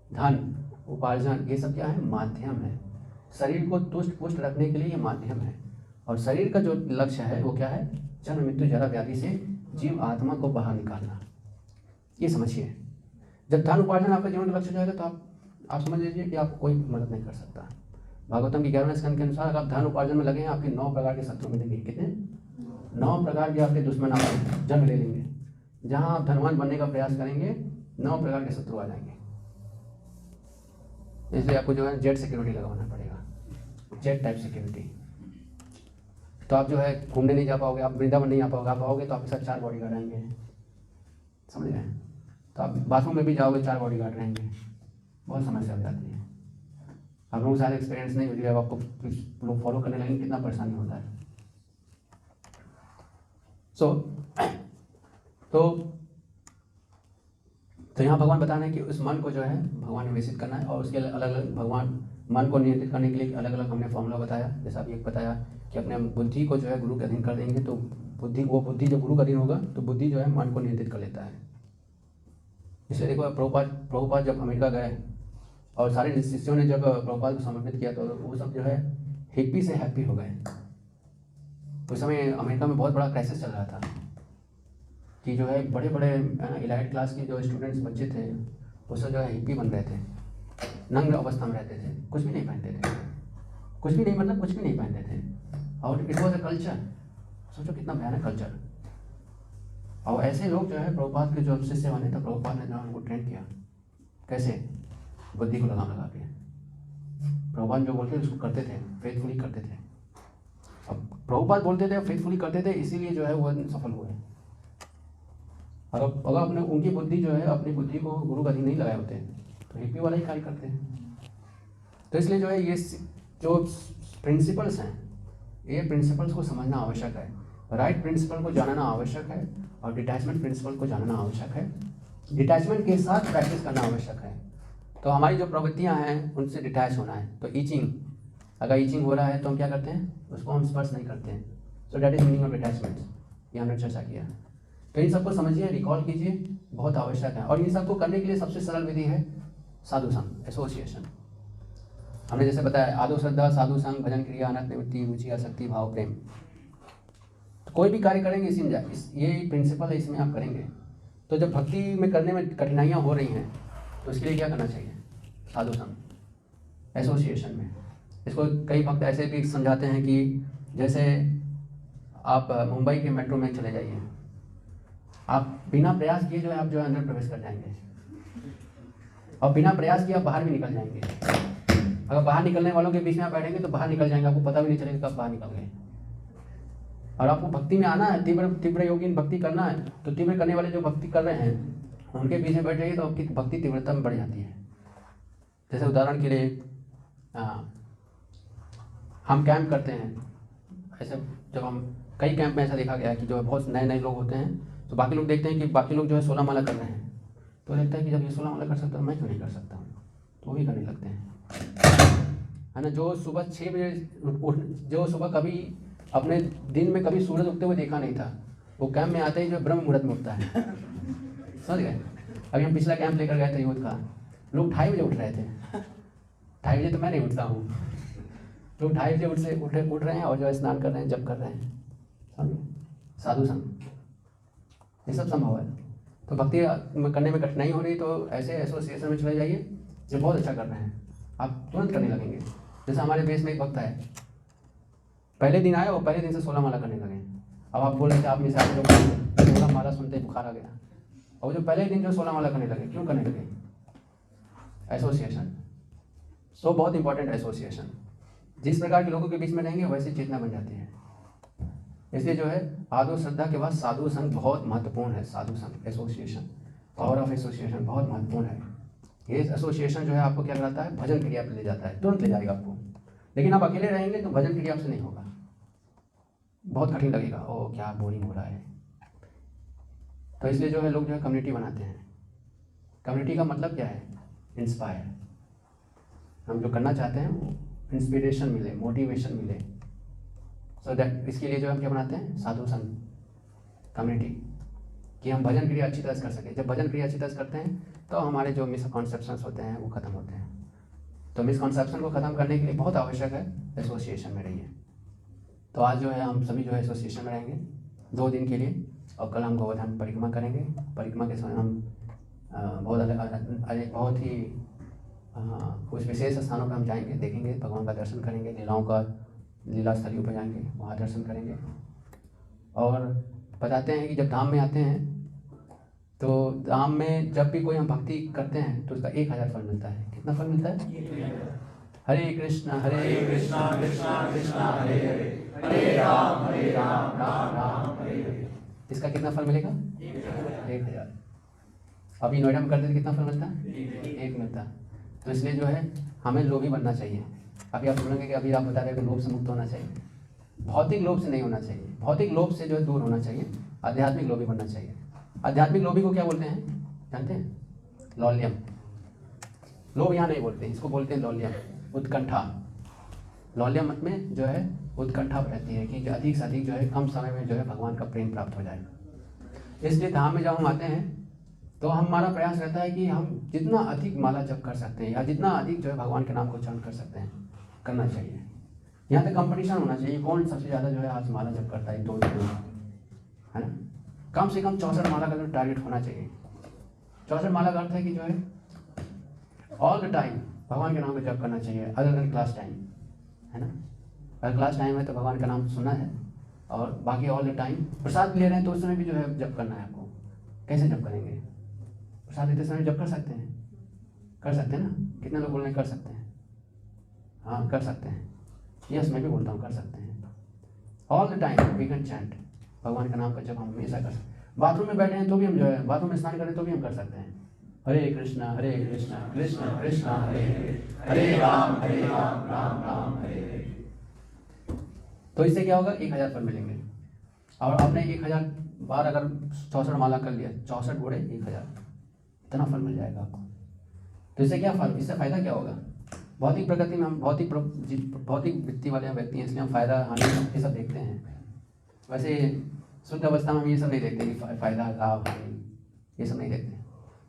धन उपार्जन ये सब क्या है? माध्यम है। शरीर को तुष्ट पुष्ट रखने के लिए ये माध्यम है, और शरीर का जो लक्ष्य है वो क्या है? जन्म मृत्यु जरा व्याधि से जीव आत्मा को बाहर निकालना। ये समझिए। जब धन उपार्जन आपका जीवन का लक्ष्य हो जाएगा तो आप समझ लीजिए कि आपको कोई मदद नहीं कर सकता। भागवतम की 11वें स्कंद के अनुसार अगर आप धन उपार्जन में लगे हैं, आपके 9 प्रकार के शत्रु मिलेंगे। कितने? 9 प्रकार के आपके दुश्मन आपको जन्म ले लेंगे। जहाँ आप धनवान बनने का प्रयास करेंगे 9 प्रकार के शत्रु आ जाएंगे। इसलिए आपको जो है जेट सिक्योरिटी लगवाना पड़ेगा, जेट टाइप सिक्योरिटी। तो आप जो है घूमने नहीं जा पाओगे, आप वृंदावन नहीं आ पाओगे। आप आओगे तो आपके साथ 4 बॉडीगार्ड आएंगे, समझ गए? तो आप बाथरूम में भी जाओगे 4 बॉडीगार्ड रहेंगे, बहुत समस्या हो जाती है। आप लोगों को सारे एक्सपीरियंस नहीं मिलेगा, आपको लोग फॉलो करने लगेंगे, कितना परेशानी होता है। तो यहाँ भगवान बता रहे हैं कि उस मन को जो है भगवान निवेशित करना है, और उसके अलग अलग भगवान मन को नियंत्रित करने के लिए अलग अलग हमने फॉर्मूला बताया। जैसा अभी एक बताया कि अपने बुद्धि को जो है गुरु के अधीन कर देंगे, तो बुद्धि जब गुरु का अधीन होगा तो बुद्धि जो है मन को नियंत्रित कर लेता है। इसलिए देखो प्रभुपाद जब अमेरिका गए और सारे शिष्यों ने जब प्रभुपाद को समर्पित किया तो वो सब जो है हिप्पी से हैप्पी हो गए। उस समय अमेरिका में बहुत बड़ा क्राइसिस चल रहा था कि जो है बड़े बड़े इलाइट क्लास के जो स्टूडेंट्स बच्चे थे वो सब जो है हिप्पी बन रहे थे, नंग अवस्था में रहते थे, कुछ भी नहीं पहनते थे, कुछ भी नहीं मतलब कुछ भी नहीं पहनते थे। और इट वॉज अ कल्चर, सोचो कितना भयानक कल्चर। और ऐसे लोग जो है प्रभुपाद के जो शिष्य बने थे, प्रभुपाद ने जो उनको ट्रेन किया, कैसे? बुद्धि को लगाम लगा के। प्रभुपाद जो बोलते थे उसको करते थे, फेथफुली करते थे। अब प्रभुपाद बोलते थे, फेथफुली करते थे, इसीलिए जो है वो सफल हुए। अगर अपने उनकी बुद्धि जो है अपनी बुद्धि को गुरु का अधीन नहीं लगाए होते तो हिप्पी वाला ही कार्य करते हैं। तो इसलिए जो है ये जो प्रिंसिपल्स हैं, ये प्रिंसिपल्स को समझना आवश्यक है। राइट प्रिंसिपल को जानना आवश्यक है और डिटैचमेंट प्रिंसिपल को जानना आवश्यक है। डिटैचमेंट के साथ प्रैक्टिस करना आवश्यक है। तो हमारी जो प्रवृत्तियां हैं उनसे डिटैच होना है। तो ईचिंग, अगर ईचिंग हो रहा है तो हम क्या करते हैं? उसको हम स्पर्श नहीं करते हैं। So that is meaning of detachment, ये हमने चर्चा किया। तो इन सबको समझिए, रिकॉल कीजिए, बहुत आवश्यक है। और इन सबको करने के लिए सबसे सरल विधि है साधु संग, एसोसिएशन। हमने जैसे बताया आदो श्रद्धा, साधु संग, भजन क्रिया, अनंत निवृत्ति, रुचि, आसक्ति, भाव, प्रेम। तो कोई भी कार्य करेंगे इसी में ये प्रिंसिपल है, इसमें आप करेंगे। तो जब भक्ति में करने में कठिनाइयाँ हो रही हैं तो उसके लिए क्या करना चाहिए? साधु संग, एसोसिएशन में। इसको कई भक्त ऐसे भी समझाते हैं कि जैसे आप मुंबई के मेट्रो में चले जाइए, आप बिना प्रयास किए जो है आप जो है अंदर प्रवेश कर जाएंगे, और बिना प्रयास किए आप बाहर भी निकल जाएंगे। अगर बाहर निकलने वालों के बीच में आप बैठेंगे तो बाहर निकल जाएंगे, आपको पता भी नहीं चलेगा कब बाहर निकल गए। और आपको भक्ति में आना है, तीव्र योगी भक्ति करना है, तो तीव्र करने वाले जो भक्ति कर रहे हैं उनके बीच में बैठ जाइए तो आपकी भक्ति तीव्रता में बढ़ जाती है। जैसे उदाहरण के लिए हम कैंप करते हैं, ऐसे जब हम कई कैंप में ऐसा देखा गया है कि जो बहुत नए लोग होते हैं तो बाकी लोग देखते हैं कि बाकी लोग जो है 16 माला कर रहे हैं, तो लगता है कि जब ये 16 माला कर सकता है मैं क्यों नहीं कर सकता हूँ, तो वो भी करने लगते हैं, है ना। जो सुबह 6 बजे जो सुबह कभी अपने दिन में कभी सूरज उगते हुए देखा नहीं था, वो कैंप में आते ही जो ब्रह्म मुहूर्त में उठता है। समझ गए? अभी हम पिछला कैंप लेकर गए थे यूथ का, लोग 2:30 बजे उठ रहे थे। 2:30 बजे तो मैं नहीं उठता हूँ, लोग 2:30 बजे उठ रहे हैं और जो है स्नान कर रहे हैं, जप कर रहे हैं। समझे? साधु संग, ये सब संभव है। तो भक्ति करने में कठिनाई हो रही तो ऐसे एसोसिएशन में चले जाइए जो बहुत अच्छा कर रहे हैं, आप तुरंत करने लगेंगे। जैसे हमारे देश में एक भक्त है, पहले दिन आए और पहले दिन से 16 माला करने लगे। अब आप बोल रहे थे आप में से आप लोग 16 माला सुनते ही बुखार आ गया, और जो पहले दिन जो 16 माला करने लगे, क्यों करने लगे? एसोसिएशन। सो बहुत इंपॉर्टेंट एसोसिएशन। जिस प्रकार के लोगों के बीच में रहेंगे वैसी चेतना बन जाती है। इसलिए जो है आदो श्रद्धा के बाद साधु संघ बहुत महत्वपूर्ण है। साधु संघ, एसोसिएशन, पावर ऑफ एसोसिएशन बहुत महत्वपूर्ण है। ये एसोसिएशन जो है आपको क्या कराता है? भजन क्रिया पर ले जाता है, तुरंत ले जाएगा आपको। लेकिन आप अकेले रहेंगे तो भजन क्रिया आपसे नहीं होगा, बहुत कठिन लगेगा, ओ क्या बोरिंग हो रहा है। तो इसलिए जो है लोग जो है कम्युनिटी बनाते हैं। कम्युनिटी का मतलब क्या है? इंस्पायर। हम जो करना चाहते हैं वो इंस्पिरेशन मिले, मोटिवेशन मिले। सो दैट इसके लिए जो हम क्या बनाते हैं? साधु संघ, कम्युनिटी, कि हम भजन क्रिया अच्छी तरह से कर सकें। जब भजन क्रिया अच्छी तरह से करते हैं तो हमारे जो मिसकॉन्सेप्शंस होते हैं वो खत्म होते हैं। तो मिसकॉन्सेप्शन को ख़त्म करने के लिए बहुत आवश्यक है एसोसिएशन में रहिए। तो आज जो है हम सभी जो है एसोसिएशन में रहेंगे 2 दिन के लिए, और कल हम गोवर्धन परिक्रमा करेंगे। परिक्रमा के समय हम बहुत ही कुछ विशेष स्थानों पर हम जाएंगे, देखेंगे, भगवान का दर्शन करेंगे, लीलाओं का लीला स्थलियों पर जाएंगे, वहाँ दर्शन करेंगे। और बताते हैं कि जब धाम में आते हैं तो धाम में जब भी कोई हम भक्ति करते हैं तो उसका 1000 फल मिलता है। कितना फल मिलता है? हरे कृष्णा कृष्णा कृष्णा हरे हरे, हरे राम राम राम हरे हरे। इसका कितना फल मिलेगा? 1000। अभी नोएडा में करते थे कितना फल मिलता है? 1 मिलता है। तो इसलिए जो है हमें लोभी बनना चाहिए। अभी आप बोलेंगे कि अभी आप बता रहे हैं कि लोभ से मुक्त होना चाहिए। भौतिक लोभ से नहीं होना चाहिए, भौतिक लोभ से जो है दूर होना चाहिए, आध्यात्मिक लोभी बनना चाहिए। आध्यात्मिक लोभी को क्या बोलते हैं जानते हैं? लौल्यम। लोभ यहाँ नहीं बोलते, इसको बोलते हैं लौल्यम, उत्कंठा। लौल्यम मत में जो है उत्कंठा रहती है कि अधिक से अधिक जो है कम समय में जो है भगवान का प्रेम प्राप्त हो जाए। इसलिए धाम में जब हम आते हैं तो हमारा प्रयास रहता है कि हम जितना अधिक माला जप कर सकते हैं या जितना अधिक जो है भगवान के नाम को उच्चारण कर सकते हैं करना चाहिए। यहाँ तक कंपटीशन होना चाहिए, कौन सबसे ज़्यादा जो है आज माला जप करता है, 2 है ना। कम से कम 64 माला का जो टारगेट होना चाहिए। 64 माला का अर्थ है कि जो है ऑल द टाइम भगवान के नाम को जप करना चाहिए, अदर देन क्लास टाइम, है ना। अगर क्लास टाइम है तो भगवान का नाम सुनना है, और बाकी ऑल द टाइम प्रसाद ले रहे हैं तो उस समय भी जो है जप करना है आपको। कैसे जप करेंगे? प्रसाद लेते समय जप कर सकते हैं, कर सकते हैं ना। कितने लोग बोल रहे हैं कर सकते हैं? हाँ कर सकते हैं। यस, मैं भी बोलता हूँ कर सकते हैं। All the time we can chant, भगवान का नाम का जब हम हमेशा कर सकते हैं। बाथरूम में बैठे हैं तो भी हम जो है, बाथरूम में स्नान करें तो भी हम कर सकते हैं। हरे कृष्णा कृष्णा कृष्णा हरे हरे, हरे राम राम राम हरे हरे। तो इससे क्या होगा? 1000 फल मिलेंगे। और आपने 1000 बार अगर 64 माला कर लिया, 64 गुणे 1000, इतना फल मिल जाएगा आपको। तो इससे क्या फल, इससे फायदा क्या होगा? भौतिक प्रकृति में हम भौतिक वृत्ति वाले व्यक्ति हैं, इसलिए हम फायदा हानि ये सब देखते हैं। वैसे शुद्ध अवस्था में हम ये सब नहीं देखते कि फायदा लाभ हानि, ये सब नहीं देखते।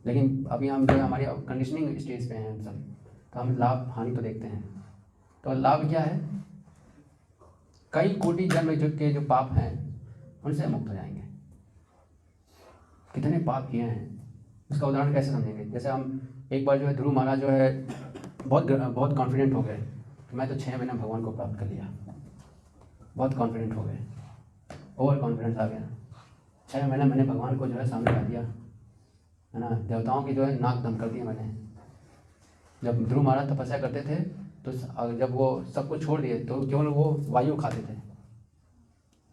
लेकिन अभी हम जो हमारी कंडीशनिंग स्टेज पे हैं हम सब, तो हम लाभ हानि तो देखते हैं। तो लाभ क्या है? कई कोटि जन्म के जो पाप हैं उनसे मुक्त हो जाएंगे। कितने पाप किए हैं उसका उदाहरण कैसे समझेंगे? जैसे हम एक बार जो है ध्रुव महाराज जो है बहुत कॉन्फिडेंट हो गए कि मैं तो 6 महीने भगवान को प्राप्त कर लिया। बहुत कॉन्फिडेंट हो गए, ओवर कॉन्फिडेंस आ गया। 6 महीने मैंने भगवान को जो है सामने ला दिया, है ना। देवताओं की जो है नाक दम कर दिया मैंने। जब ध्रुव महाराज तपस्या करते थे तो जब वो सब कुछ छोड़ दिए तो केवल वो वायु खाते थे,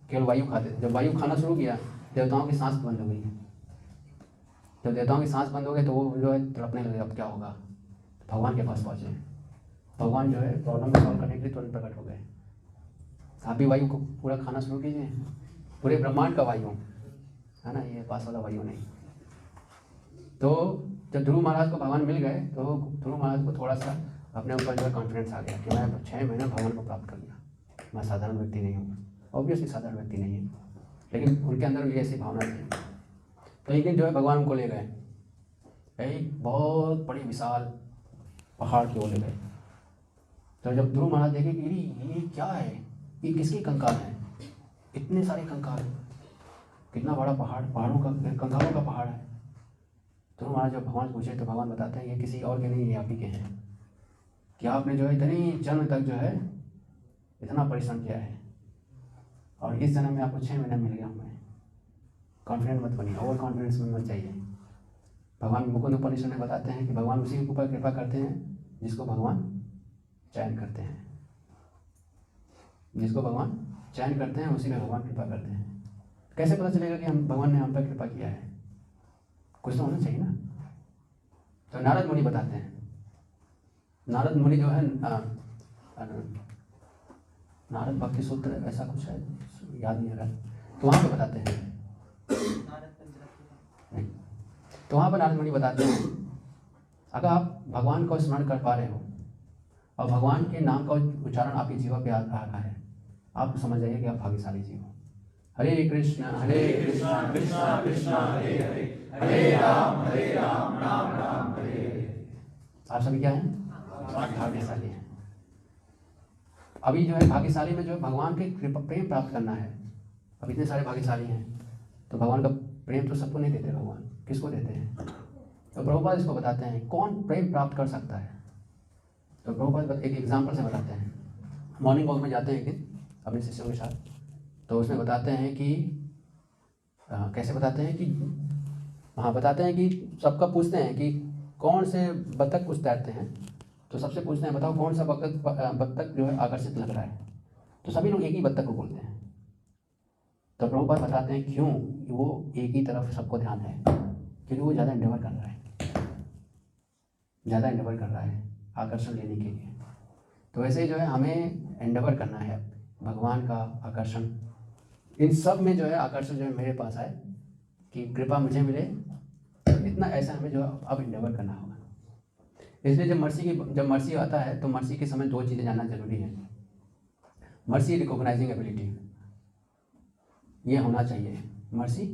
केवल वायु खाते थे। जब वायु खाना शुरू किया देवताओं की सांस बंद हो गई। जब देवताओं की सांस बंद हो गई तो वो जो है तड़पने लगे, अब क्या होगा। भगवान के पास पहुँचे, भगवान जो है प्रॉब्लम को सॉल्व करने के लिए तुरंत प्रकट हो गए। आप भी वायु को पूरा खाना शुरू कीजिए, पूरे ब्रह्मांड का वायु, है ना, ये पास वाला वायु नहीं। तो जब ध्रुव महाराज को भगवान मिल गए तो ध्रुव महाराज को थोड़ा सा अपने ऊपर जो है कॉन्फिडेंस आ गया कि मैं 6 महीने भगवान को प्राप्त कर लिया, मैं साधारण व्यक्ति नहीं हूँ। ऑब्वियसली साधारण व्यक्ति नहीं है, लेकिन उनके अंदर भी ऐसी भावना थी। तो एक दिन जो है भगवान उनको ले गए, एक बहुत बड़ी विशाल पहाड़ की ओर ले गए। तो जब ध्रुव महाराज देखे कि ये क्या है, ये किसके कंकाल हैं, इतने सारे कंकाल, कितना बड़ा पहाड़, पहाड़ों का कंकालों का पहाड़ है। ध्रुव महाराज जब भगवान पूछे तो भगवान बताते हैं ये किसी और के नहीं, ये आप ही के हैं कि आपने जो है इतनी जन्म तक जो है इतना परिश्रम किया है और इस जन्म में आपको 6 महीने मिल गया। हमें कॉन्फिडेंट मत बनिए, ओवर कॉन्फिडेंस में मत चाहिए। भगवान मुकुंद उपनिषद में बताते हैं कि भगवान उसी के ऊपर कृपा करते हैं जिसको भगवान चयन करते हैं, जिसको भगवान चयन करते हैं उसी में भगवान कृपा करते हैं। कैसे पता चलेगा कि हम भगवान ने हम पर कृपा किया है? कुछ तो होना चाहिए ना। तो नारद मुनि बताते हैं, नारद मुनि जो है नारद भक्ति सूत्र ऐसा कुछ है, याद नहीं आ रहा, तो वहाँ पे बताते हैं नहीं, तो वहाँ पर नारद मुनि बताते हैं अगर आप भगवान को स्मरण कर पा रहे हो और भगवान के नाम का उच्चारण आपकी जीवा पे आ रहा है, आप समझ जाइए कि आप भाग्यशाली जीव हो। हरे कृष्णा कृष्णा कृष्णा हरे हरे, हरे राम राम राम हरे हरे। आप सभी क्या हैं? भाग्यशाली हैं। अभी जो है भाग्यशाली में जो है भगवान के प्रेम प्राप्त करना है। अब इतने सारे भाग्यशाली हैं तो भगवान का प्रेम तो सबको नहीं देते, भगवान किसको देते हैं? तो प्रभुपाद इसको बताते हैं कौन प्रेम प्राप्त कर सकता है। तो प्रभुपाद एक एग्जाम्पल से बताते हैं। मॉर्निंग वॉक में जाते हैं एक दिन अपने शिष्यों के साथ, तो उसमें बताते हैं कि कैसे बताते हैं कि बताते हैं कि सबका पूछते हैं कि कौन से बत्तख कुछ तैरते हैं, तो सबसे पूछते हैं बताओ कौन सा बत्तख जो है आकर्षित लग रहा है, तो सभी लोग एक ही बत्तख को बोलते हैं। तो प्रभुपाद बताते हैं क्यों वो एक ही तरफ सबको ध्यान है, क्योंकि वो ज़्यादा एंडेवर कर रहा है आकर्षण लेने के लिए। तो वैसे ही जो है हमें एंडेवर करना है भगवान का आकर्षण, इन सब में जो है आकर्षण जो है मेरे पास आए कि कृपा मुझे मिले, इतना ऐसा हमें जो अब एंडेवर करना होगा। इसलिए जब मर्सी आता है तो मर्सी के समय दो चीज़ें जानना जरूरी है। मर्सी रिकॉग्नाइजिंग एबिलिटी, ये होना चाहिए। मर्सी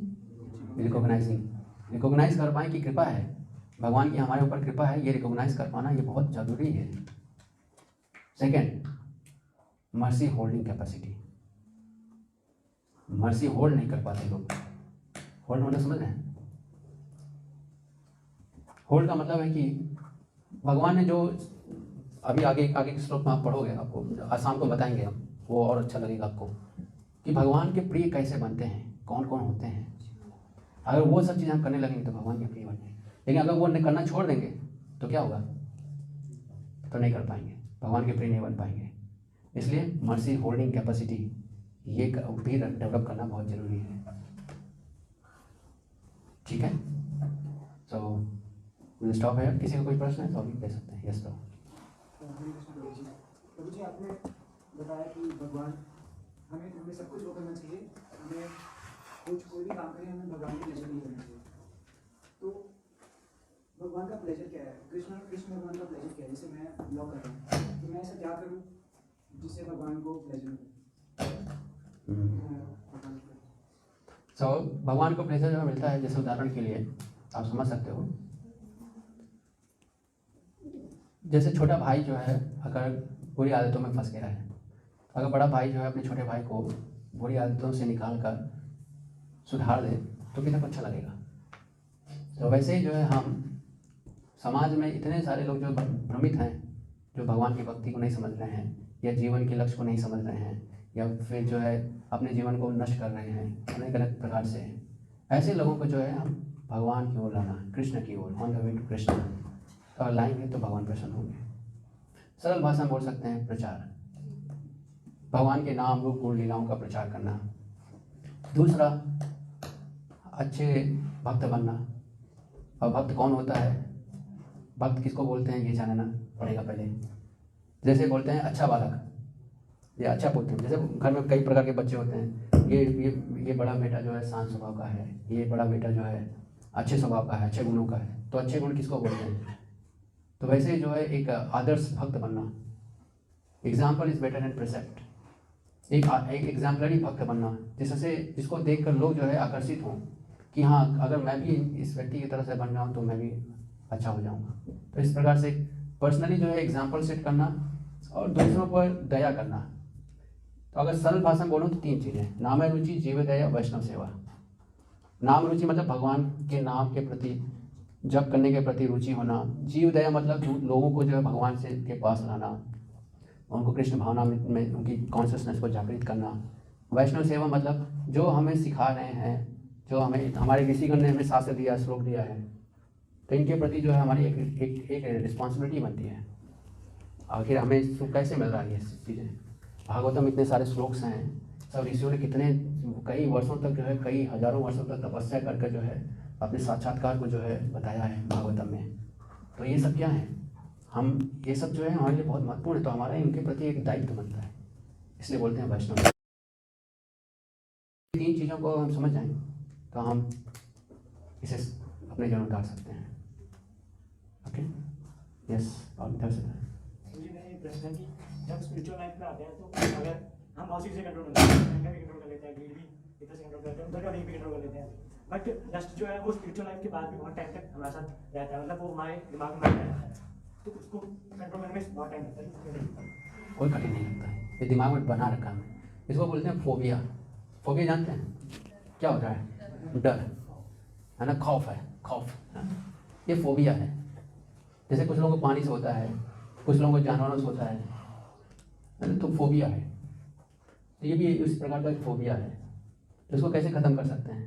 रिकॉग्नाइज कर पाएँ कि कृपा है, भगवान की हमारे ऊपर कृपा है, ये रिकॉग्नाइज कर पाना ये बहुत ज़रूरी है। Second, mercy holding capacity. Mercy hold नहीं कर पाते लोग। होल्ड होना समझ रहे हैं? होल्ड का मतलब है कि भगवान ने जो अभी आगे के श्लोक में आप पढ़ोगे, आपको शाम को बताएंगे हम, वो और अच्छा लगेगा आपको कि भगवान के प्रिय कैसे बनते हैं, कौन कौन होते हैं। अगर वो सब चीज़ हम करने लगेंगे तो भगवान के प्रिय बनेंगे, लेकिन अगर वो करना छोड़ देंगे तो क्या होगा, तो नहीं कर पाएंगे, भगवान के प्रिय नहीं बन पाएंगे। इसलिए मर्सी होल्डिंग कैपेसिटी ये भी डेवलप करना बहुत ज़रूरी है। ठीक है, सो विल स्टॉप है। किसी को कोई प्रश्न है तो अभी कह सकते हैं। यस तो प्रभु जी, आपने बताया कि भगवान हमें सब कुछ वो करना चाहिए, हमें कोई भी काम करें हमें भगवान की प्लेजर नहीं करना चाहिए। तो भगवान का प्लेजर क्या है? कृष्ण भगवान का प्लेजर क्या है? जैसे मैं ब्लॉग कर रहा हूँ तो मैं ऐसा क्या करूँ जिससे भगवान को प्लेजर मिले? भगवान को प्लेजर जो मिलता है, जैसे उदाहरण के लिए आप समझ सकते हो, जैसे छोटा भाई जो है अगर बुरी आदतों में फंस गया है, अगर बड़ा भाई जो है अपने छोटे भाई को बुरी आदतों से निकाल कर सुधार दे तो कितना अच्छा लगेगा। तो वैसे ही जो है हम समाज में इतने सारे लोग जो भ्रमित हैं, जो भगवान की भक्ति को नहीं समझ रहे हैं या जीवन के लक्ष्य को नहीं समझ रहे हैं या फिर जो है अपने जीवन को नष्ट कर रहे हैं अनेक अलग प्रकार से, ऐसे लोगों को जो है हम भगवान की ओर लाना, कृष्ण की ओर, on the way to Krishna और लाएंगे तो भगवान प्रसन्न होंगे। सरल भाषा में बोल सकते हैं प्रचार, भगवान के नाम रूप गुण लीलाओं का प्रचार करना। दूसरा, अच्छे भक्त बनना। और भक्त कौन होता है, भक्त किसको बोलते हैं ये जानना पड़ेगा पहले। जैसे बोलते हैं अच्छा बालक या अच्छा पुत्र, जैसे घर में कई प्रकार के बच्चे होते हैं, ये बड़ा बेटा जो है शांत स्वभाव का है, ये बड़ा बेटा जो है अच्छे स्वभाव का है, अच्छे गुणों का है। तो अच्छे गुण किसको बोलते हैं? तो वैसे जो है एक आदर्श भक्त बनना, एग्जाम्पल इज बेटर देन प्रेसेप्ट, एक एग्जाम्पलरी भक्त बनना, जिसको देखकर लोग जो है आकर्षित हों कि हाँ अगर मैं भी इस व्यक्ति की तरह से बन जाऊँ तो मैं भी अच्छा हो जाऊँगा। तो इस प्रकार से पर्सनली जो है एग्जाम्पल सेट करना और दूसरों पर दया करना। तो अगर सरल भाषा में बोलूँ तो 3 चीज़ें, नाम रुचि, जीव दया, वैष्णव सेवा। नाम रुचि मतलब भगवान के नाम के प्रति, जप करने के प्रति रुचि होना। जीव दया मतलब लोगों को जो है भगवान से के पास लाना, उनको कृष्ण भावना में उनकी कॉन्शियसनेस को जागृत करना। वैष्णव सेवा मतलब जो हमें सिखा रहे हैं, जो हमें हमारे ऋषिगण ने हमें शास्त्र दिया, श्लोक दिया है, तो इनके प्रति जो है हमारी एक रिस्पॉन्सिबिलिटी बनती है। आखिर हमें सुख कैसे मिल रहा है ये चीज़ें। भागवतम में इतने सारे श्लोक्स हैं, सब ऋषियों ने कितने कई वर्षों तक जो है, कई हजारों वर्षों तक तपस्या करके जो है अपने साक्षात्कार को जो है बताया है भागवतम में। तो ये सब क्या है, हम ये सब जो है हमारे लिए बहुत महत्वपूर्ण है। तो हमारा इनके प्रति एक दायित्व बनता है, इसलिए बोलते हैं वैष्णव। 3 चीज़ों को हम समझ जाएं तो हम इसे अपने जीवन में उतार सकते हैं। Okay, yes. और इधर से मुझे नहीं प्रश्न है कि जब स्पिरिचुअल लाइफ में आते हैं तो अगर हम बहुत चीज़ें कंट्रोल कर लेते हैं, एंगर भी कंट्रोल कर लेते हैं, ग्रीड भी इधर से कंट्रोल करते हैं, उधर का भी कंट्रोल कर लेते हैं, बट जस्ट जो है वो स्पिरिचुअल लाइफ के बाद भी बहुत टाइम तक हमारे साथ रहता है, मतलब वो हमारे दिमाग में रहता है, तो उसको कंट्रोल करने में बहुत टाइम लगता है। कोई कठिन नहीं लगता है, ये दिमाग में बना रखा है। इसको बोलते हैं फोबिया। फोबिया जानते हैं क्या होता है? डर है ना, खौफ है, खौफ। ये फोबिया है। जैसे कुछ लोगों को पानी से होता है, कुछ लोगों को जानवरों से होता है तो फोबिया है। तो ये भी इस प्रकार का एक फोबिया है। तो इसको कैसे ख़त्म कर सकते हैं?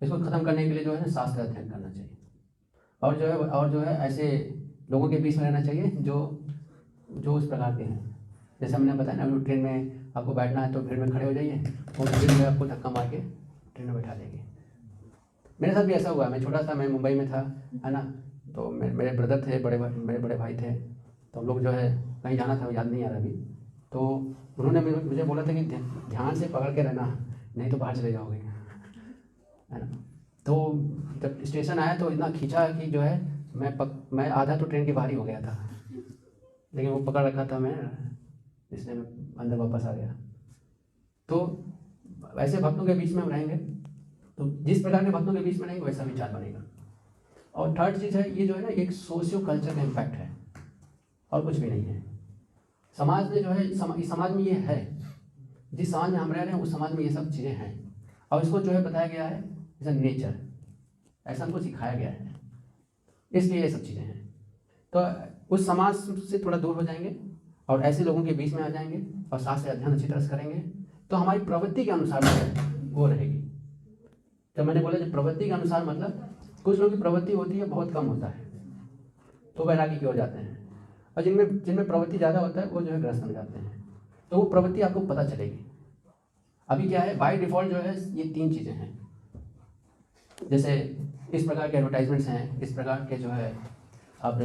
इसको ख़त्म करने के लिए जो है ना शास्त्र अध्ययन करना चाहिए, और जो है ऐसे लोगों के बीच में रहना चाहिए जो उस प्रकार के हैं। जैसे हमने बताया ना, ट्रेन में आपको बैठना है तो भीड़ में खड़े हो जाइए, और भीड़ में आपको धक्का मार के ट्रेन में बैठा देंगे। मेरे साथ भी ऐसा हुआ। मैं छोटा था, मैं मुंबई में था, है ना, तो मेरे ब्रदर थे, मेरे बड़े भाई थे, तो हम लोग जो है कहीं जाना था, याद नहीं आ रहा अभी, तो उन्होंने मुझे बोला था कि ध्यान से पकड़ के रहना, नहीं तो बाहर चले जाओगे, है ना। तो जब स्टेशन आया तो इतना खींचा कि जो है मैं आधा तो ट्रेन के बाहर ही हो गया था, लेकिन वो पकड़ रखा था मैं, इसलिए मैं अंदर वापस आ गया। तो ऐसे भक्तों के बीच में हम रहेंगे तो जिस प्रकार के भक्तों के बीच में रहेंगे वैसा विचार बनेगा। और थर्ड चीज़ है, ये जो है ना एक सोशियो कल्चर का इम्पैक्ट है और कुछ भी नहीं है। समाज में जो है समाज में ये है, जिस समाज में हम रह रहे हैं उस समाज में ये सब चीज़ें हैं, और इसको जो है बताया गया है जैसा नेचर, ऐसा हमको सिखाया गया है, इसलिए ये सब चीज़ें हैं। तो उस समाज से थोड़ा दूर हो जाएंगे और ऐसे लोगों के बीच में आ जाएंगे और शास्त्र अध्ययन अच्छी तरह से करेंगे तो हमारी प्रवृत्ति के अनुसार जो है वो रहेगी। जब मैंने बोला जब प्रवृत्ति के अनुसार, मतलब कुछ लोगों की प्रवृत्ति होती है बहुत कम होता है तो वैरागी की ओर जाते हैं, और जिनमें प्रवृत्ति ज़्यादा होता है वो जो है ग्रस्त बन जाते हैं। तो वो प्रवृत्ति आपको पता चलेगी। अभी क्या है, बाय डिफ़ॉल्ट जो है ये 3 चीज़ें हैं। जैसे इस प्रकार के एडवर्टाइजमेंट्स हैं, इस प्रकार के जो है आप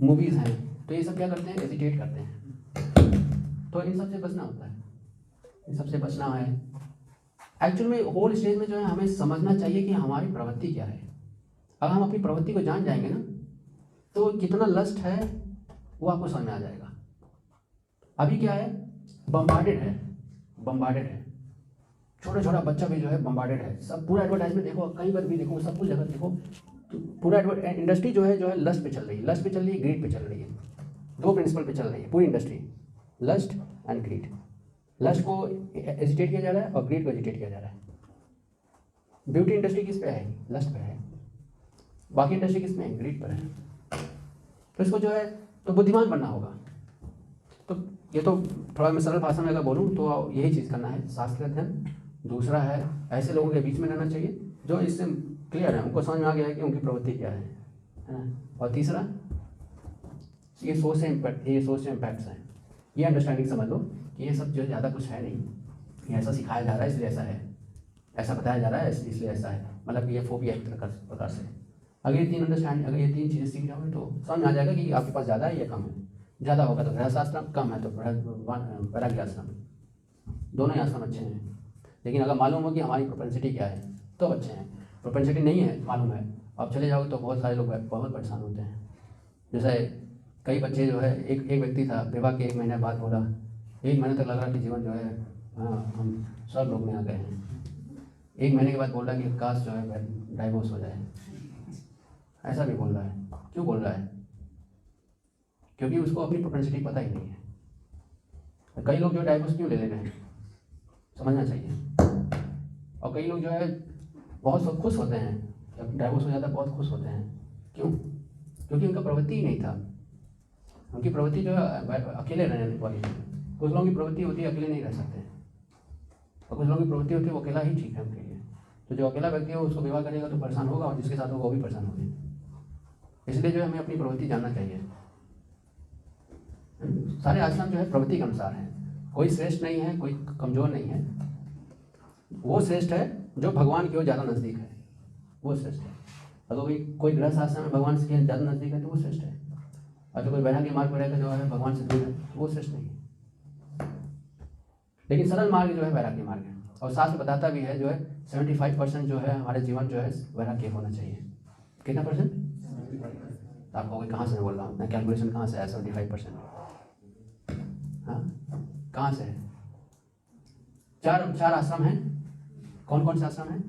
मूवीज़ हैं, तो ये सब क्या करते हैं, एजिटेट करते हैं। तो इन सब से बचना होता है, इन सब से बचना है। एक्चुअल में होल स्टेज में जो है हमें समझना चाहिए कि हमारी प्रवृत्ति क्या है। अगर हम अपनी प्रवृत्ति को जान जाएंगे ना तो कितना लस्ट है वो आपको समझ में आ जाएगा। अभी क्या है, बम्बार्डेड है, छोटा छोटा बच्चा भी जो है बम्बार्डेड है, सब पूरा एडवर्टाइजमेंट देखो, कहीं पर भी देखो, सब कुछ जगह देखो, तो पूरा इंडस्ट्री जो है लस्ट पे चल रही है, ग्रीड पे चल रही है। 2 प्रिंसिपल पे चल रही है पूरी industry, lust and greed. Lust को एजिटेट किया जा रहा है और ग्रीड को एजिटेट किया जा रहा है। ब्यूटी इंडस्ट्री किस पे है, लस्ट पे है, बाकी इंडस्ट्री किस में है, ग्रीड पर है। तो इसको जो है तो बुद्धिमान बनना होगा। तो ये तो थोड़ा मैं सरल भाषा में अगर बोलूँ तो यही चीज़ करना है, शास्त्र अध्ययन। दूसरा है ऐसे लोगों के बीच में रहना चाहिए जो इससे क्लियर है, उनको समझ में आ गया है कि उनकी प्रवृत्ति क्या है ना। और तीसरा ये सोच से इम्पैक्ट्स हैं, ये अंडरस्टैंडिंग समझ लो कि ये सब जो ज़्यादा कुछ है नहीं, ये ऐसा सिखाया जा रहा है इसलिए ऐसा है, ऐसा बताया जा रहा है इसलिए ऐसा है, मतलब ये फोबिया एक प्रकार से। अगर ये 3 चीज़ें सीख जाओगे तो समझ में आ जाएगा कि आपके पास ज़्यादा है या कम है। ज़्यादा होगा तो गृहस्थ आश्रम, कम है तो वैराग्य आश्रम। दोनों ही आश्रम अच्छे हैं, लेकिन अगर मालूम हो कि हमारी प्रोपेंसिटी क्या है तो अच्छे हैं। प्रोपेंसिटी नहीं है मालूम है, आप चले जाओगे तो बहुत सारे लोग बहुत परेशान होते हैं। जैसे कई बच्चे जो है, एक व्यक्ति था विवाह के 1 महीने बाद बोला, 1 महीने तक लग रहा कि जीवन जो है हम सब लोग में आ गए हैं, 1 महीने के बाद बोल रहा है कि काश जो है डाइवोर्स हो जाए। ऐसा भी बोल रहा है। क्यों बोल रहा है? क्योंकि उसको अपनी प्रोपेंसिटी पता ही नहीं है। कई लोग जो डाइवोर्स क्यों ले रहे हैं समझना चाहिए। और कई लोग जो है बहुत खुश होते हैं जब डाइवोर्स हो जाता है, बहुत खुश होते हैं। क्यों? क्योंकि उनका प्रवृत्ति ही नहीं था। उनकी प्रवृत्ति जो है अकेले रहने वाली थी। कुछ लोगों की प्रवृत्ति होती है अकेले नहीं रह सकते, और कुछ लोगों की प्रवृत्ति होती है वो अकेला ही ठीक है उनके लिए। तो जो अकेला व्यक्ति है उसको विवाह करेगा तो परेशान होगा, और जिसके साथ होगा वो भी परेशान होगा। इसलिए जो है हमें अपनी प्रवृत्ति जानना चाहिए। सारे आश्रम जो है प्रवृत्ति के अनुसार हैं, कोई श्रेष्ठ नहीं है, कोई कमज़ोर नहीं है। वो श्रेष्ठ है जो भगवान की ओर ज़्यादा नज़दीक है, वो श्रेष्ठ है। अगर कोई गृहस्थ आश्रम में भगवान से ज़्यादा नज़दीक है तो वो श्रेष्ठ है, और जो कोई वैराग्य मार्ग पर रहकर जो है भगवान से दूर है तो वो श्रेष्ठ नहीं है। लेकिन सरल मार्ग जो है वैराग्य मार्ग है, और शास्त्र बताता भी है जो है 75% जो है हमारे जीवन जो है वैराग्य होना चाहिए। कितना परसेंट? आप कहोगे कहाँ से मैं बोल रहा हूँ, मैं कैलकुलेशन कहाँ से है 75%? हाँ, कहाँ से है? 4 आश्रम हैं। कौन कौन से आश्रम हैं?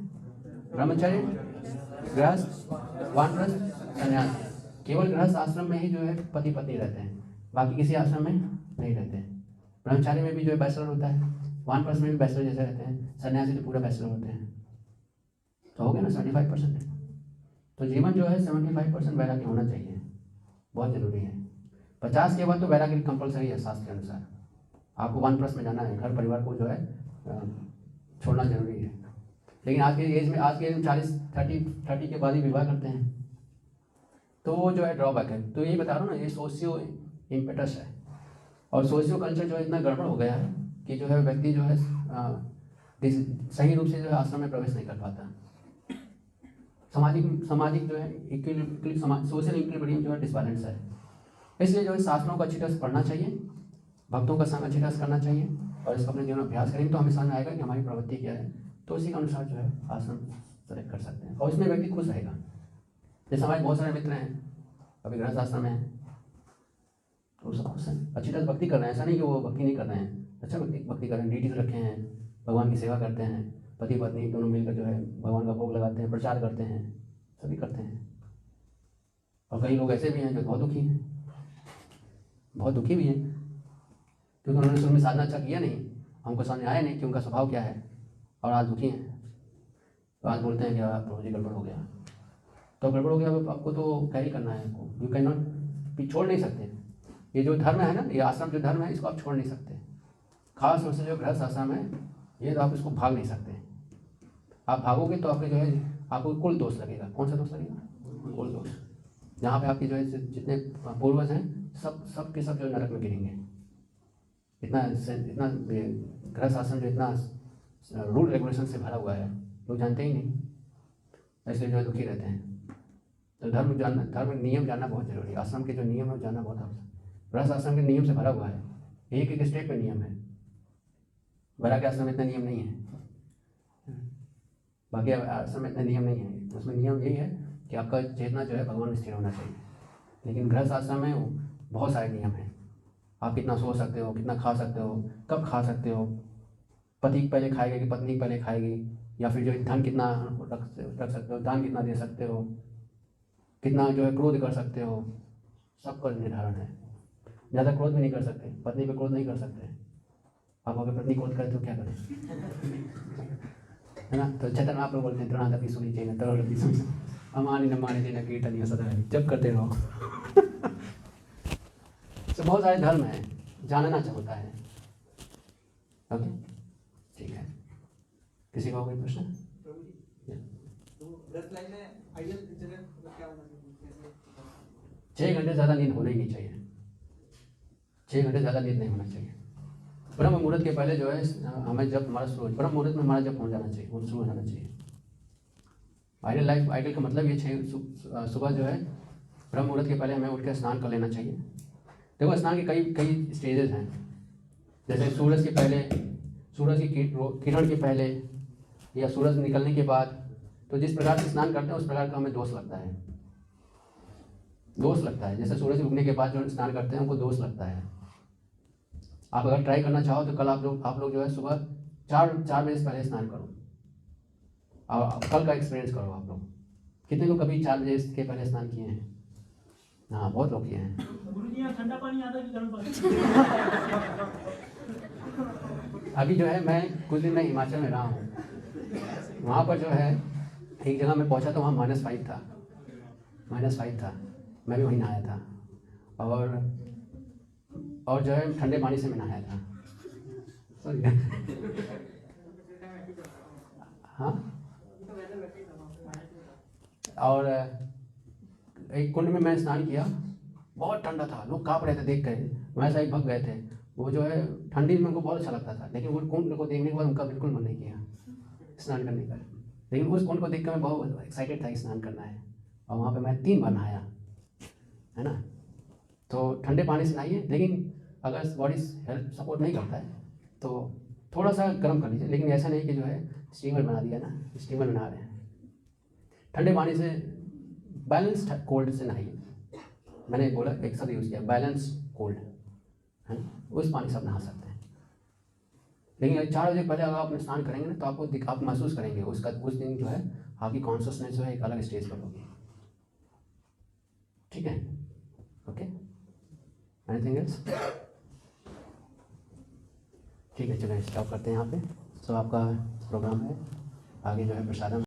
ब्रह्मचर्य, गृहस्थ, वानप्रस्थ, संन्यास। केवल गृहस्थ आश्रम में ही जो है पति पत्नी रहते हैं, बाकी किसी आश्रम में नहीं रहते हैं। ब्रह्मचारी में भी जो है बैचलर होता है, वानप्रस्थ में भी बैचलर जैसे रहते हैं, सन्यासी तो पूरा बैचलर होते हैं। तो हो गया ना 75%। तो जीवन जो है 75% वैराग्य होना चाहिए, बहुत ज़रूरी है। 50 के बाद तो वैराग्य कंपलसरी है शास्त्र के अनुसार। आपको वानप्रस्थ में जाना है, घर परिवार को जो है छोड़ना जरूरी है। लेकिन आज के एज में 40-30 के बाद ही विवाह करते हैं, तो वो जो है ड्रॉबैक है। तो ये बता रहा हूँ ना, ये सोशियो इम्पेटस है। और सोशियो कल्चर जो है इतना गड़बड़ हो गया है कि जो है व्यक्ति जो है सही रूप से जो है आश्रम में प्रवेश नहीं कर पाता। सामाजिक जो है सोशल इक्विलिब्रियम जो है डिसबैलेंस है। इसलिए जो है शास्त्रों को अच्छी तरह से पढ़ना चाहिए, भक्तों का संग अच्छी तरह से करना चाहिए, और इसको अपने जीवन में अभ्यास करेंगे तो हमें समझ में आएगा कि हमारी प्रवृत्ति क्या है। तो उसी के अनुसार जो है आश्रम सेलेक्ट कर सकते हैं, और उसमें व्यक्ति खुश रहेगा। जैसे हमारे बहुत सारे मित्र हैं, अभी गृहस्थ आश्रम में हैं, तो सब खुश हैं, अच्छी तरह से भक्ति कर रहे हैं। ऐसा नहीं कि वो भक्ति नहीं कर रहे हैं, अच्छा भक्ति कर रहे हैं, ड्यूटीज रखे हैं, भगवान की सेवा करते हैं, पति पत्नी दोनों मिलकर जो है भगवान का भोग लगाते हैं, प्रचार करते हैं, सभी करते हैं। और कई लोग ऐसे भी हैं जो बहुत दुखी हैं, बहुत दुखी भी हैं, क्योंकि उन्होंने शुरू में साधना अच्छा किया नहीं, हमको समझ आया नहीं कि उनका स्वभाव क्या है, और आज दुखी हैं। तो आज बोलते हैं कि आप रोजी गड़बड़ हो गया, तो गड़बड़ हो गया आपको तो कैरी करना है, आपको यू कैन नॉट छोड़ नहीं सकते। ये जो धर्म है ना, ये आश्रम जो धर्म है, इसको आप छोड़ नहीं सकते। खास तौर से जो गृहस्थ आश्रम है, ये तो आप इसको भाग नहीं सकते। आप भागोगे तो आपके जो है आपको कुल दोष लगेगा। कौन सा दोष लगेगा? कुल दोष। जहाँ पे आपके जो है जितने पूर्वज हैं सब के सब जो नरक में गिरेंगे। इतना गृहस्थ आश्रम जो इतना रूल रेगुलेशन से भरा हुआ है, लोग जानते ही नहीं, इसलिए जो है दुखी रहते हैं। तो धर्म नियम जानना बहुत जरूरी है। आश्रम के जो नियम है वो जानना बहुत आवश्यक। गृहस्थ आश्रम के नियम से भरा हुआ है, एक स्टेप में नियम है। वैराग्य आश्रम में इतना नियम नहीं है, बाकी आश्रम में इतना नियम नहीं है। उसमें नियम यही है कि आपका चेतना जो है भगवान में स्थिर होना चाहिए। लेकिन गृहस्थ आश्रम में बहुत सारे नियम हैं। आप कितना सो सकते हो, कितना खा सकते हो, कब खा सकते हो, पति पहले खाएगा कि पत्नी पहले खाएगी, या फिर जो धन कितना रख सकते हो, दान कितना दे सकते हो, कितना जो है क्रोध कर सकते हो, सबका निर्धारण है। ज़्यादा क्रोध भी नहीं कर सकते, पत्नी पे क्रोध नहीं कर सकते। आप अगर पत्नी क्रोध करे तो क्या करें, है ना। तो चेतन आप लोग बोलते हैं तृणादपि सुनी चाहिए, तरोदपि सुनी अमानी न मानी देना कीर्तन सदा जब करते रहो। तो बहुत सारे धर्म हैं, जानना चाहता है। ओके, ठीक है। किसी का कोई प्रश्न? तो 10 लाइन में आइडियल दिनचर्या क्या होना चाहिए? 6 घंटे ज़्यादा नींद होना ही नहीं चाहिए। 6 घंटे ज़्यादा नींद नहीं होना चाहिए। ब्रह्म मुहूर्त के पहले जो है हमें जब हमारा शुरू ब्रह्म मुहूर्त में हमारा जब हो जाना चाहिए, वो शुरू हो जाना चाहिए। आइडियल लाइफ, आइडियल का मतलब ये सुबह जो है ब्रह्म मुहूर्त के पहले हमें उठ के स्नान कर लेना चाहिए। देखो स्नान के कई स्टेजेस हैं, जैसे सूरज के पहले, सूरज की किरण के पहले, या सूरज निकलने के बाद। तो जिस प्रकार से स्नान करते हैं उस प्रकार का हमें दोष लगता है, दोष लगता है। जैसे सूरज उगने के बाद जो स्नान करते हैं उनको दोष लगता है। आप अगर ट्राई करना चाहो तो कल आप लोग जो है सुबह 4 बजे से पहले स्नान करो, और कल का एक्सपीरियंस करो। आप लोग कितने लोग कभी 4 बजे के पहले स्नान किए हैं? हाँ, बहुत लोग किए हैं। ठंडा पानी आता है कि गर्म पानी? अभी जो है मैं कुछ दिन में हिमाचल में रहा हूँ, वहाँ पर जो है एक जगह मैं पहुँचा तो वहाँ -5 था, -5 था। मैं भी वहीं नहाया था, और जो है ठंडे पानी से मैं नहाया था। हाँ, और एक कुंड में मैं स्नान किया, बहुत ठंडा था, लोग काँप रहे थे देख कर, वहाँ से भग गए थे। वो जो है ठंडी में उनको बहुत अच्छा लगता था, लेकिन वो कुंड को देखने के बाद उनका बिल्कुल मन नहीं किया स्नान करने का। लेकिन उस कुंड को देख कर मैं बहुत एक्साइटेड था कि स्नान करना है, और वहाँ पे मैं 3 बार नहाया, है ना। तो ठंडे पानी से नहाइए, लेकिन अगर बॉडी हेल्थ सपोर्ट नहीं करता है तो थोड़ा सा गर्म कर लीजिए, लेकिन ऐसा नहीं कि जो है स्टीमर बना दिया ना, स्टीमर बना रहे हैं। ठंडे पानी से बैलेंस कोल्ड से नहाइए। मैंने बोला एक शब्द यूज़ किया, बैलेंस कोल्ड, है ना, उस पानी से आप नहा सकते हैं। लेकिन 4 बजे पहले अगर आप स्नान करेंगे ना, तो आप महसूस करेंगे उस दिन जो है आपकी कॉन्शियसनेस जो है एक अलग स्टेज पर होगी। ठीक है, ओके, एनीथिंग एल्स? ठीक है, चलिए स्टॉप करते हैं यहाँ पे। तो आपका प्रोग्राम है आगे जो है प्रसादम।